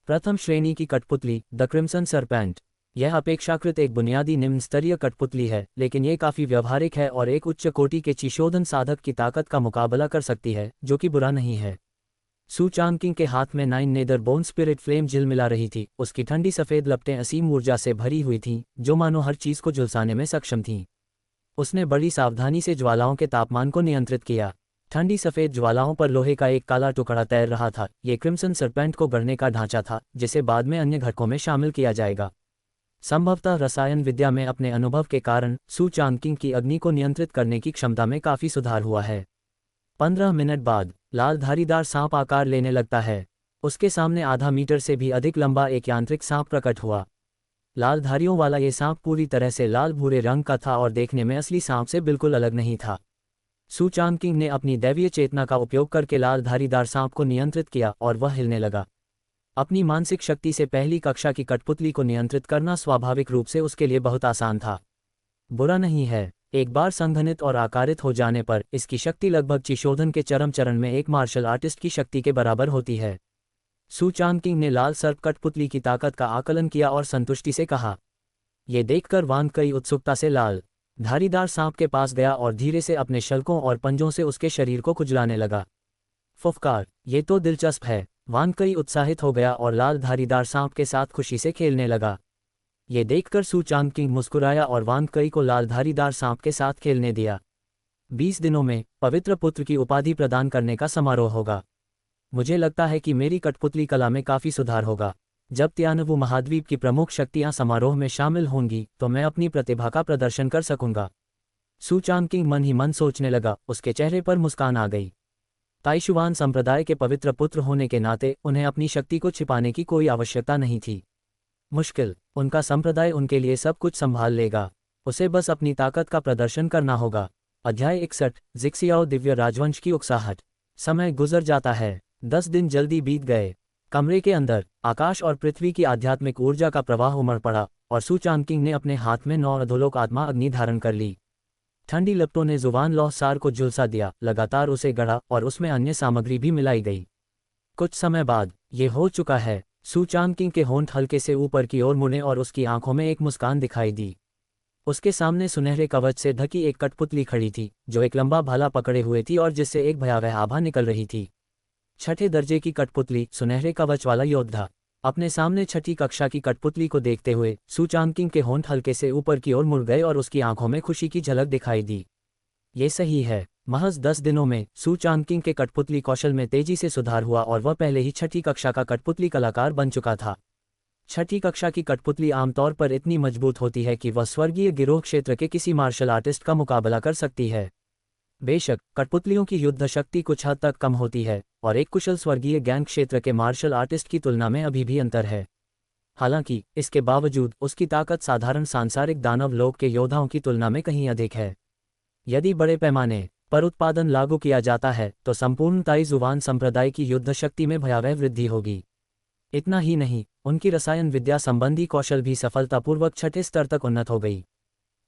Speaker 1: प्रथम श्रेणी की कठपुतली द क्रिम्सन सरपेंट। यह अपेक्षाकृत एक बुनियादी निम्न स्तरीय कठपुतली है, लेकिन ये काफ़ी व्यवहारिक है और एक उच्च कोटि के चिशोधन साधक की ताकत का मुकाबला कर सकती है, जो कि बुरा नहीं है। सू चांगकिंग के हाथ में 9 नेदर बोन स्पिरिट फ्लेम झिलमिला रही थी। उसकी ठंडी सफ़ेद लपटें असीम ऊर्जा से भरी हुई थीं, जो मानो हर चीज़ को झुलसाने में सक्षम थीं। उसने बड़ी सावधानी से ज्वालाओं के तापमान को नियंत्रित किया। ठंडी सफ़ेद ज्वालाओं पर लोहे का एक काला टुकड़ा तैर रहा था। ये क्रिम्सन सरपेंट को गढ़ने का ढांचा था, जिसे बाद में अन्य घटकों में शामिल किया जाएगा। संभवतः रसायन विद्या में अपने अनुभव के कारण सू चांगकिंग की अग्नि को नियंत्रित करने की क्षमता में काफ़ी सुधार हुआ है। 15 मिनट बाद लाल धारीदार सांप आकार लेने लगता है। उसके सामने आधा मीटर से भी अधिक लंबा एक यांत्रिक सांप प्रकट हुआ। लाल धारियों वाला ये सांप पूरी तरह से लाल भूरे रंग का था और देखने में असली सांप से बिल्कुल अलग नहीं था। सू चांगकिंग ने अपनी दैवीय चेतना का उपयोग करके लाल धारीदार सांप को नियंत्रित किया और वह हिलने लगा। अपनी मानसिक शक्ति से पहली कक्षा की कठपुतली को नियंत्रित करना स्वाभाविक रूप से उसके लिए बहुत आसान था। बुरा नहीं है, एक बार संघनित और आकारित हो जाने पर इसकी शक्ति लगभग चिशोधन के चरम चरण में एक मार्शल आर्टिस्ट की शक्ति के बराबर होती है। सू चांगकिंग ने लाल सर्प कठपुतली की ताकत का आकलन किया और संतुष्टि से कहा। ये देखकर वांग कई उत्सुकता से लाल धारीदार सांप के पास गया और धीरे से अपने शल्कों और पंजों से उसके शरीर को खुजलाने लगा। फुफकार, ये तो दिलचस्प है। वान कई उत्साहित हो गया और लाल धारीदार सांप के साथ खुशी से खेलने लगा। ये देखकर सू चांगकिंग मुस्कुराया और वान कई को लाल धारीदार सांप के साथ खेलने दिया। 20 दिनों में पवित्र पुत्र की उपाधि प्रदान करने का समारोह होगा। मुझे लगता है कि मेरी कठपुतली कला में काफ़ी सुधार होगा। जब तियानवु महाद्वीप की प्रमुख शक्तियां समारोह में शामिल होंगी तो मैं अपनी प्रतिभा का प्रदर्शन कर सकूंगा। सू चांगकिंग मन ही मन सोचने लगा। उसके चेहरे पर मुस्कान आ गई। ताइशुवान संप्रदाय के पवित्र पुत्र होने के नाते उन्हें अपनी शक्ति को छिपाने की कोई आवश्यकता नहीं थी। मुश्किल, उनका संप्रदाय उनके लिए सब कुछ संभाल लेगा। उसे बस अपनी ताकत का प्रदर्शन करना होगा। अध्याय 61 जिक्सियाओ दिव्य राजवंश की उकसाहट। समय गुजर जाता है। 10 दिन जल्दी बीत गए। कमरे के अंदर आकाश और पृथ्वी की आध्यात्मिक ऊर्जा का प्रवाह उमड़ पड़ा और सू चांगकिंग ने अपने हाथ में 9 अधोलोक आत्मा अग्नि धारण कर ली। ठंडी लपटों ने जुबान लौहसार को झुलसा दिया। लगातार उसे गढ़ा और उसमें अन्य सामग्री भी मिलाई गई। कुछ समय बाद ये हो चुका है। सू चांगकिंग के होंठ हल्के से ऊपर की ओर मुड़े और उसकी आंखों में एक मुस्कान दिखाई दी। उसके सामने सुनहरे कवच से ढकी एक कठपुतली खड़ी थी, जो एक लंबा भाला पकड़े हुए थी और जिससे एक भयावह आभा निकल रही थी। 6ठे दर्जे की कठपुतली, सुनहरे कवच वाला योद्धा। अपने सामने 6ठी कक्षा की कठपुतली को देखते हुए सू चांगकिंग के होंठ हल्के से ऊपर की ओर मुड़ गए और उसकी आंखों में खुशी की झलक दिखाई दी। ये सही है। महज 10 दिनों में सू चांगकिंग के कठपुतली कौशल में तेजी से सुधार हुआ और वह पहले ही 6ठी कक्षा का कठपुतली कलाकार बन चुका था। 6ठी कक्षा की कठपुतली आमतौर पर इतनी मजबूत होती है कि वह स्वर्गीय गिरोह क्षेत्र के किसी मार्शल आर्टिस्ट का मुकाबला कर सकती है। बेशक कठपुतलियों की युद्ध शक्ति कुछ हद तक कम होती है और एक कुशल स्वर्गीय गैंग क्षेत्र के मार्शल आर्टिस्ट की तुलना में अभी भी अंतर है। हालांकि इसके बावजूद उसकी ताकत साधारण सांसारिक दानव लोक के योद्धाओं की तुलना में कहीं अधिक है। यदि बड़े पैमाने पर उत्पादन लागू किया जाता है तो संपूर्ण ताइजुवान संप्रदाय की युद्ध शक्ति में भयावह वृद्धि होगी। इतना ही नहीं, उनकी रसायन विद्या संबंधी कौशल भी सफलतापूर्वक 6ठे स्तर तक उन्नत हो गई।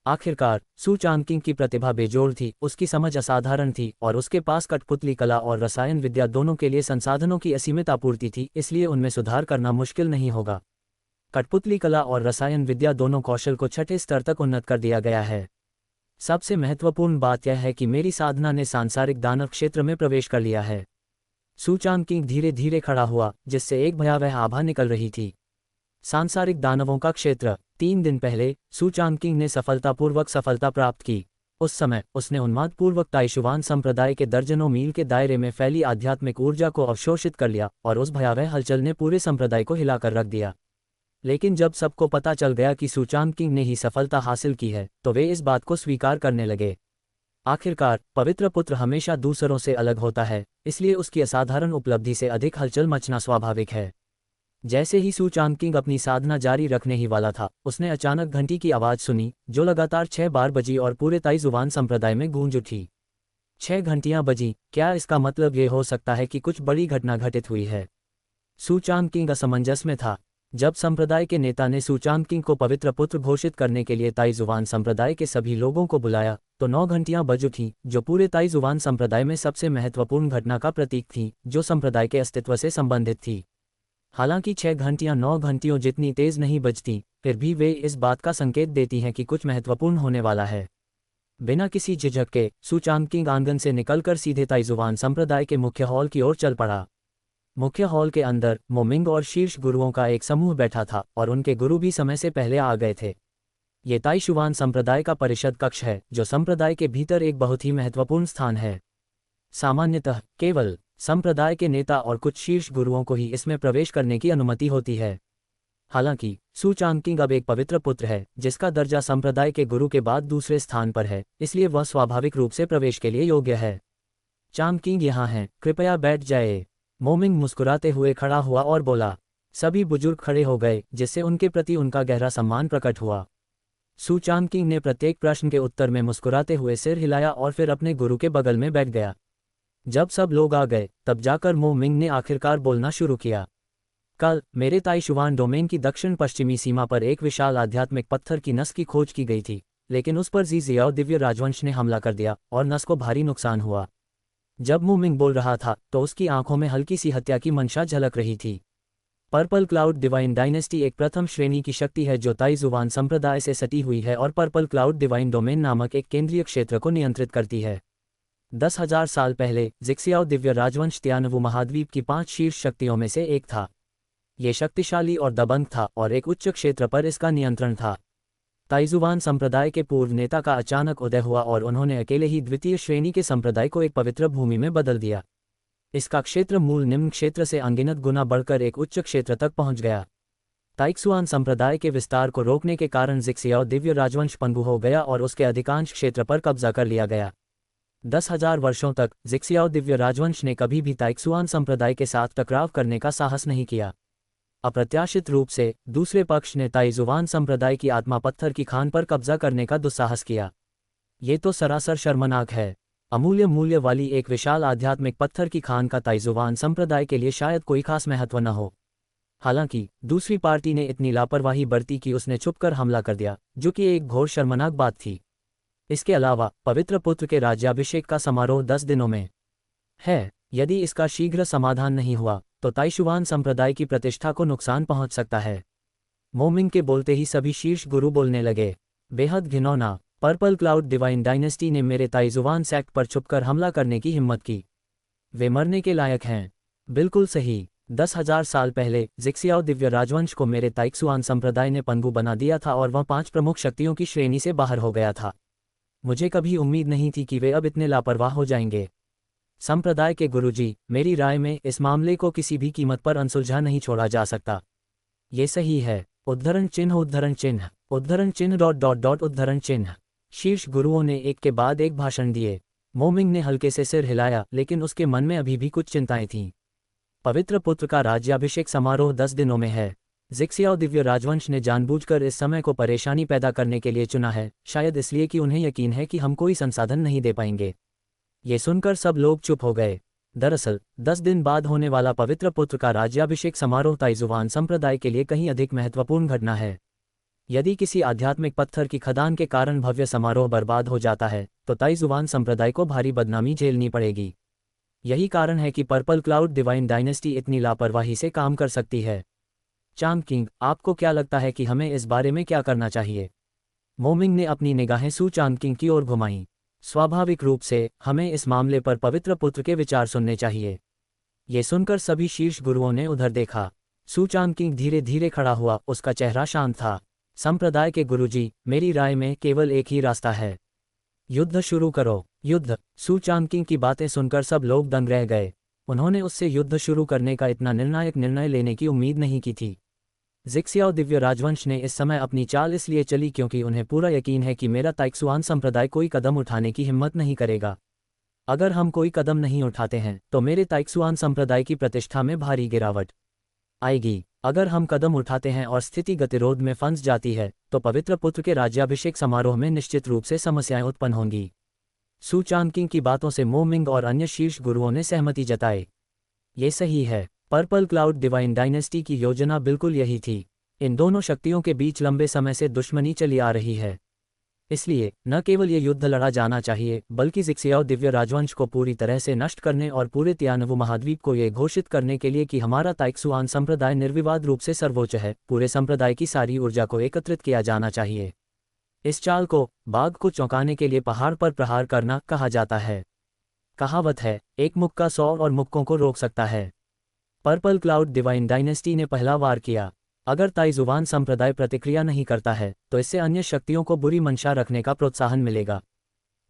Speaker 1: आखिरकार सू चांगकिंग की प्रतिभा बेजोड़ थी, उसकी समझ असाधारण थी और उसके पास कठपुतली कला और रसायन विद्या दोनों के लिए संसाधनों की असीमित आपूर्ति थी, इसलिए उनमें सुधार करना मुश्किल नहीं होगा। कठपुतली कला और रसायन विद्या दोनों कौशल को छठे स्तर तक उन्नत कर दिया गया है। सबसे महत्वपूर्ण बात यह है कि मेरी साधना ने सांसारिक दानव क्षेत्र में प्रवेश कर लिया है। सू चांगकिंग धीरे धीरे खड़ा हुआ, जिससे एक भयावह आभा निकल रही थी। सांसारिक दानवों का क्षेत्र। 3 दिन पहले सू चांगकिंग ने सफलता प्राप्त की। उस समय उसने उन्मादपूर्वक ताइशुवान संप्रदाय के दर्जनों मील के दायरे में फैली आध्यात्मिक ऊर्जा को अवशोषित कर लिया और उस भयावह हलचल ने पूरे संप्रदाय को हिलाकर रख दिया। लेकिन जब सबको पता चल गया कि सू चांगकिंग ने ही सफलता हासिल की है, तो वे इस बात को स्वीकार करने लगे। आखिरकार पवित्र पुत्र हमेशा दूसरों से अलग होता है, इसलिए उसकी असाधारण उपलब्धि से अधिक हलचल मचना स्वाभाविक है। जैसे ही सू चांगकिंग अपनी साधना जारी रखने ही वाला था, उसने अचानक घंटी की आवाज़ सुनी, जो लगातार 6 बार बजी और पूरे ताइजुवान संप्रदाय में गूंज उठी। 6 घंटियां बजी, क्या इसका मतलब ये हो सकता है कि कुछ बड़ी घटना घटित हुई है? सू चांगकिंग असमंजस में था। जब संप्रदाय के नेता ने सू चांगकिंग को पवित्र पुत्र घोषित करने के लिए ताइजुवान संप्रदाय के सभी लोगों को बुलाया, तो 9 घंटियां बज उठीं, जो पूरे ताइजुवान संप्रदाय में सबसे महत्वपूर्ण घटना का प्रतीक थी, जो संप्रदाय के अस्तित्व से संबंधित थी। हालांकि 6 घंटियां 9 घंटियों जितनी तेज नहीं बजती, फिर भी वे इस बात का संकेत देती हैं कि कुछ महत्वपूर्ण होने वाला है। बिना किसी झिझक के सू चांगकिंग आंगन से निकलकर सीधे ताइजुवान संप्रदाय के मुख्य हॉल की ओर चल पड़ा। मुख्य हॉल के अंदर मोमिंग और शीर्ष गुरुओं का एक समूह बैठा था और उनके गुरु भी समय से पहले आ गए थे। ये ताइशुवान संप्रदाय का परिषद कक्ष है, जो संप्रदाय के भीतर एक बहुत ही महत्वपूर्ण स्थान है। सामान्यतः केवल संप्रदाय के नेता और कुछ शीर्ष गुरुओं को ही इसमें प्रवेश करने की अनुमति होती है। हालांकि सू चांगकिंग अब एक पवित्र पुत्र है, जिसका दर्जा संप्रदाय के गुरु के बाद दूसरे स्थान पर है, इसलिए वह स्वाभाविक रूप से प्रवेश के लिए योग्य है। चांगकिंग यहाँ हैं, कृपया बैठ जाए। मोमिंग मुस्कुराते हुए खड़ा हुआ और बोला। सभी बुजुर्ग खड़े हो गए, जिससे उनके प्रति उनका गहरा सम्मान प्रकट हुआ। सू चांगकिंग ने प्रत्येक प्रश्न के उत्तर में मुस्कुराते हुए सिर हिलाया और फिर अपने गुरु के बगल में बैठ गया। जब सब लोग आ गए, तब जाकर मोमिंग ने आखिरकार बोलना शुरू किया। कल मेरे ताइशुवान डोमेन की दक्षिण पश्चिमी सीमा पर एक विशाल आध्यात्मिक पत्थर की नस की खोज की गई थी, लेकिन उस पर ज़ियाओ दिव्य राजवंश ने हमला कर दिया और नस को भारी नुकसान हुआ। जब मोमिंग बोल रहा था, तो उसकी आंखों में हल्की सी हत्या की मंशा झलक रही थी। पर्पल क्लाउड डिवाइन डायनेस्टी एक प्रथम श्रेणी की शक्ति है जो ताइजुवान संप्रदाय से सटी हुई है और पर्पल क्लाउड डिवाइन डोमेन नामक एक केंद्रीय क्षेत्र को नियंत्रित करती है। 10,000 साल पहले ज़ियाओ दिव्य राजवंश तियानवु महाद्वीप की 5 शीर्ष शक्तियों में से एक था। ये शक्तिशाली और दबंग था और एक उच्च क्षेत्र पर इसका नियंत्रण था। ताइजुवान संप्रदाय के पूर्व नेता का अचानक उदय हुआ और उन्होंने अकेले ही द्वितीय श्रेणी के संप्रदाय को एक पवित्र भूमि में बदल दिया। इसका क्षेत्र मूल निम्न क्षेत्र से अनगिनत गुना बढ़कर एक उच्च क्षेत्र तक पहुंच गया। ताइक्सुआन संप्रदाय के विस्तार को रोकने के कारण ज़ियाओ दिव्य राजवंश पंगु हो गया और उसके अधिकांश क्षेत्र पर कब्जा कर लिया गया। 10,000 वर्षों तक ज़ियाओ दिव्य राजवंश ने कभी भी ताइक्सुआन संप्रदाय के साथ टकराव करने का साहस नहीं किया। अप्रत्याशित रूप से दूसरे पक्ष ने ताइजुवान संप्रदाय की आत्मा पत्थर की खान पर कब्जा करने का दुस्साहस किया। ये तो सरासर शर्मनाक है। अमूल्य मूल्य वाली एक विशाल आध्यात्मिक पत्थर की खान का ताइजुवान संप्रदाय के लिए शायद कोई खास महत्व न हो। हालांकि दूसरी पार्टी ने इतनी लापरवाही बरती कि उसने छुपकर हमला कर दिया, जो कि एक घोर शर्मनाक बात थी। इसके अलावा पवित्र पुत्र के राज्याभिषेक का समारोह 10 दिनों में है। यदि इसका शीघ्र समाधान नहीं हुआ, तो ताइशुवान संप्रदाय की प्रतिष्ठा को नुकसान पहुंच सकता है। मोमिंग के बोलते ही सभी शीर्ष गुरु बोलने लगे। बेहद घिनौना। पर्पल क्लाउड डिवाइन डायनेस्टी ने मेरे ताइजुवान सेक्ट पर छुपकर हमला करने की हिम्मत की। वे मरने के लायक हैं। बिल्कुल सही। 10,000 साल पहले ज़ियाओ दिव्य राजवंश को मेरे ताइक्सुआन संप्रदाय ने पंगु बना दिया था और वह 5 प्रमुख शक्तियों की श्रेणी से बाहर हो गया था। मुझे कभी उम्मीद नहीं थी कि वे अब इतने लापरवाह हो जाएंगे। संप्रदाय के गुरुजी, मेरी राय में इस मामले को किसी भी कीमत पर अनसुलझा नहीं छोड़ा जा सकता। ये सही है। उद्धरण चिन्ह उद्धरण चिन्ह उद्धरण चिन्ह डॉट डॉट डॉट उद्धरण चिन्ह। शीर्ष गुरुओं ने एक के बाद एक भाषण दिए। मोमिंग ने हल्के से सिर हिलाया, लेकिन उसके मन में अभी भी कुछ चिंताएं थीं। पवित्र पुत्र का राज्याभिषेक समारोह 10 दिनों में है। ज़ियाओ दिव्य राजवंश ने जानबूझकर इस समय को परेशानी पैदा करने के लिए चुना है, शायद इसलिए कि उन्हें यकीन है कि हम कोई संसाधन नहीं दे पाएंगे। ये सुनकर सब लोग चुप हो गए। दरअसल 10 दिन बाद होने वाला पवित्र पुत्र का राज्याभिषेक समारोह ताइजुवान संप्रदाय के लिए कहीं अधिक महत्वपूर्ण घटना है। यदि किसी आध्यात्मिक पत्थर की खदान के कारण भव्य समारोह बर्बाद हो जाता है तो ताइजुवान संप्रदाय को भारी बदनामी झेलनी पड़ेगी। यही कारण है कि पर्पल क्लाउड डिवाइन डायनेस्टी इतनी लापरवाही से काम कर सकती है। चांग किंग, आपको क्या लगता है कि हमें इस बारे में क्या करना चाहिए? मोमिंग ने अपनी निगाहें सू चांग किंग की ओर घुमाईं। स्वाभाविक रूप से हमें इस मामले पर पवित्र पुत्र के विचार सुनने चाहिए। ये सुनकर सभी शीर्ष गुरुओं ने उधर देखा। सू चांग किंग धीरे धीरे खड़ा हुआ, उसका चेहरा शांत था। संप्रदाय के गुरुजी, मेरी राय में केवल एक ही रास्ता है। युद्ध शुरू करो। युद्ध। सू चांग किंग की बातें सुनकर सब लोग दंग रह गए। उन्होंने उससे युद्ध शुरू करने का इतना निर्णायक निर्णय लेने की उम्मीद नहीं की थी। ज़िक्सियाओ दिव्य राजवंश ने इस समय अपनी चाल इसलिए चली क्योंकि उन्हें पूरा यकीन है कि मेरा ताइक्सुआन संप्रदाय कोई कदम उठाने की हिम्मत नहीं करेगा। अगर हम कोई कदम नहीं उठाते हैं तो मेरे ताइक्सुआन संप्रदाय की प्रतिष्ठा में भारी गिरावट आएगी। अगर हम कदम उठाते हैं और स्थिति गतिरोध में फंस जाती है तो पवित्र पुत्र के राज्याभिषेक समारोह में निश्चित रूप से समस्याएं उत्पन्न होंगी। सू चांग किंग की बातों से मोमिंग और अन्य शीर्ष गुरुओं ने सहमति जताई। ये सही है। पर्पल क्लाउड डिवाइन डायनेस्टी की योजना बिल्कुल यही थी। इन दोनों शक्तियों के बीच लंबे समय से दुश्मनी चली आ रही है। इसलिए न केवल ये युद्ध लड़ा जाना चाहिए बल्कि ज़िक्सियाओ दिव्य राजवंश को पूरी तरह से नष्ट करने और पूरे तियानवु महाद्वीप को ये घोषित करने के लिए कि हमारा ताइक्सुआन संप्रदाय निर्विवाद रूप से सर्वोच्च है, पूरे संप्रदाय की सारी ऊर्जा को एकत्रित किया जाना चाहिए। इस चाल को बाघ को चौंकाने के लिए पहाड़ पर प्रहार करना कहा जाता है। कहावत है, एक मुक्का 100 और मुक्कों को रोक सकता है। पर्पल क्लाउड डिवाइन डायनेस्टी ने पहला वार किया। अगर ताइजुवान संप्रदाय प्रतिक्रिया नहीं करता है तो इससे अन्य शक्तियों को बुरी मंशा रखने का प्रोत्साहन मिलेगा।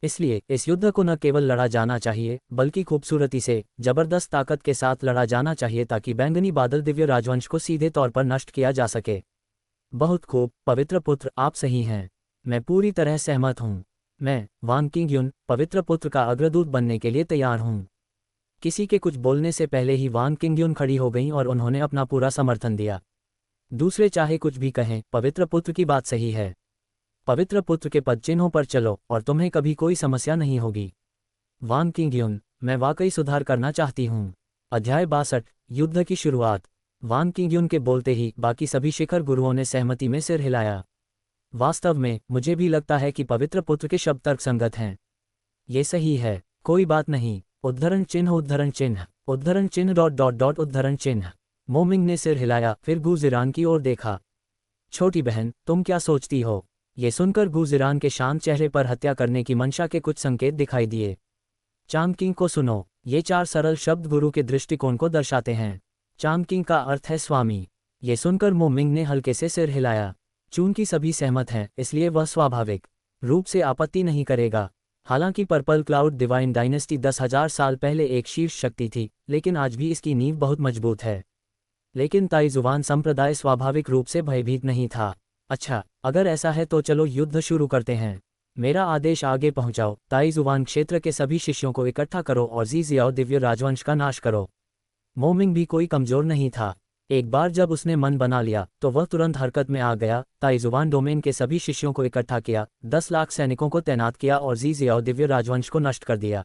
Speaker 1: इसलिए इस युद्ध को न केवल लड़ा जाना चाहिए बल्कि खूबसूरती से, जबरदस्त ताकत के साथ लड़ा जाना चाहिए ताकि बैंगनी बादल दिव्य राजवंश को सीधे तौर पर नष्ट किया जा सके। बहुत खूब पवित्र पुत्र, आप सही हैं। मैं पूरी तरह सहमत हूँ। मैं वांग किंगयुन पवित्र पुत्र का अग्रदूत बनने के लिए तैयार हूँ। किसी के कुछ बोलने से पहले ही वांग किंगयुन खड़ी हो गईं और उन्होंने अपना पूरा समर्थन दिया। दूसरे चाहे कुछ भी कहें, पवित्र पुत्र की बात सही है। पवित्र पुत्र के पद चिन्हों पर चलो और तुम्हें कभी कोई समस्या नहीं होगी। वांग किंगयुन, मैं वाकई सुधार करना चाहती हूँ। अध्याय 62 युद्ध की शुरुआत। वांग किंगयुन के बोलते ही बाकी सभी शिखर गुरुओं ने सहमति में सिर हिलाया। वास्तव में मुझे भी लगता है कि पवित्र पुत्र के शब्द तर्कसंगत हैं। ये सही है, कोई बात नहीं। उद्धरण चिन्ह उद्धरण चिन्ह उद्धरण चिन्ह डॉट डॉट डॉट उद्धरण चिन्ह। मोमिंग ने सिर हिलाया, फिर गुजिरान की ओर देखा। छोटी बहन, तुम क्या सोचती हो? ये सुनकर गुजिरान के शांत चेहरे पर हत्या करने की मंशा के कुछ संकेत दिखाई दिए। चांग किंग को सुनो, ये 4 सरल शब्द गुरु के दृष्टिकोण को दर्शाते हैं। चांग किंग का अर्थ है स्वामी। ये सुनकर मोमिंग ने हल्के से सिर हिलाया। चूंकि सभी सहमत हैं इसलिए वह स्वाभाविक रूप से आपत्ति नहीं करेगा। हालांकि पर्पल क्लाउड डिवाइन डायनेस्टी 10,000 साल पहले एक शीर्ष शक्ति थी, लेकिन आज भी इसकी नींव बहुत मजबूत है। लेकिन ताइजुवान संप्रदाय स्वाभाविक रूप से भयभीत नहीं था। अच्छा, अगर ऐसा है तो चलो युद्ध शुरू करते हैं। मेरा आदेश आगे पहुंचाओ। ताइजुवान क्षेत्र के सभी शिष्यों को इकट्ठा करो और ज़िक्सियाओ दिव्य राजवंश का नाश करो। मोमिंग भी कोई कमजोर नहीं था। एक बार जब उसने मन बना लिया तो वह तुरंत हरकत में आ गया। ताइजुवान डोमेन के सभी शिष्यों को इकट्ठा किया, 10 लाख सैनिकों को तैनात किया और ज़िक्सियाओ दिव्य राजवंश को नष्ट कर दिया।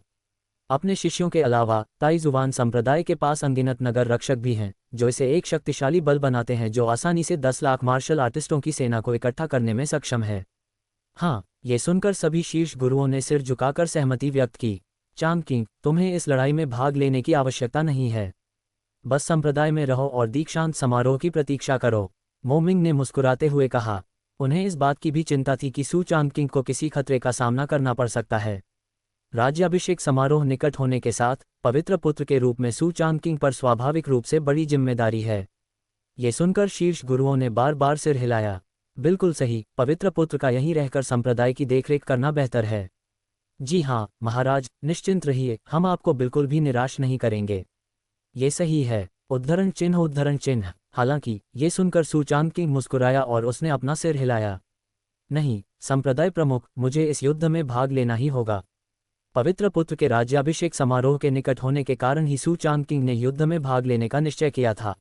Speaker 1: अपने शिष्यों के अलावा ताइजुवान संप्रदाय के पास अनगिनत नगर रक्षक भी हैं, जो इसे एक शक्तिशाली बल बनाते हैं जो आसानी से 10 लाख मार्शल आर्टिस्टों की सेना को इकट्ठा करने में सक्षम है। हाँ, ये सुनकर सभी शीर्ष गुरुओं ने सिर झुकाकर सहमति व्यक्त की। चांग किंग, तुम्हें इस लड़ाई में भाग लेने की आवश्यकता नहीं है। बस संप्रदाय में रहो और दीक्षांत समारोह की प्रतीक्षा करो। मोमिंग ने मुस्कुराते हुए कहा। उन्हें इस बात की भी चिंता थी कि सू चांग किंग को किसी खतरे का सामना करना पड़ सकता है। राज्याभिषेक समारोह निकट होने के साथ पवित्र पुत्र के रूप में सू चांग किंग पर स्वाभाविक रूप से बड़ी जिम्मेदारी है। ये सुनकर शीर्ष गुरुओं ने बार बार सिर हिलाया। बिल्कुल सही, पवित्र पुत्र का यहीं रहकर संप्रदाय की देखरेख करना बेहतर है। जी हाँ महाराज, निश्चिंत रहिए, हम आपको बिल्कुल भी निराश नहीं करेंगे। ये सही है। उद्धरण चिन्ह उद्धरण चिन्ह। हालांकि ये सुनकर सू चांग किंग मुस्कुराया और उसने अपना सिर हिलाया। नहीं संप्रदाय प्रमुख, मुझे इस युद्ध में भाग लेना ही होगा। पवित्र पुत्र के राज्याभिषेक समारोह के निकट होने के कारण ही सू चांग किंग ने युद्ध में भाग लेने का निश्चय किया था।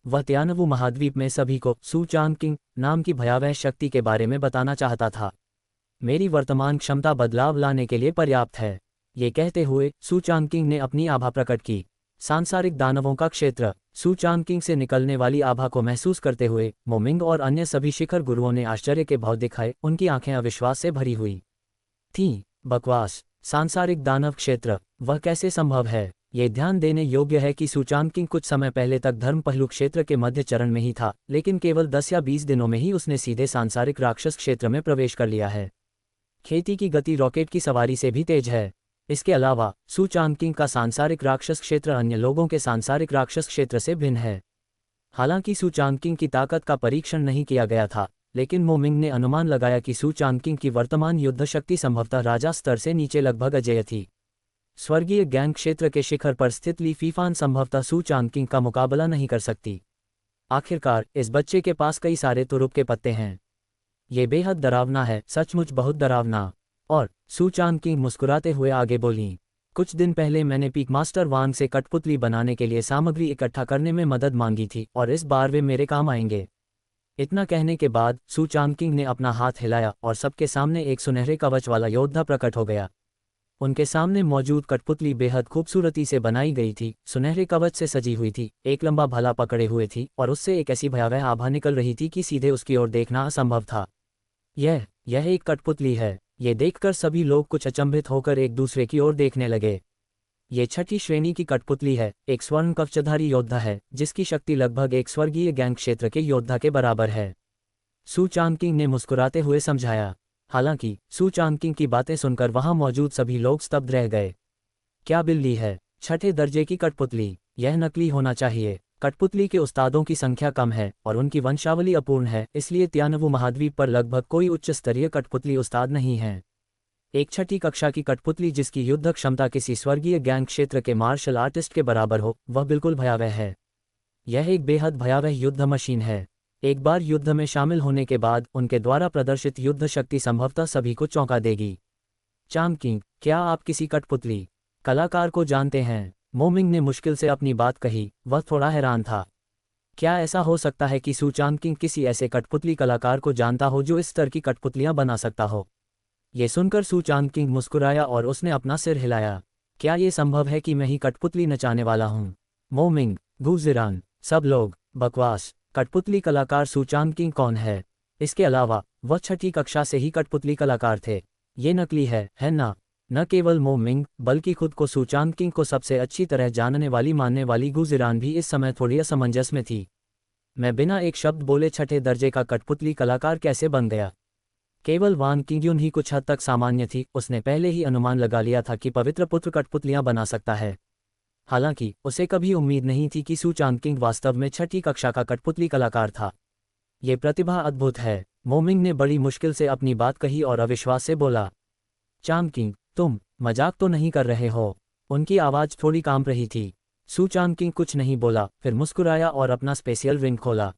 Speaker 1: वह तियानवु महाद्वीप में सभी को सू चांग किंग नाम की भयावह शक्ति के बारे में बताना चाहता था। मेरी वर्तमान क्षमता बदलाव लाने के लिए पर्याप्त है। ये कहते हुए सू चांग किंग ने अपनी आभा प्रकट की। सांसारिक दानवों का क्षेत्र। सू चांगकिंग से निकलने वाली आभा को महसूस करते हुए मोमिंग और अन्य सभी शिखर गुरुओं ने आश्चर्य के भाव दिखाए, उनकी आंखें अविश्वास से भरी हुई थीं। बकवास। सांसारिक दानव क्षेत्र, वह कैसे संभव है? ये ध्यान देने योग्य है कि सू चांगकिंग कुछ समय पहले तक धर्म पहलू क्षेत्र के मध्य चरण में ही था, लेकिन केवल 10 या 20 दिनों में ही उसने सीधे सांसारिक राक्षस क्षेत्र में प्रवेश कर लिया है। खेती की गति रॉकेट की सवारी से भी तेज है। इसके अलावा सू चांगकिंग का सांसारिक राक्षस क्षेत्र अन्य लोगों के सांसारिक राक्षस क्षेत्र से भिन्न है। हालांकि सू चांगकिंग की ताकत का परीक्षण नहीं किया गया था, लेकिन मोमिंग ने अनुमान लगाया कि सू चांगकिंग की वर्तमान युद्ध शक्ति संभवतः राजा स्तर से नीचे लगभग अजेय थी। स्वर्गीय गैंग क्षेत्र के शिखर पर स्थित ली फीफान संभवतः सू चांगकिंग का मुकाबला नहीं कर सकती। आखिरकार इस बच्चे के पास कई सारे तुरुप के पत्ते हैं। ये बेहद डरावना है, सचमुच बहुत डरावना। और सू चांगकिंग मुस्कुराते हुए आगे बोलीं, कुछ दिन पहले मैंने पीक मास्टर वांग से कठपुतली बनाने के लिए सामग्री इकट्ठा करने में मदद मांगी थी और इस बार वे मेरे काम आएंगे। इतना कहने के बाद सू चांगकिंग ने अपना हाथ हिलाया और सबके सामने एक सुनहरे कवच वाला योद्धा प्रकट हो गया। उनके सामने मौजूद कठपुतली बेहद खूबसूरती से बनाई गई थी, सुनहरे कवच से सजी हुई थी, एक लंबा भाला पकड़े हुए थी और उससे एक ऐसी भयावह आभा निकल रही थी कि सीधे उसकी ओर देखना असंभव था। यह एक कठपुतली है। ये देखकर सभी लोग कुछ अचंभित होकर एक दूसरे की ओर देखने लगे। ये छठी श्रेणी की कठपुतली है, एक स्वर्ण कवचधारी योद्धा है, जिसकी शक्ति लगभग एक स्वर्गीय गैंग क्षेत्र के योद्धा के बराबर है। सू चांगकिंग ने मुस्कुराते हुए समझाया। हालांकि सू चांगकिंग की बातें सुनकर वहां मौजूद सभी लोग स्तब्ध रह गए। क्या बिल्ली है? छठे दर्जे की कठपुतली? यह नकली होना चाहिए। कठपुतली के उस्तादों की संख्या कम है और उनकी वंशावली अपूर्ण है, इसलिए तियानवु महाद्वीप पर लगभग कोई उच्च स्तरीय कठपुतली उस्ताद नहीं है। एक छठी कक्षा की कठपुतली जिसकी युद्ध क्षमता किसी स्वर्गीय गैंग क्षेत्र के मार्शल आर्टिस्ट के बराबर हो, वह बिल्कुल भयावह है। यह एक बेहद भयावह युद्ध मशीन है। एक बार युद्ध में शामिल होने के बाद उनके द्वारा प्रदर्शित युद्ध शक्ति संभवतः सभी को चौंका देगी। चांगकिंग, क्या आप किसी कठपुतली कलाकार को जानते हैं? मोमिंग ने मुश्किल से अपनी बात कही, वह थोड़ा हैरान था। क्या ऐसा हो सकता है कि सू चांगकिंग किसी ऐसे कठपुतली कलाकार को जानता हो जो इस स्तर की कठपुतलियां बना सकता हो? ये सुनकर सू चांगकिंग मुस्कुराया और उसने अपना सिर हिलाया। क्या ये संभव है कि मैं ही कठपुतली नचाने वाला हूँ? मोमिंग, गुजिरान, सब लोग। बकवास। कठपुतली कलाकार सू चांगकिंग कौन है? इसके अलावा वह छठी कक्षा से ही कठपुतली कलाकार थे। ये नकली है ना? न केवल मोमिंग बल्कि खुद को सू चांगकिंग को सबसे अच्छी तरह जानने वाली मानने वाली गुजिरान भी इस समय थोड़ी असमंजस में थी। मैं बिना एक शब्द बोले छठे दर्जे का कठपुतली कलाकार कैसे बन गया? केवल वान किंग्युन ही कुछ हद तक सामान्य थी, उसने पहले ही अनुमान लगा लिया था कि पवित्र पुत्र कठपुतलियां बना सकता है। हालांकि उसे कभी उम्मीद नहीं थी कि सू चांगकिंग वास्तव में छठी कक्षा का कठपुतली कलाकार था। ये प्रतिभा अद्भुत है। मोमिंग ने बड़ी मुश्किल से अपनी बात कही और अविश्वास से बोला, चांगकिंग, तुम मजाक तो नहीं कर रहे हो? उनकी आवाज़ थोड़ी कांप रही थी। सू चांगकिंग कुछ नहीं बोला, फिर मुस्कुराया और अपना स्पेशियल रिंग खोला।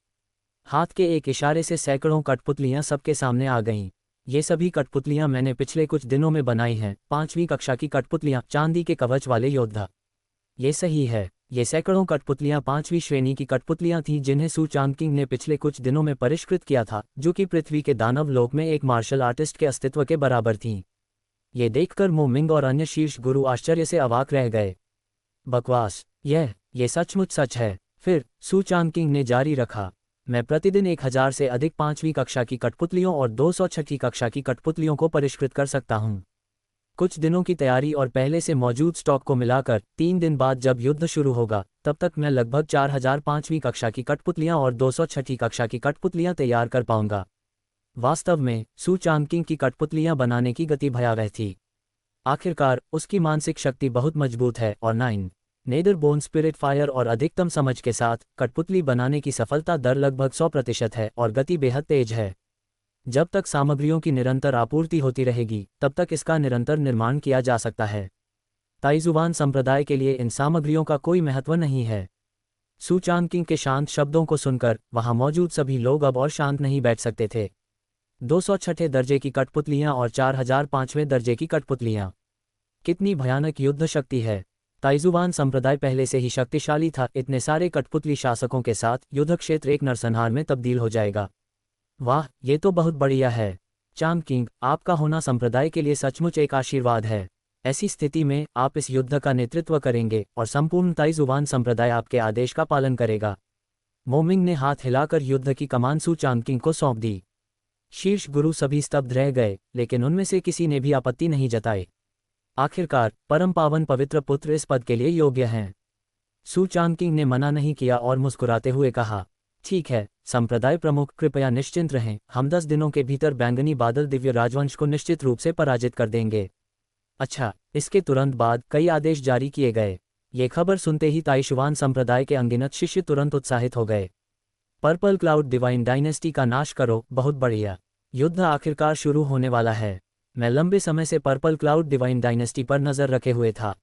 Speaker 1: हाथ के एक इशारे से सैकड़ों कठपुतलियां सबके सामने आ गईं। ये सभी कठपुतलियां मैंने पिछले कुछ दिनों में बनाई हैं, 5वीं कक्षा की कठपुतलियां, चांदी के कवच वाले योद्धा। ये सही है। ये सैकड़ों कठपुतलियां 5वीं श्रेणी की कठपुतलियां थीं जिन्हें सू चांगकिंग ने पिछले कुछ दिनों में परिष्कृत किया था, जो कि पृथ्वी के दानव लोक में एक मार्शल आर्टिस्ट के अस्तित्व के बराबर थीं। ये देखकर मोमिंग और अन्य शीर्ष गुरु आश्चर्य से अवाक रह गए। बकवास। ये सचमुच सच है। फिर सू चांगकिंग ने जारी रखा, मैं प्रतिदिन 1000 से अधिक 5वीं कक्षा की कठपुतलियों और 200 छठी कक्षा की कठपुतलियों को परिष्कृत कर सकता हूँ। कुछ दिनों की तैयारी और पहले से मौजूद स्टॉक को मिलाकर 3 दिन बाद जब युद्ध शुरू होगा, तब तक मैं लगभग 4000 5वीं कक्षा की कठपुतलियां और 200 छठी कक्षा की कठपुतलियां तैयार कर पाऊंगा। वास्तव में सू चांगकिंग की कठपुतलियां बनाने की गति भयावह थी। आखिरकार उसकी मानसिक शक्ति बहुत मजबूत है और 9 नेदर बोन स्पिरिट फायर और अधिकतम समझ के साथ कठपुतली बनाने की सफलता दर लगभग 100% है और गति बेहद तेज है। जब तक सामग्रियों की निरंतर आपूर्ति होती रहेगी, तब तक इसका निरंतर निर्माण किया जा सकता है। ताइजुवान संप्रदाय के लिए इन सामग्रियों का कोई महत्व नहीं है। सू चांगकिंग के शांत शब्दों को सुनकर वहां मौजूद सभी लोग अब और शांत नहीं बैठ सकते थे। 200 छठे दर्जे की कठपुतलियां और 4000 5वें दर्जे की कठपुतलियां। कितनी भयानक युद्ध शक्ति है। ताइजुवान संप्रदाय पहले से ही शक्तिशाली था, इतने सारे कठपुतली शासकों के साथ युद्ध क्षेत्र एक नरसंहार में तब्दील हो जाएगा। वाह, ये तो बहुत बढ़िया है। चांगकिंग, आपका होना संप्रदाय के लिए सचमुच एक आशीर्वाद है। ऐसी स्थिति में आप इस युद्ध का नेतृत्व करेंगे और संपूर्ण ताइजुवान संप्रदाय आपके आदेश का पालन करेगा। मोमिंग ने हाथ हिलाकर युद्ध की कमान सू चांगकिंग को सौंप दी। शीर्ष गुरु सभी स्तब्ध रह गए, लेकिन उनमें से किसी ने भी आपत्ति नहीं जताई। आखिरकार परम पावन पवित्र पुत्र इस पद के लिए योग्य हैं। सू चांगकिंग ने मना नहीं किया और मुस्कुराते हुए कहा, ठीक है संप्रदाय प्रमुख, कृपया निश्चिंत रहें, हम 10 दिनों के भीतर बैंगनी बादल दिव्य राजवंश को निश्चित रूप से पराजित कर देंगे। अच्छा, इसके तुरंत बाद कई आदेश जारी किए गए। ये खबर सुनते ही ताइशुआन संप्रदाय के अनगिनत शिष्य तुरंत उत्साहित हो गए। पर्पल क्लाउड डिवाइन डायनेस्टी का नाश करो, बहुत बढ़िया। युद्ध आखिरकार शुरू होने वाला है। मैं लंबे समय से पर्पल क्लाउड डिवाइन डायनेस्टी पर नजर रखे हुए था।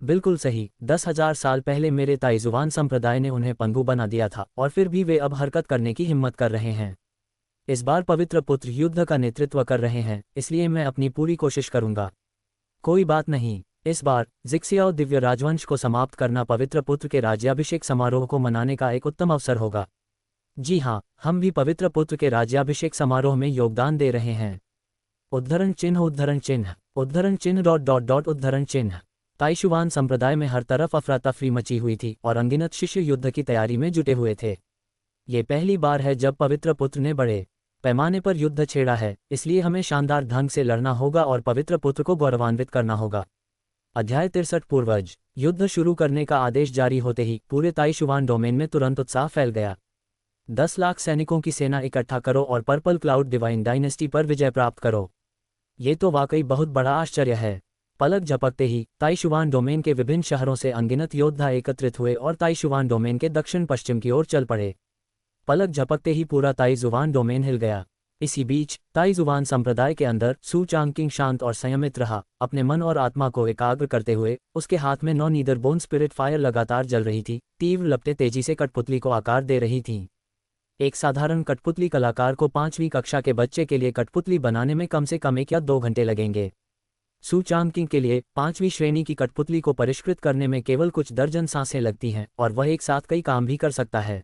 Speaker 1: बिल्कुल सही, 10,000 साल पहले मेरे ताइजुवान संप्रदाय ने उन्हें पंगु बना दिया था और फिर भी वे अब हरकत करने की हिम्मत कर रहे हैं। इस बार पवित्र पुत्र युद्ध का नेतृत्व कर रहे हैं, इसलिए मैं अपनी पूरी कोशिश करूंगा। कोई बात नहीं, इस बार जिक्सियाओ दिव्य राजवंश को समाप्त करना पवित्र पुत्र के राज्याभिषेक समारोह को मनाने का एक उत्तम अवसर होगा। जी हाँ, हम भी पवित्र पुत्र के राज्याभिषेक समारोह में योगदान दे रहे हैं। उद्धरण चिन्ह उद्धरण चिन्ह उद्धरण चिन्ह डॉट डॉट डॉट उद्धरण चिन्ह। ताइशुआन संप्रदाय में हर तरफ अफरा तफरी मची हुई थी और अनगिनत शिष्य युद्ध की तैयारी में जुटे हुए थे। ये पहली बार है जब पवित्र पुत्र ने बड़े पैमाने पर युद्ध छेड़ा है, इसलिए हमें शानदार ढंग से लड़ना होगा और पवित्र पुत्र को गौरवान्वित करना होगा। अध्याय 63 पूर्वज। युद्ध शुरू करने का आदेश जारी होते ही पूरे ताइशुआन डोमेन में तुरंत उत्साह फैल गया। 10 लाख सैनिकों की सेना इकट्ठा करो और पर्पल क्लाउड डिवाइन डायनेस्टी पर विजय प्राप्त करो। ये तो वाकई बहुत बड़ा आश्चर्य है। पलक झपकते ही ताइशुआन डोमेन के विभिन्न शहरों से अनगिनत योद्धा एकत्रित हुए और ताइशुआन डोमेन के दक्षिण पश्चिम की ओर चल पड़े। पलक झपकते ही पूरा ताइजुवान डोमेन हिल गया। इसी बीच ताइजुवान संप्रदाय के अंदर सू चांगकिंग शांत और संयमित रहा, अपने मन और आत्मा को एकाग्र करते हुए। उसके हाथ में 9 नीदर बोन स्पिरिट फायर लगातार जल रही थी। तीव्र लपटें तेजी से कठपुतली को आकार दे रही थीं। एक साधारण कठपुतली कलाकार को 5वीं कक्षा के बच्चे के लिए कठपुतली बनाने में कम से कम 1 या 2 घंटे लगेंगे। सू चांगकिंग के लिए 5वीं श्रेणी की कठपुतली को परिष्कृत करने में केवल कुछ दर्जन सांसें लगती हैं और वह एक साथ कई काम भी कर सकता है।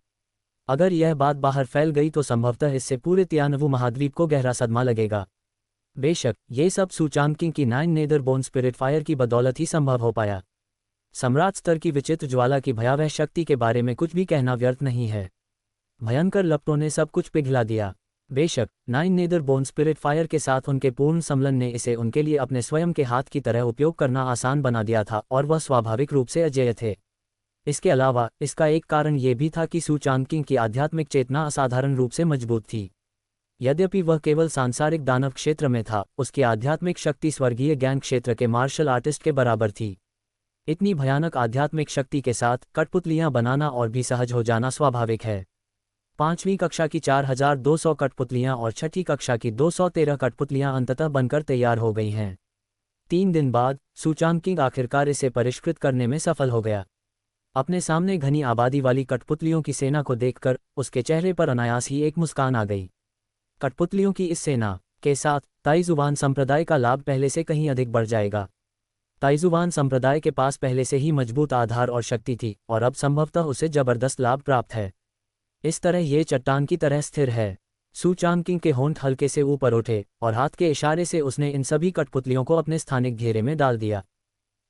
Speaker 1: अगर यह बात बाहर फैल गई तो संभवतः इससे पूरे तियानवु महाद्वीप को गहरा सदमा लगेगा। बेशक ये सब सू चांगकिंग की 9 नेदर बोन स्पिरिट फायर की बदौलत ही संभव हो पाया। सम्राट स्तर की विचित्र ज्वाला की भयावह शक्ति के बारे में कुछ भी कहना व्यर्थ नहीं है। भयंकर लपटों ने सब कुछ पिघला दिया। बेशक 9 नेदर बोन स्पिरिट फायर के साथ उनके पूर्ण सम्मिलन ने इसे उनके लिए अपने स्वयं के हाथ की तरह उपयोग करना आसान बना दिया था और वह स्वाभाविक रूप से अजेय थे। इसके अलावा इसका एक कारण ये भी था कि सू चांगकिंग की आध्यात्मिक चेतना असाधारण रूप से मजबूत थी। यद्यपि वह केवल सांसारिक दानव क्षेत्र में था, उसकी आध्यात्मिक शक्ति स्वर्गीय ज्ञान क्षेत्र के मार्शल आर्टिस्ट के बराबर थी। इतनी भयानक आध्यात्मिक शक्ति के साथ कठपुतलियां बनाना और भी सहज हो जाना स्वाभाविक है। 5वीं कक्षा की 4200 कठपुतलियां और 6ठी कक्षा की 213 कठपुतलियां अंततः बनकर तैयार हो गई हैं। 3 दिन बाद सू चांगकिंग आखिरकार इसे परिष्कृत करने में सफल हो गया। अपने सामने घनी आबादी वाली कठपुतलियों की सेना को देखकर उसके चेहरे पर अनायास ही एक मुस्कान आ गई। कठपुतलियों की इस सेना के साथ ताइजुवान संप्रदाय का लाभ पहले से कहीं अधिक बढ़ जाएगा। ताइजुवान संप्रदाय के पास पहले से ही मजबूत आधार और शक्ति थी और अब संभवतः उसे जबरदस्त लाभ प्राप्त है। इस तरह ये चट्टान की तरह स्थिर है। सू चांगकिंग के होंठ हल्के से ऊपर उठे और हाथ के इशारे से उसने इन सभी कठपुतलियों को अपने स्थानिक घेरे में डाल दिया।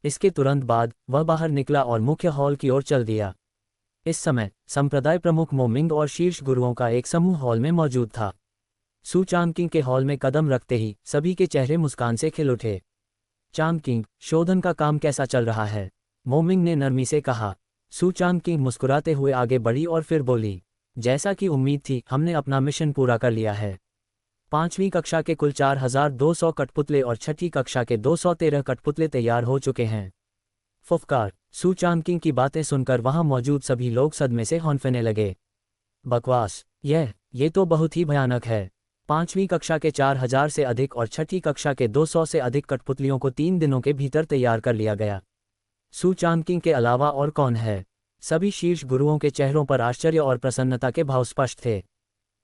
Speaker 1: इसके तुरंत बाद वह बाहर निकला और मुख्य हॉल की ओर चल दिया। इस समय संप्रदाय प्रमुख मोमिंग और शीर्ष गुरुओं का एक समूह हॉल में मौजूद था। सू चांगकिंग के हॉल में कदम रखते ही सभी के चेहरे मुस्कान से खिल उठे। चांगकिंग, शोधन का काम कैसा चल रहा है? मोमिंग ने नरमी से कहा। सू चांगकिंग मुस्कुराते हुए आगे बढ़ी और फिर बोली, जैसा कि उम्मीद थी, हमने अपना मिशन पूरा कर लिया है। 5वीं कक्षा के कुल 4200 कठपुतले और 6ठी कक्षा के 213 कठपुतले तैयार हो चुके हैं। फुफकार। सू चांगकिंग की बातें सुनकर वहां मौजूद सभी लोग सदमे से हौंफने लगे। बकवास, ये तो बहुत ही भयानक है। 5वीं कक्षा के 4000 से अधिक और 6ठी कक्षा के 200 से अधिक कठपुतलियों को 3 दिनों के भीतर तैयार कर लिया गया। सू चांगकिंग के अलावा और कौन है? सभी शीर्ष गुरुओं के चेहरों पर आश्चर्य और प्रसन्नता के भाव स्पष्ट थे।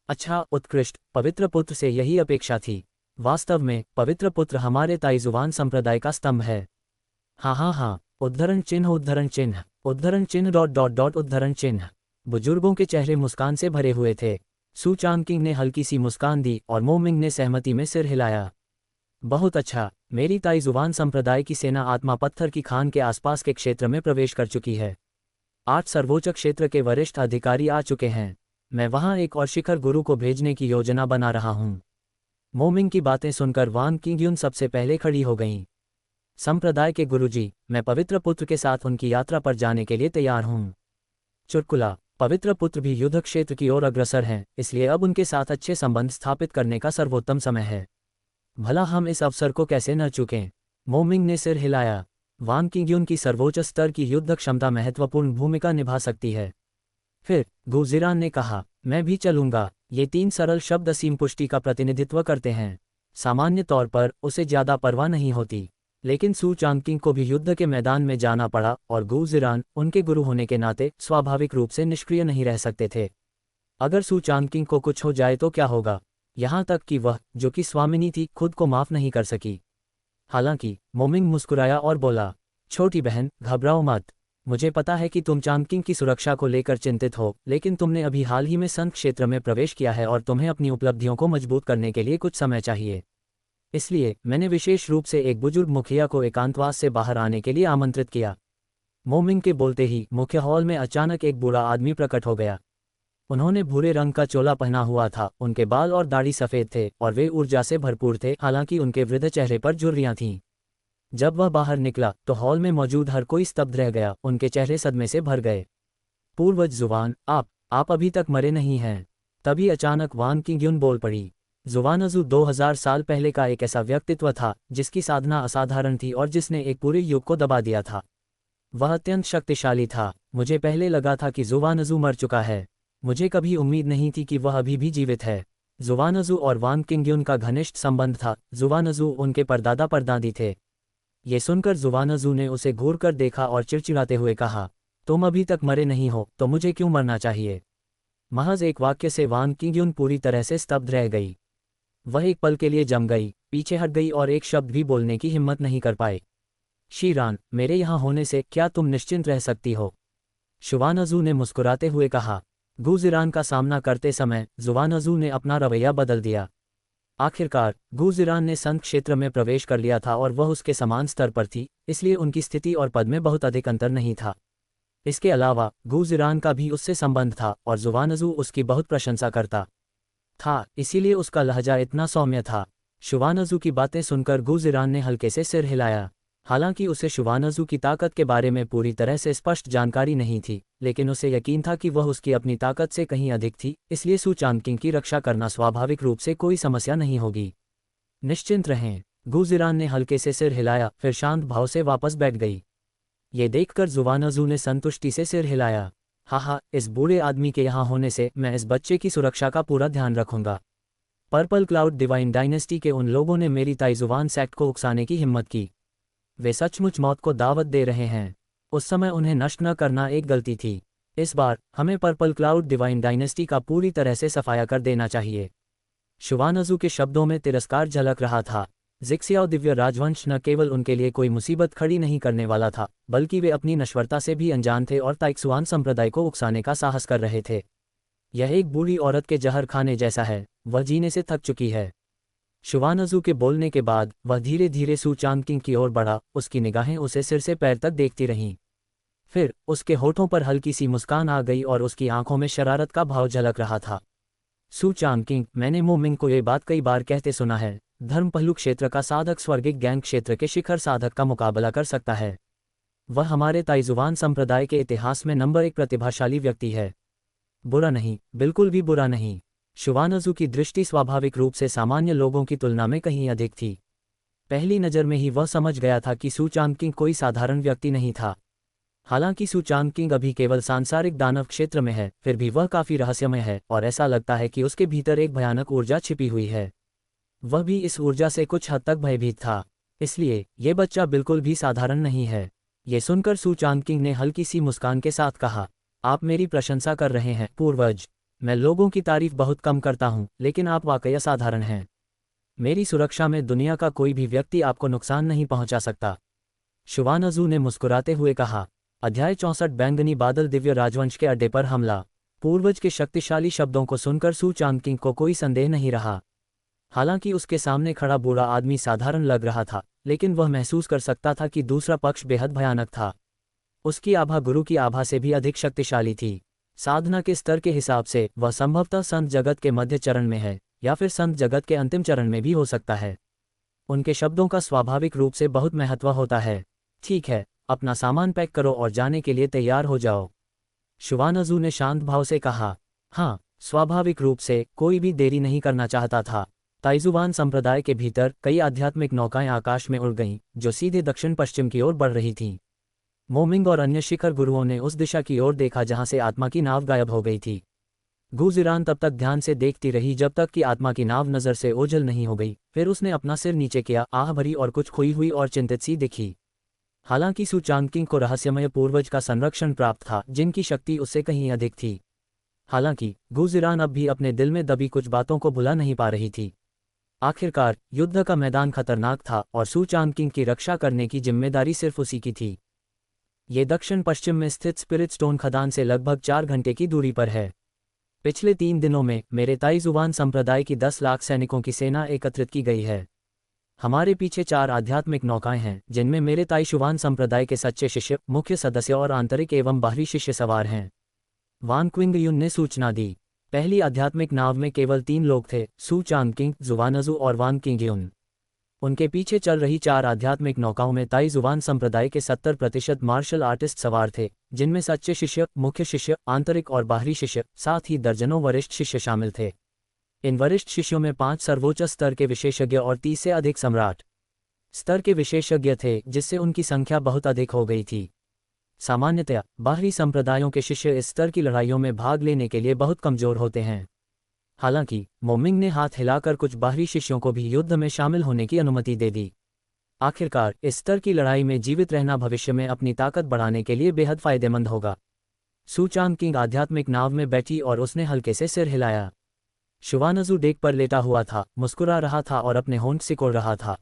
Speaker 1: अच्छा, उत्कृष्ट, पवित्र पुत्र से यही अपेक्षा थी। वास्तव में पवित्र पुत्र हमारे ताइजुवान संप्रदाय का स्तंभ है। हाँ, उद्धरण चिन्ह उद्धरण चिन्ह उद्धरण चिन्ह डॉट डॉट डॉट उद्धरण चिन्ह। बुजुर्गों के चेहरे मुस्कान से भरे हुए थे। सू चांगकिंग ने हल्की सी मुस्कान दी और मोमिंग ने सहमति में सिर हिलाया। बहुत अच्छा, मेरी ताइजुवान संप्रदाय की सेना आत्मा पत्थर की खान के आसपास के क्षेत्र में प्रवेश कर चुकी है। 8 सर्वोच्च क्षेत्र के वरिष्ठ अधिकारी आ चुके हैं। मैं वहां एक और शिखर गुरु को भेजने की योजना बना रहा हूं। मोमिंग की बातें सुनकर वान किंग्युन सबसे पहले खड़ी हो गईं। संप्रदाय के गुरुजी, मैं पवित्र पुत्र के साथ उनकी यात्रा पर जाने के लिए तैयार हूं। चुटकुला, पवित्र पुत्र भी युद्ध क्षेत्र की ओर अग्रसर हैं, इसलिए अब उनके साथ अच्छे संबंध स्थापित करने का सर्वोत्तम समय है। भला हम इस अवसर को कैसे न चूकें। मोमिंग ने सिर हिलाया। वान किंग्युन की सर्वोच्च स्तर की युद्ध क्षमता महत्वपूर्ण भूमिका निभा सकती है। फिर गुजिरान ने कहा, मैं भी चलूंगा। ये 3 सरल शब्द असीम पुष्टि का प्रतिनिधित्व करते हैं। सामान्य तौर पर उसे ज्यादा परवाह नहीं होती, लेकिन सू चांगकिंग को भी युद्ध के मैदान में जाना पड़ा और गुजिरान उनके गुरु होने के नाते स्वाभाविक रूप से निष्क्रिय नहीं रह सकते थे। अगर सू चांगकिंग को कुछ हो जाए तो क्या होगा? यहाँ तक कि वह, जो कि स्वामिनी थी, खुद को माफ नहीं कर सकी। हालांकि मोमिंग मुस्कुराया और बोला, छोटी बहन, घबराओ मत। मुझे पता है कि तुम चांगकिंग की सुरक्षा को लेकर चिंतित हो, लेकिन तुमने अभी हाल ही में संत क्षेत्र में प्रवेश किया है और तुम्हें अपनी उपलब्धियों को मजबूत करने के लिए कुछ समय चाहिए। इसलिए मैंने विशेष रूप से एक बुजुर्ग मुखिया को एकांतवास से बाहर आने के लिए आमंत्रित किया। मोमिंग के बोलते ही मुख्य हॉल में अचानक एक बूढ़ा आदमी प्रकट हो गया। उन्होंने भूरे रंग का चोला पहना हुआ था, उनके बाल और दाढ़ी सफ़ेद थे और वे ऊर्जा से भरपूर थे, हालांकि उनके वृद्ध चेहरे पर झुर्रियां थीं। जब वह बाहर निकला तो हॉल में मौजूद हर कोई स्तब्ध रह गया, उनके चेहरे सदमे से भर गए। पूर्वज जुवान, आप अभी तक मरे नहीं हैं। तभी अचानक वान किंग्युन बोल पड़ी। जुवानजू 2000 साल पहले का एक ऐसा व्यक्तित्व था जिसकी साधना असाधारण थी और जिसने एक पूरे युग को दबा दिया था। वह अत्यंत शक्तिशाली था। मुझे पहले लगा था कि जुवानजू मर चुका है। मुझे कभी उम्मीद नहीं थी कि वह अभी भी जीवित है। जुवानजू और वान किंग्युन का घनिष्ठ संबंध था। जुवानजू उनके परदादा परदादी थे। ये सुनकर जुवानजू ने उसे घूर कर देखा और चिड़चिड़ाते हुए कहा, तुम अभी तक मरे नहीं हो तो मुझे क्यों मरना चाहिए? महज एक वाक्य से वान किंग्युन पूरी तरह से स्तब्ध रह गई। वह एक पल के लिए जम गई, पीछे हट गई और एक शब्द भी बोलने की हिम्मत नहीं कर पाए। शीरान, मेरे यहाँ होने से क्या तुम निश्चिंत रह सकती हो? शुवानजू ने मुस्कुराते हुए कहा। गुजिरान का सामना करते समय जुवानजू ने अपना रवैया बदल दिया। आखिरकार गुजिरान ने संत क्षेत्र में प्रवेश कर लिया था और वह उसके समान स्तर पर थी, इसलिए उनकी स्थिति और पद में बहुत अधिक अंतर नहीं था। इसके अलावा गुजिरान का भी उससे संबंध था और जुवानजू उसकी बहुत प्रशंसा करता था, इसीलिए उसका लहजा इतना सौम्य था। शुवानजू की बातें सुनकर गुजिरान ने हल्के से सिर हिलाया। हालांकि उसे शुवानजू की ताकत के बारे में पूरी तरह से स्पष्ट जानकारी नहीं थी, लेकिन उसे यकीन था कि वह उसकी अपनी ताकत से कहीं अधिक थी, इसलिए सू चांगकिंग की रक्षा करना स्वाभाविक रूप से कोई समस्या नहीं होगी। निश्चिंत रहें। गुजिरान ने हल्के से सिर हिलाया, फिर शांत भाव से वापस बैठ गई। ये देखकर जुवानजू ने संतुष्टि से सिर हिलाया। हाँ, इस बूढ़े आदमी के यहाँ होने से मैं इस बच्चे की सुरक्षा का पूरा ध्यान रखूंगा। पर्पल क्लाउड डिवाइन डायनेस्टी के उन लोगों ने मेरी ताइजुवान सेक्ट को उकसाने की हिम्मत की। वे सचमुच मौत को दावत दे रहे हैं। उस समय उन्हें नष्ट न करना एक गलती थी। इस बार हमें पर्पल क्लाउड डिवाइन डायनेस्टी का पूरी तरह से सफाया कर देना चाहिए। शुवानजू के शब्दों में तिरस्कार झलक रहा था। जिक्सियाओ दिव्य राजवंश न केवल उनके लिए कोई मुसीबत खड़ी नहीं करने वाला था, बल्कि वे अपनी नश्वरता से भी अनजान थे और ताइक्सुआन संप्रदाय को उकसाने का साहस कर रहे थे। यह एक बूढ़ी औरत के जहर खाने जैसा है, वह जीने से थक चुकी है। शुवानजू के बोलने के बाद वह धीरे धीरे सू चांगकिंग की ओर बढ़ा, उसकी निगाहें उसे सिर से पैर तक देखती रहीं। फिर उसके होठों पर हल्की सी मुस्कान आ गई और उसकी आंखों में शरारत का भाव झलक रहा था। सू चांगकिंग, मैंने मोमिंग को ये बात कई बार कहते सुना है, धर्म पहलू क्षेत्र का साधक स्वर्गिक गैंग क्षेत्र के शिखर साधक का मुकाबला कर सकता है। वह हमारे ताइजुवान संप्रदाय के इतिहास में नंबर 1 प्रतिभाशाली व्यक्ति है। बुरा नहीं, बिल्कुल भी बुरा नहीं। शुवानजू की दृष्टि स्वाभाविक रूप से सामान्य लोगों की तुलना में कहीं अधिक थी। पहली नज़र में ही वह समझ गया था कि सू चांगकिंग कोई साधारण व्यक्ति नहीं था। हालांकि सू चांगकिंग अभी केवल सांसारिक दानव क्षेत्र में है, फिर भी वह काफ़ी रहस्यमय है और ऐसा लगता है कि उसके भीतर एक भयानक ऊर्जा छिपी हुई है। वह भी इस ऊर्जा से कुछ हद तक भयभीत था। इसलिए ये बच्चा बिल्कुल भी साधारण नहीं है। ये सुनकर सू चांगकिंग ने हल्की सी मुस्कान के साथ कहा, आप मेरी प्रशंसा कर रहे हैं पूर्वज। मैं लोगों की तारीफ बहुत कम करता हूं, लेकिन आप वाकई असाधारण हैं। मेरी सुरक्षा में दुनिया का कोई भी व्यक्ति आपको नुकसान नहीं पहुंचा सकता। शुवानजू ने मुस्कुराते हुए कहा। अध्याय 64 बैंगनी बादल दिव्य राजवंश के अड्डे पर हमला। पूर्वज के शक्तिशाली शब्दों को सुनकर सू चांगकिंग को कोई संदेह नहीं रहा। हालांकि उसके सामने खड़ा बूढ़ा आदमी साधारण लग रहा था, लेकिन वह महसूस कर सकता था कि दूसरा पक्ष बेहद भयानक था। उसकी आभा गुरु की आभा से भी अधिक शक्तिशाली थी। साधना के स्तर के हिसाब से वह संभवतः संत जगत के मध्य चरण में है, या फिर संत जगत के अंतिम चरण में भी हो सकता है। उनके शब्दों का स्वाभाविक रूप से बहुत महत्व होता है। ठीक है, अपना सामान पैक करो और जाने के लिए तैयार हो जाओ, शुवानजू ने शांत भाव से कहा। हाँ, स्वाभाविक रूप से कोई भी देरी नहीं करना चाहता था। ताइजुवान संप्रदाय के भीतर कई आध्यात्मिक नौकाएं आकाश में उड़ गईं, जो सीधे दक्षिण पश्चिम की ओर बढ़ रही थीं। मोमिंग और अन्य शिखर गुरुओं ने उस दिशा की ओर देखा जहां से आत्मा की नाव गायब हो गई थी। गुजिरान तब तक ध्यान से देखती रही जब तक कि आत्मा की नाव नज़र से ओझल नहीं हो गई। फिर उसने अपना सिर नीचे किया, आह भरी और कुछ खोई हुई और चिंतित सी दिखी। हालांकि सु चांगकिंग को रहस्यमय पूर्वज का संरक्षण प्राप्त था, जिनकी शक्ति उससे कहीं अधिक थी। हालांकि गुजिरान अब भी अपने दिल में दबी कुछ बातों को भुला नहीं पा रही थी। आखिरकार युद्ध का मैदान खतरनाक था और सु चांगकिंग की रक्षा करने की जिम्मेदारी सिर्फ उसी की थी। ये दक्षिण पश्चिम में स्थित स्पिरिट स्टोन खदान से लगभग 4 घंटे की दूरी पर है। पिछले 3 दिनों में मेरे ताइजुवान संप्रदाय की 10 लाख सैनिकों की सेना एकत्रित की गई है। हमारे पीछे 4 आध्यात्मिक नौकाएं हैं, जिनमें मेरे ताइशुवान संप्रदाय के सच्चे शिष्य, मुख्य सदस्य और आंतरिक एवं बाहरी शिष्य सवार हैं, वान क्विंगयुन ने सूचना दी। पहली आध्यात्मिक नाव में केवल 3 लोग थे, सु चांगकिंग, जुवानजू और वान क्विंगयुन। उनके पीछे चल रही 4 आध्यात्मिक नौकाओं में ताइजुवान संप्रदाय के 70% मार्शल आर्टिस्ट सवार थे, जिनमें सच्चे शिष्य, मुख्य शिष्य, आंतरिक और बाहरी शिष्य, साथ ही दर्जनों वरिष्ठ शिष्य शामिल थे। इन वरिष्ठ शिष्यों में 5 सर्वोच्च स्तर के विशेषज्ञ और 30 से अधिक सम्राट स्तर के विशेषज्ञ थे, जिससे उनकी संख्या बहुत अधिक हो गई थी। सामान्यतया बाहरी संप्रदायों के शिष्य इस स्तर की लड़ाइयों में भाग लेने के लिए बहुत कमजोर होते हैं। हालांकि मोमिंग ने हाथ हिलाकर कुछ बाहरी शिष्यों को भी युद्ध में शामिल होने की अनुमति दे दी। आखिरकार इस स्तर की लड़ाई में जीवित रहना भविष्य में अपनी ताकत बढ़ाने के लिए बेहद फायदेमंद होगा। सु चांगकिंग आध्यात्मिक नाव में बैठी और उसने हल्के से सिर हिलाया। शुवानजू डेक पर लेटा हुआ था, मुस्कुरा रहा था और अपने होंठ सिकोड़ रहा था।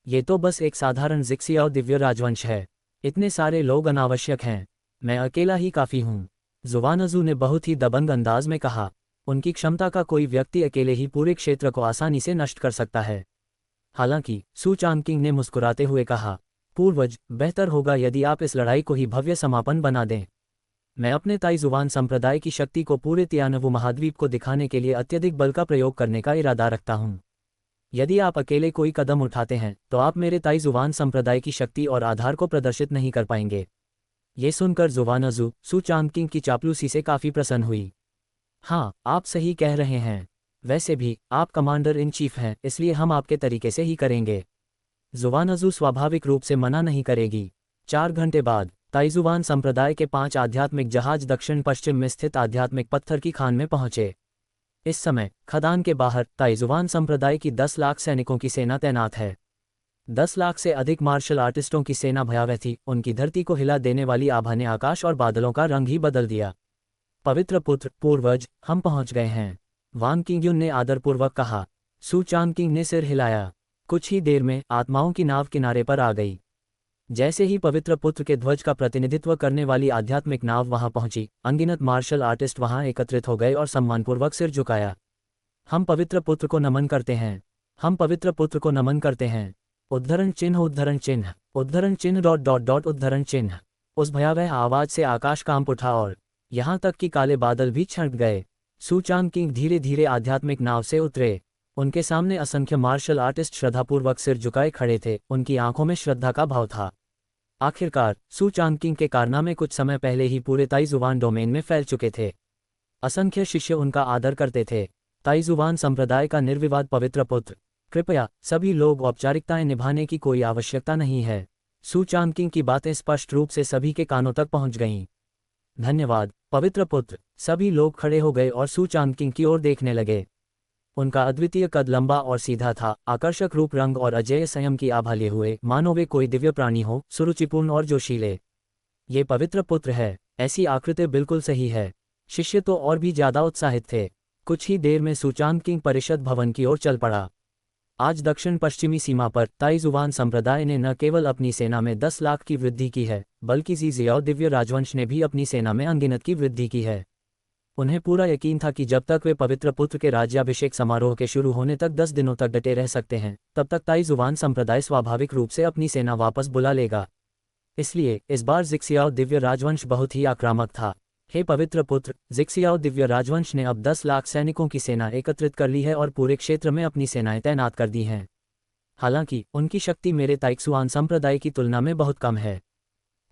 Speaker 1: ये तो बस एक साधारण जिक्सियाओ दिव्य राजवंश है। इतने सारे लोग अनावश्यक हैं, मैं अकेला ही काफ़ी हूँ, जुवानजू ने बहुत ही दबंग अंदाज में कहा। उनकी क्षमता का कोई व्यक्ति अकेले ही पूरे क्षेत्र को आसानी से नष्ट कर सकता है। हालांकि सु चांगकिंग ने मुस्कुराते हुए कहा, पूर्वज, बेहतर होगा यदि आप इस लड़ाई को ही भव्य समापन बना दें। मैं अपने ताइजुवान संप्रदाय की शक्ति को पूरे तियानवु महाद्वीप को दिखाने के लिए अत्यधिक बल का प्रयोग करने का इरादा रखता हूँ। यदि आप अकेले कोई कदम उठाते हैं तो आप मेरे ताइजुवान संप्रदाय की शक्ति और आधार को प्रदर्शित नहीं कर पाएंगे। ये सुनकर जुवानजू सु चांगकिंग की चापलूसी से काफ़ी प्रसन्न हुई। हाँ, आप सही कह रहे हैं। वैसे भी आप कमांडर इन चीफ हैं, इसलिए हम आपके तरीके से ही करेंगे। जुवानजू स्वाभाविक रूप से मना नहीं करेगी। 4 घंटे बाद ताइजुवान संप्रदाय के 5 आध्यात्मिक जहाज दक्षिण पश्चिम में स्थित आध्यात्मिक पत्थर की खान में पहुंचे। इस समय खदान के बाहर ताइजुवान संप्रदाय की 10 लाख सैनिकों की सेना तैनात है। 10 लाख से अधिक मार्शल आर्टिस्टों की सेना भयावह थी। उनकी धरती को हिला देने वाली आभा ने आकाश और बादलों का रंग ही बदल दिया। पवित्र पुत्र, पूर्वज, हम पहुंच गए हैं, वान क्विंगयुन ने आदरपूर्वक कहा। सु चांगकिंग ने सिर हिलाया। कुछ ही देर में आत्माओं की नाव किनारे पर आ गई। जैसे ही पवित्र पुत्र के ध्वज का प्रतिनिधित्व करने वाली आध्यात्मिक नाव वहां पहुंची, अनगिनत मार्शल आर्टिस्ट वहां एकत्रित हो गए और सम्मानपूर्वक सिर झुकाया। हम पवित्र पुत्र को नमन करते हैं, हम पवित्र पुत्र को नमन करते हैं। उद्धरण चिन्ह, उद्धरण चिन्ह, उद्धरण चिन्ह, डॉट डॉट डॉट, उद्धरण चिन्ह। उस भयावह आवाज से आकाश कांप उठा और यहाँ तक कि काले बादल भी छंट गए। सु चांगकिंग धीरे धीरे आध्यात्मिक नाव से उतरे। उनके सामने असंख्य मार्शल आर्टिस्ट श्रद्धापूर्वक सिर झुकाए खड़े थे। उनकी आंखों में श्रद्धा का भाव था। आखिरकार सु चांगकिंग के कारनामे कुछ समय पहले ही पूरे ताइजुवान डोमेन में फैल चुके थे। असंख्य शिष्य उनका आदर करते थे। ताइजुवान संप्रदाय का निर्विवाद पवित्र पुत्र। कृपया सभी लोग, औपचारिकताएं निभाने की कोई आवश्यकता नहीं है। सु चांगकिंग की बातें स्पष्ट रूप से सभी के कानों तक पहुंच गईं। धन्यवाद पवित्र पुत्र। सभी लोग खड़े हो गए और सु चांगकिंग की ओर देखने लगे। उनका अद्वितीय कद लंबा और सीधा था, आकर्षक रूप, रंग और अजेय संयम की आभा लिए हुए, मानो वे कोई दिव्य प्राणी हो, सुरुचिपूर्ण और जोशीले। ये पवित्र पुत्र है, ऐसी आकृति बिल्कुल सही है। शिष्य तो और भी ज्यादा उत्साहित थे। कुछ ही देर में सु चांगकिंग परिषद भवन की ओर चल पड़ा। आज दक्षिण पश्चिमी सीमा पर ताइजुवान संप्रदाय ने न केवल अपनी सेना में 10 लाख की वृद्धि की है, बल्कि ज़ियाओ दिव्य राजवंश ने भी अपनी सेना में अनगिनत की वृद्धि की है। उन्हें पूरा यकीन था कि जब तक वे पवित्र पुत्र के राज्याभिषेक समारोह के शुरू होने तक 10 दिनों तक डटे रह सकते हैं, तब तक ताइजुवान संप्रदाय स्वाभाविक रूप से अपनी सेना वापस बुला लेगा। इसलिए इस बार जिक्सियाओ दिव्य राजवंश बहुत ही आक्रामक था। हे पवित्र पुत्र, जिक्सियाओ दिव्य राजवंश ने अब 10 लाख सैनिकों की सेना एकत्रित कर ली है और पूरे क्षेत्र में अपनी सेनाएं तैनात कर दी हैं। हालांकि उनकी शक्ति मेरे ताइक्सुआन संप्रदाय की तुलना में बहुत कम है।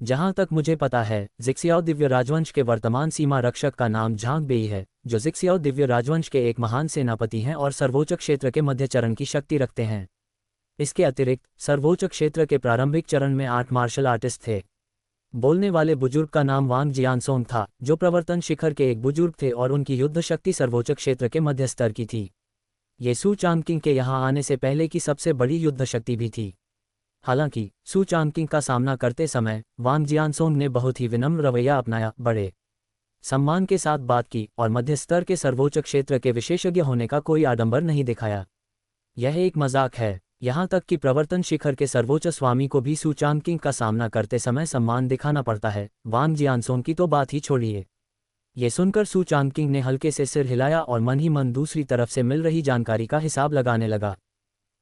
Speaker 1: जहां तक मुझे पता है, जिक्सियाओ दिव्य राजवंश के वर्तमान सीमा रक्षक का नाम झांग बेई है, जो जिक्सियाओ दिव्य राजवंश के एक महान सेनापति हैं और सर्वोच्च क्षेत्र के मध्य चरण की शक्ति रखते हैं। इसके अतिरिक्त सर्वोच्च क्षेत्र के प्रारंभिक चरण में 8 मार्शल आर्टिस्ट थे। बोलने वाले बुजुर्ग का नाम वांग जियानसोंग था, जो प्रवर्तन शिखर के एक बुजुर्ग थे और उनकी युद्ध शक्ति सर्वोच्च क्षेत्र के मध्य स्तर की थी। ये सू चांगकिंग के यहाँ आने से पहले की सबसे बड़ी युद्ध शक्ति भी थी। हालांकि सू चांगकिंग का सामना करते समय वांग जियानसोंग ने बहुत ही विनम्र रवैया अपनाया, बड़े सम्मान के साथ बात की और मध्य स्तर के सर्वोच्च क्षेत्र के विशेषज्ञ होने का कोई आडंबर नहीं दिखाया। यह एक मजाक है। यहाँ तक कि प्रवर्तन शिखर के सर्वोच्च स्वामी को भी सू चांगकिंग का सामना करते समय सम्मान दिखाना पड़ता है। वांग जियानसोंग की तो बात ही छोड़िए। ये सुनकर सू चांगकिंग ने हल्के से सिर हिलाया और मन ही मन दूसरी तरफ से मिल रही जानकारी का हिसाब लगाने लगा।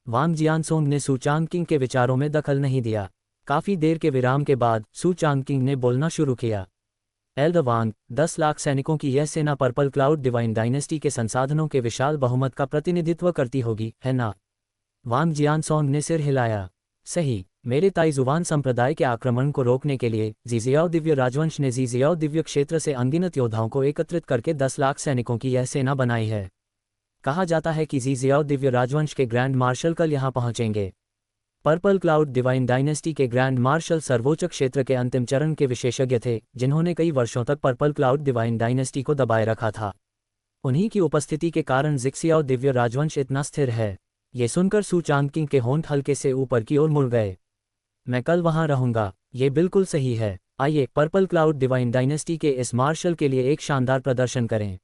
Speaker 1: वांग जियानसोंग ने सू चांगकिंग के विचारों में दखल नहीं दिया। काफी देर के विराम के बाद सू चांगकिंग ने बोलना शुरू किया। एल्डर वांग, 10 लाख सैनिकों की यह सेना पर्पल क्लाउड डिवाइन डायनेस्टी के संसाधनों के विशाल बहुमत का प्रतिनिधित्व करती होगी, है ना? वांग जियानसोंग ने सिर हिलाया। सही। मेरे ताइजुवान संप्रदाय के आक्रमण को रोकने के लिए जीजियाओ दिव्य राजवंश ने जीजियाओ दिव्य क्षेत्र से अनगिनत योद्धाओं को एकत्रित करके 10 लाख सैनिकों की यह सेना बनाई है। कहा जाता है कि जीजियाओ दिव्य राजवंश के ग्रैंड मार्शल कल यहाँ पहुंचेंगे। पर्पल क्लाउड डिवाइन डायनेस्टी के ग्रैंड मार्शल सर्वोच्च क्षेत्र के अंतिम चरण के विशेषज्ञ थे, जिन्होंने कई वर्षों तक पर्पल क्लाउड डिवाइन डायनेस्टी को दबाए रखा था। उन्हीं की उपस्थिति के कारण जिक्सियाओ दिव्य राजवंश इतना स्थिर है। ये सुनकर सू चांगकिंग के होंठ हल्के से ऊपर की ओर मुड़ गए। मैं कल वहां रहूंगा। ये बिल्कुल सही है। आइए पर्पल क्लाउड डिवाइन डायनेस्टी के इस मार्शल के लिए एक शानदार प्रदर्शन करें।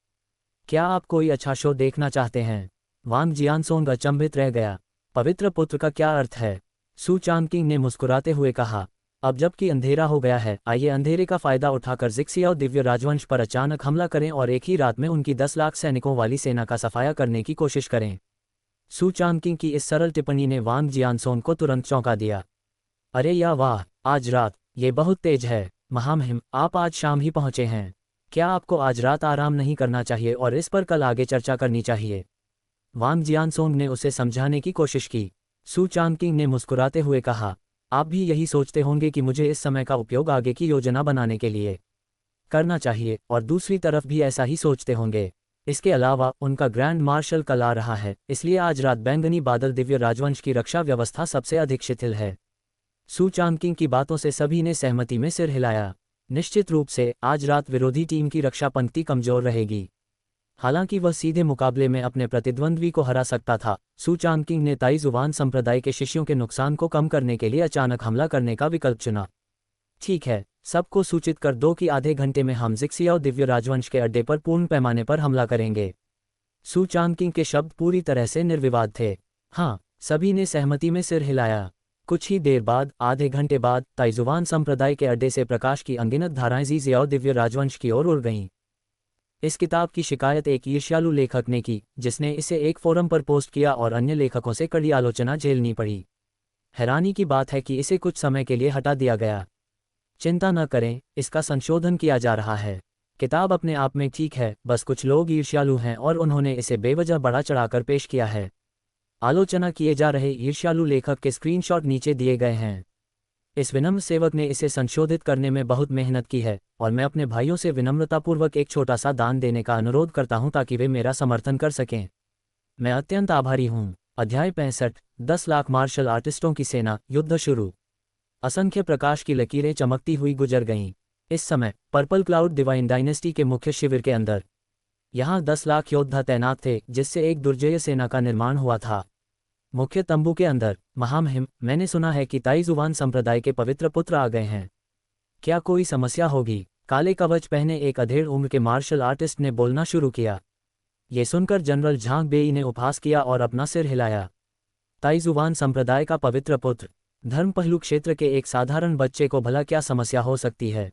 Speaker 1: क्या आप कोई अच्छा शो देखना चाहते हैं? वांग जियानसोंग अचंभित रह गया। पवित्र पुत्र का क्या अर्थ है? सू चांगकिंग ने मुस्कुराते हुए कहा। अब जबकि अंधेरा हो गया है, आइए अंधेरे का फायदा उठाकर जिक्सियाओ दिव्य राजवंश पर अचानक हमला करें और एक ही रात में उनकी 10 लाख सैनिकों वाली सेना का सफाया करने की कोशिश करें। सू चांगकिंग की इस सरल टिप्पणी ने वांग जियानसोंग को तुरंत चौंका दिया। अरे या वाह, आज रात, ये बहुत तेज है। महामहिम, आप आज शाम ही पहुंचे हैं। क्या आपको आज रात आराम नहीं करना चाहिए और इस पर कल आगे चर्चा करनी चाहिए? वांग जियानसोंग ने उसे समझाने की कोशिश की। सू चांगकिंग ने मुस्कुराते हुए कहा, आप भी यही सोचते होंगे कि मुझे इस समय का उपयोग आगे की योजना बनाने के लिए करना चाहिए, और दूसरी तरफ भी ऐसा ही सोचते होंगे। इसके अलावा उनका ग्रैंड मार्शल कल आ रहा है, इसलिए आज रात बैंगनी बादल दिव्य राजवंश की रक्षा व्यवस्था सबसे अधिक शिथिल है। सू चांगकिंग की बातों से सभी ने सहमति में सिर हिलाया। निश्चित रूप से आज रात विरोधी टीम की रक्षा पंक्ति कमजोर रहेगी। हालांकि वह सीधे मुकाबले में अपने प्रतिद्वंद्वी को हरा सकता था, सू चांगकिंग ने ताइजुवान संप्रदाय के शिष्यों के नुकसान को कम करने के लिए अचानक हमला करने का विकल्प चुना। ठीक है, सबको सूचित कर दो कि आधे घंटे में हम जिक्सियाओ दिव्य राजवंश के अड्डे पर पूर्ण पैमाने पर हमला करेंगे। सू चांगकिंग के शब्द पूरी तरह से निर्विवाद थे। हाँ, सभी ने सहमति में सिर हिलाया। कुछ ही देर बाद, आधे घंटे बाद, ताइजुवान संप्रदाय के अड्डे से प्रकाश की अनगिनत धाराएं जीजियाओ दिव्य राजवंश की ओर उड़ गईं। इस किताब की शिकायत एक ईर्ष्यालु लेखक ने की, जिसने इसे एक फोरम पर पोस्ट किया और अन्य लेखकों से कड़ी आलोचना झेलनी पड़ी। हैरानी की बात है कि इसे कुछ समय के लिए हटा दिया गया। चिंता न करें, इसका संशोधन किया जा रहा है। किताब अपने आप में ठीक है, बस कुछ लोग ईर्ष्यालु हैं और उन्होंने इसे बेवजह बढ़ा चढ़ाकर पेश किया है। आलोचना किए जा रहे ईर्ष्यालु लेखक के स्क्रीनशॉट नीचे दिए गए हैं। इस विनम्र सेवक ने इसे संशोधित करने में बहुत मेहनत की है, और मैं अपने भाइयों से विनम्रतापूर्वक एक छोटा सा दान देने का अनुरोध करता हूं ताकि वे मेरा समर्थन कर सकें। मैं अत्यंत आभारी हूं। अध्याय 65, 10 लाख मार्शल आर्टिस्टों की सेना, युद्ध शुरू। असंख्य प्रकाश की लकीरें चमकती हुई गुजर गईं। इस समय पर्पल क्लाउड डिवाइन डायनेस्टी के मुख्य शिविर के अंदर यहाँ 10 लाख योद्धा तैनात थे, जिससे एक दुर्जय सेना का निर्माण हुआ था। मुख्य तंबू के अंदर, महामहिम, मैंने सुना है कि ताइजुवान संप्रदाय के पवित्र पुत्र आ गए हैं। क्या कोई समस्या होगी? काले कवच पहने एक अधेड़ उम्र के मार्शल आर्टिस्ट ने बोलना शुरू किया। ये सुनकर जनरल झांग बेई ने उपहास किया और अपना सिर हिलाया। ताइजुवान संप्रदाय का पवित्र पुत्र, धर्मपहलू क्षेत्र के एक साधारण बच्चे को भला क्या समस्या हो सकती है?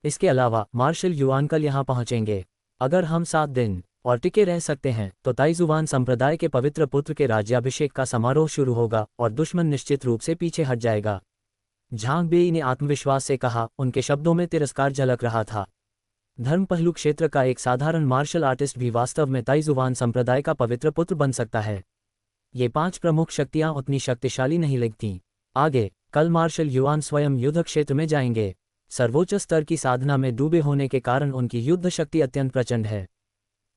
Speaker 1: इसके अलावा मार्शल युआन कल यहाँ पहुंचेंगे। अगर हम 7 दिन और टिके रह सकते हैं तो ताइजुवान संप्रदाय के पवित्र पुत्र के राज्याभिषेक का समारोह शुरू होगा और दुश्मन निश्चित रूप से पीछे हट जाएगा। झांग बेई ने आत्मविश्वास से कहा, उनके शब्दों में तिरस्कार झलक रहा था। धर्म पहलू क्षेत्र का एक साधारण मार्शल आर्टिस्ट भी वास्तव में ताइजुवान संप्रदाय का पवित्र पुत्र बन सकता है। ये 5 प्रमुख शक्तियां उतनी शक्तिशाली नहीं लगतीं। आगे कल मार्शल युआन स्वयं युद्ध क्षेत्र में जाएंगे। सर्वोच्च स्तर की साधना में डूबे होने के कारण उनकी युद्ध शक्ति अत्यंत प्रचंड है।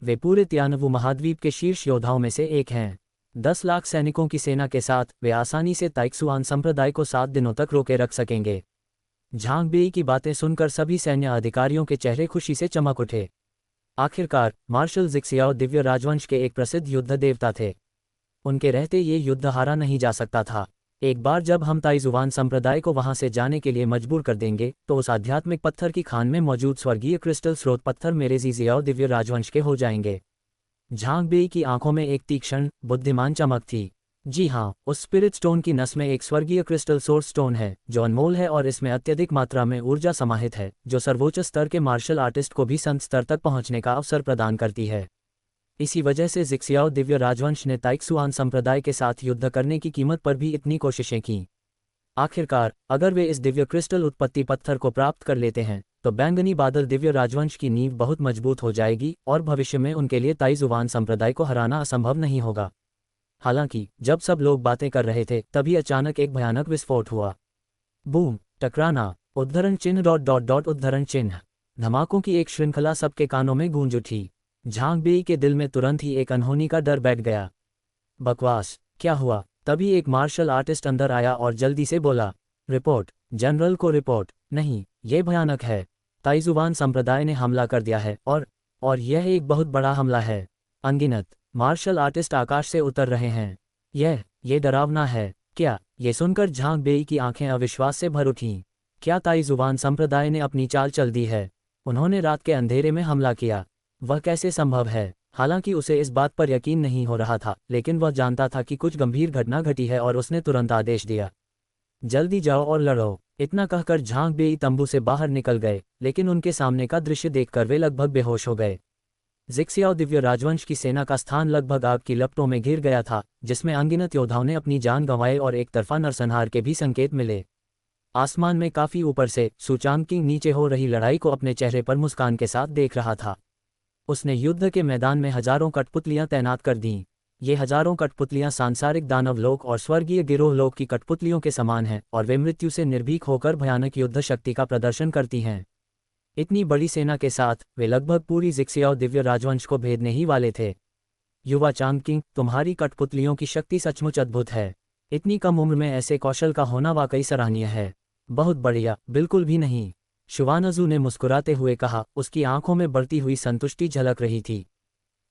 Speaker 1: वे पूरे तियानवु महाद्वीप के शीर्ष योद्धाओं में से एक हैं। 10 लाख सैनिकों की सेना के साथ वे आसानी से ताइक्सुआन संप्रदाय को 7 दिनों तक रोके रख सकेंगे। झांग बेई की बातें सुनकर सभी सैन्य अधिकारियों के चेहरे खुशी से चमक उठे। आखिरकार मार्शल जिक्सियाओ दिव्य राजवंश के एक प्रसिद्ध युद्ध देवता थे। उनके रहते ये युद्ध हारा नहीं जा सकता था। एक बार जब हम ताइजुवान संप्रदाय को वहां से जाने के लिए मजबूर कर देंगे तो उस आध्यात्मिक पत्थर की खान में मौजूद स्वर्गीय क्रिस्टल स्रोत पत्थर मेरे जिक्सियाओ दिव्य राजवंश के हो जाएंगे। झांग बेई की आंखों में एक तीक्ष्ण बुद्धिमान चमक थी। जी हाँ, उस स्पिरिट स्टोन की नस में एक स्वर्गीय क्रिस्टल सोर्स स्टोन है जो अनमोल है और इसमें अत्यधिक मात्रा में ऊर्जा समाहित है जो सर्वोच्च स्तर के मार्शल आर्टिस्ट को भी संत स्तर तक पहुंचने का अवसर प्रदान करती है। इसी वजह से जिक्सियाओ दिव्य राजवंश ने ताइक्सुआन संप्रदाय के साथ युद्ध करने की कीमत पर भी इतनी कोशिशें की। आखिरकार अगर वे इस दिव्य क्रिस्टल उत्पत्ति पत्थर को प्राप्त कर लेते हैं तो बैंगनी बादल दिव्य राजवंश की नींव बहुत मजबूत हो जाएगी और भविष्य में उनके लिए ताइजुवान संप्रदाय को हराना असंभव नहीं होगा। हालांकि जब सब लोग बातें कर रहे थे तभी अचानक एक भयानक विस्फोट हुआ। बूम, टकराना, उद्धरण चिन्ह डॉट डॉट डॉट उद्धरण चिन्ह। धमाकों की एक श्रृंखला सबके कानों में गूंज उठी। झांग बेई के दिल में तुरंत ही एक अनहोनी का डर बैठ गया। बकवास, क्या हुआ? तभी एक मार्शल आर्टिस्ट अंदर आया और जल्दी से बोला, रिपोर्ट, जनरल को रिपोर्ट। नहीं, ये भयानक है। ताइजुवान संप्रदाय ने हमला कर दिया है और यह एक बहुत बड़ा हमला है। अनगिनत मार्शल आर्टिस्ट आकाश से उतर रहे हैं। ये डरावना है। क्या? ये सुनकर झांग बेई की आंखें अविश्वास से भर उठीं। क्या ताइजुवान संप्रदाय ने अपनी चाल चल दी है? उन्होंने रात के अंधेरे में हमला किया। वह कैसे संभव है? हालांकि उसे इस बात पर यकीन नहीं हो रहा था, लेकिन वह जानता था कि कुछ गंभीर घटना घटी है और उसने तुरंत आदेश दिया, जल्दी जाओ और लड़ो। इतना कहकर झांग बेई तंबू से बाहर निकल गए, लेकिन उनके सामने का दृश्य देखकर वे लगभग बेहोश हो गए। जिक्सियाओ दिव्य राजवंश की सेना का स्थान लगभग आग की लपटों में घिर गया था, जिसमें अनगिनत योद्धाओं ने अपनी जान गंवाए और एक तरफा नरसंहार के भी संकेत मिले। आसमान में काफी ऊपर से सुचांग नीचे हो रही लड़ाई को अपने चेहरे पर मुस्कान के साथ देख रहा था। उसने युद्ध के मैदान में हजारों कठपुतलियां तैनात कर दीं। ये हजारों कठपुतलियां सांसारिक दानवलोक और स्वर्गीय गिरोह लोक की कठपुतलियों के समान हैं और वे मृत्यु से निर्भीक होकर भयानक युद्ध शक्ति का प्रदर्शन करती हैं। इतनी बड़ी सेना के साथ वे लगभग पूरी जिक्सियाओ दिव्य राजवंश को भेदने ही वाले थे। युवा चांगकिंग, तुम्हारी कठपुतलियों की शक्ति सचमुच अद्भुत है। इतनी कम उम्र में ऐसे कौशल का होना वाकई सराहनीय है। बहुत बढ़िया। बिल्कुल भी नहीं, शुवानजू ने मुस्कुराते हुए कहा। उसकी आंखों में बढ़ती हुई संतुष्टि झलक रही थी।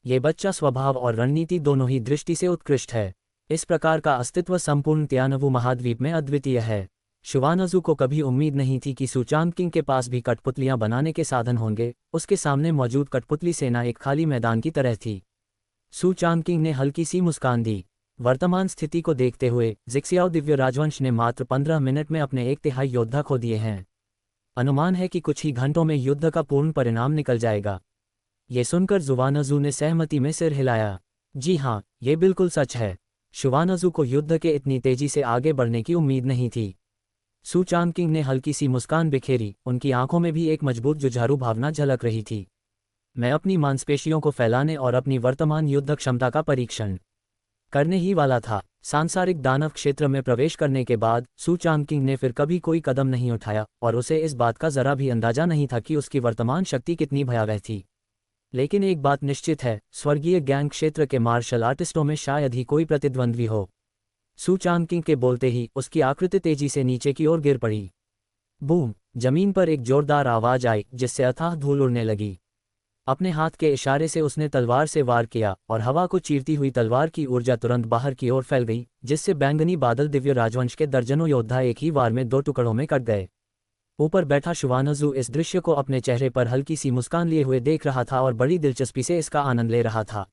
Speaker 1: ये बच्चा स्वभाव और रणनीति दोनों ही दृष्टि से उत्कृष्ट है। इस प्रकार का अस्तित्व संपूर्ण तियानवु महाद्वीप में अद्वितीय है। शुवानजू को कभी उम्मीद नहीं थी कि सुचांगकिंग के पास भी कठपुतलियां बनाने के साधन होंगे। उसके सामने मौजूद कठपुतली सेना एक खाली मैदान की तरह थी। सुचांगकिंग ने हल्की सी मुस्कान दी। वर्तमान स्थिति को देखते हुए जिक्सियाओ दिव्य राजवंश ने मात्र 15 मिनट में अपने 1/3 योद्धा खो दिए हैं। अनुमान है कि कुछ ही घंटों में युद्ध का पूर्ण परिणाम निकल जाएगा। ये सुनकर जुवानजू ने सहमति में सिर हिलाया। जी हाँ, ये बिल्कुल सच है। शुवानजू को युद्ध के इतनी तेजी से आगे बढ़ने की उम्मीद नहीं थी। सुचांगकिंग ने हल्की सी मुस्कान बिखेरी। उनकी आंखों में भी एक मजबूत जुझारू भावना झलक रही थी। मैं अपनी मांसपेशियों को फैलाने और अपनी वर्तमान युद्ध क्षमता का परीक्षण करने ही वाला था। सांसारिक दानव क्षेत्र में प्रवेश करने के बाद सुचांगकिंग ने फिर कभी कोई कदम नहीं उठाया और उसे इस बात का जरा भी अंदाजा नहीं था कि उसकी वर्तमान शक्ति कितनी भयावह थी। लेकिन एक बात निश्चित है, स्वर्गीय गैंग क्षेत्र के मार्शल आर्टिस्टों में शायद ही कोई प्रतिद्वंद्वी हो। सुचांगकिंग के बोलते ही उसकी आकृति तेजी से नीचे की ओर गिर पड़ी। बूम! जमीन पर एक जोरदार आवाज आई जिससे अथाह धूल उड़ने लगी। अपने हाथ के इशारे से उसने तलवार से वार किया और हवा को चीरती हुई तलवार की ऊर्जा तुरंत बाहर की ओर फैल गई, जिससे बैंगनी बादल दिव्य राजवंश के दर्जनों योद्धा एक ही वार में 2 टुकड़ों में कट गए। ऊपर बैठा शुवानजू इस दृश्य को अपने चेहरे पर हल्की सी मुस्कान लिए हुए देख रहा था और बड़ी दिलचस्पी से इसका आनंद ले रहा था।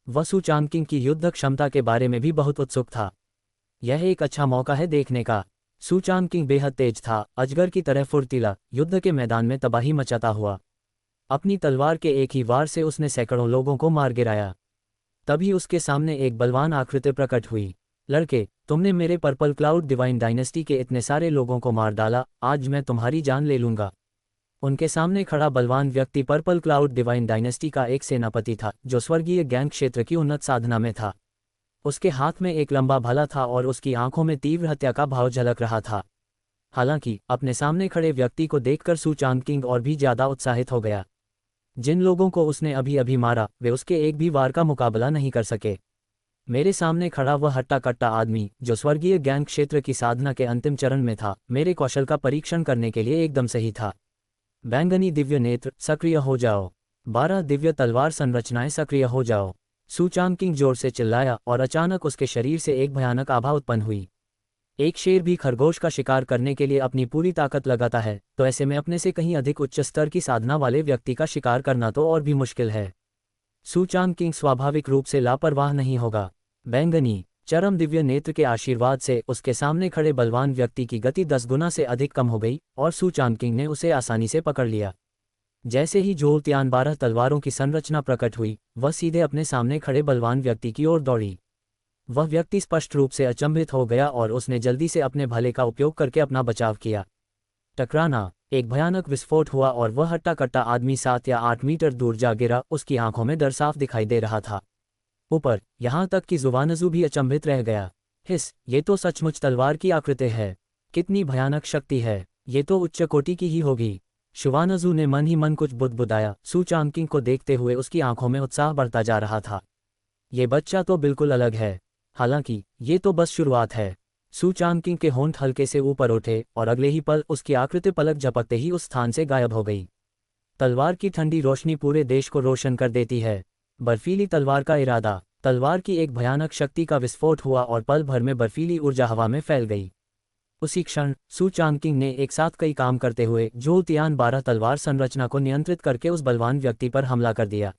Speaker 1: वह सुचांगकिंग की युद्ध क्षमता के बारे में भी बहुत उत्सुक था। यह एक अच्छा मौका है देखने का। सुचांगकिंग बेहद तेज था, अजगर की तरह फुर्तीला, युद्ध के मैदान में तबाही मचाता हुआ। अपनी तलवार के एक ही वार से उसने सैकड़ों लोगों को मार गिराया। तभी उसके सामने एक बलवान आकृति प्रकट हुई। लड़के, तुमने मेरे पर्पल क्लाउड डिवाइन डायनेस्टी के इतने सारे लोगों को मार डाला, आज मैं तुम्हारी जान ले लूंगा। उनके सामने खड़ा बलवान व्यक्ति पर्पल क्लाउड डिवाइन डायनेस्टी का एक सेनापति था, जो स्वर्गीय ज्ञान क्षेत्र की उन्नत साधना में था। उसके हाथ में एक लंबा भाला था और उसकी आंखों में तीव्र हत्या का भाव झलक रहा था। हालांकि अपने सामने खड़े व्यक्ति को देखकर सू चांगकिंग और भी ज्यादा उत्साहित हो गया। जिन लोगों को उसने अभी अभी मारा, वे उसके एक भी वार का मुकाबला नहीं कर सके। मेरे सामने खड़ा वह हट्टा कट्टा आदमी, जो स्वर्गीय ज्ञान क्षेत्र की साधना के अंतिम चरण में था, मेरे कौशल का परीक्षण करने के लिए एकदम सही था। बैंगनी दिव्य नेत्र सक्रिय हो जाओ। 12 दिव्य तलवार संरचनाएं सक्रिय हो जाओ। सू चांगकिंग जोर से चिल्लाया और अचानक उसके शरीर से एक भयानक आभा उत्पन्न हुई। एक शेर भी खरगोश का शिकार करने के लिए अपनी पूरी ताकत लगाता है, तो ऐसे में अपने से कहीं अधिक उच्च स्तर की साधना वाले व्यक्ति का शिकार करना तो और भी मुश्किल है। सू चांगकिंग स्वाभाविक रूप से लापरवाह नहीं होगा। बैंगनी चरम दिव्य नेत्र के आशीर्वाद से उसके सामने खड़े बलवान व्यक्ति की गति 10 गुना से अधिक कम हो गई और सू चांगकिंग ने उसे आसानी से पकड़ लिया। जैसे ही जोलतियान 12 तलवारों की संरचना प्रकट हुई, वह सीधे अपने सामने खड़े बलवान व्यक्ति की ओर दौड़ी। वह व्यक्ति स्पष्ट रूप से अचंभित हो गया और उसने जल्दी से अपने भले का उपयोग करके अपना बचाव किया। टकराना, एक भयानक विस्फोट हुआ और वह हट्टा कट्टा आदमी 7 या 8 मीटर दूर जा गिरा। उसकी आंखों में डर साफ दिखाई दे रहा था। ऊपर यहाँ तक कि जुवानजू भी अचंभित रह गया। हिस, ये तो सचमुच तलवार की आकृति है। कितनी भयानक शक्ति है, ये तो उच्च कोटि की ही होगी। शुवानजू ने मन ही मन कुछ बुदबुदाया। सू चांगकिंग को देखते हुए उसकी आंखों में उत्साह बढ़ता जा रहा था। ये बच्चा तो बिल्कुल अलग है। हालांकि ये तो बस शुरुआत है। सू चांगकिंग के होंठ हल्के से ऊपर उठे और अगले ही पल उसकी आकृति पलक झपकते ही उस स्थान से गायब हो गई। तलवार की ठंडी रोशनी पूरे देश को रोशन कर देती है। बर्फीली तलवार का इरादा। तलवार की एक भयानक शक्ति का विस्फोट हुआ और पल भर में बर्फीली ऊर्जा हवा में फैल गई। उसी क्षण सू चांगकिंग ने एक साथ कई काम करते हुए जोलतियान 12 तलवार संरचना को नियंत्रित करके उस बलवान व्यक्ति पर हमला कर दिया।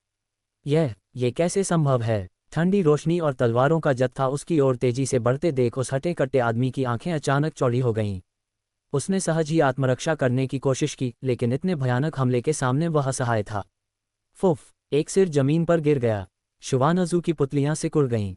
Speaker 1: ये कैसे संभव है? ठंडी रोशनी और तलवारों का जत्था उसकी ओर तेजी से बढ़ते देख उस हटे कट्टे आदमी की आंखें अचानक चौड़ी हो गईं। उसने सहज ही आत्मरक्षा करने की कोशिश की, लेकिन इतने भयानक हमले के सामने वह असहाय था। फुफ, एक सिर जमीन पर गिर गया। शुवानजू की पुतलियां सिकुड़ गईं।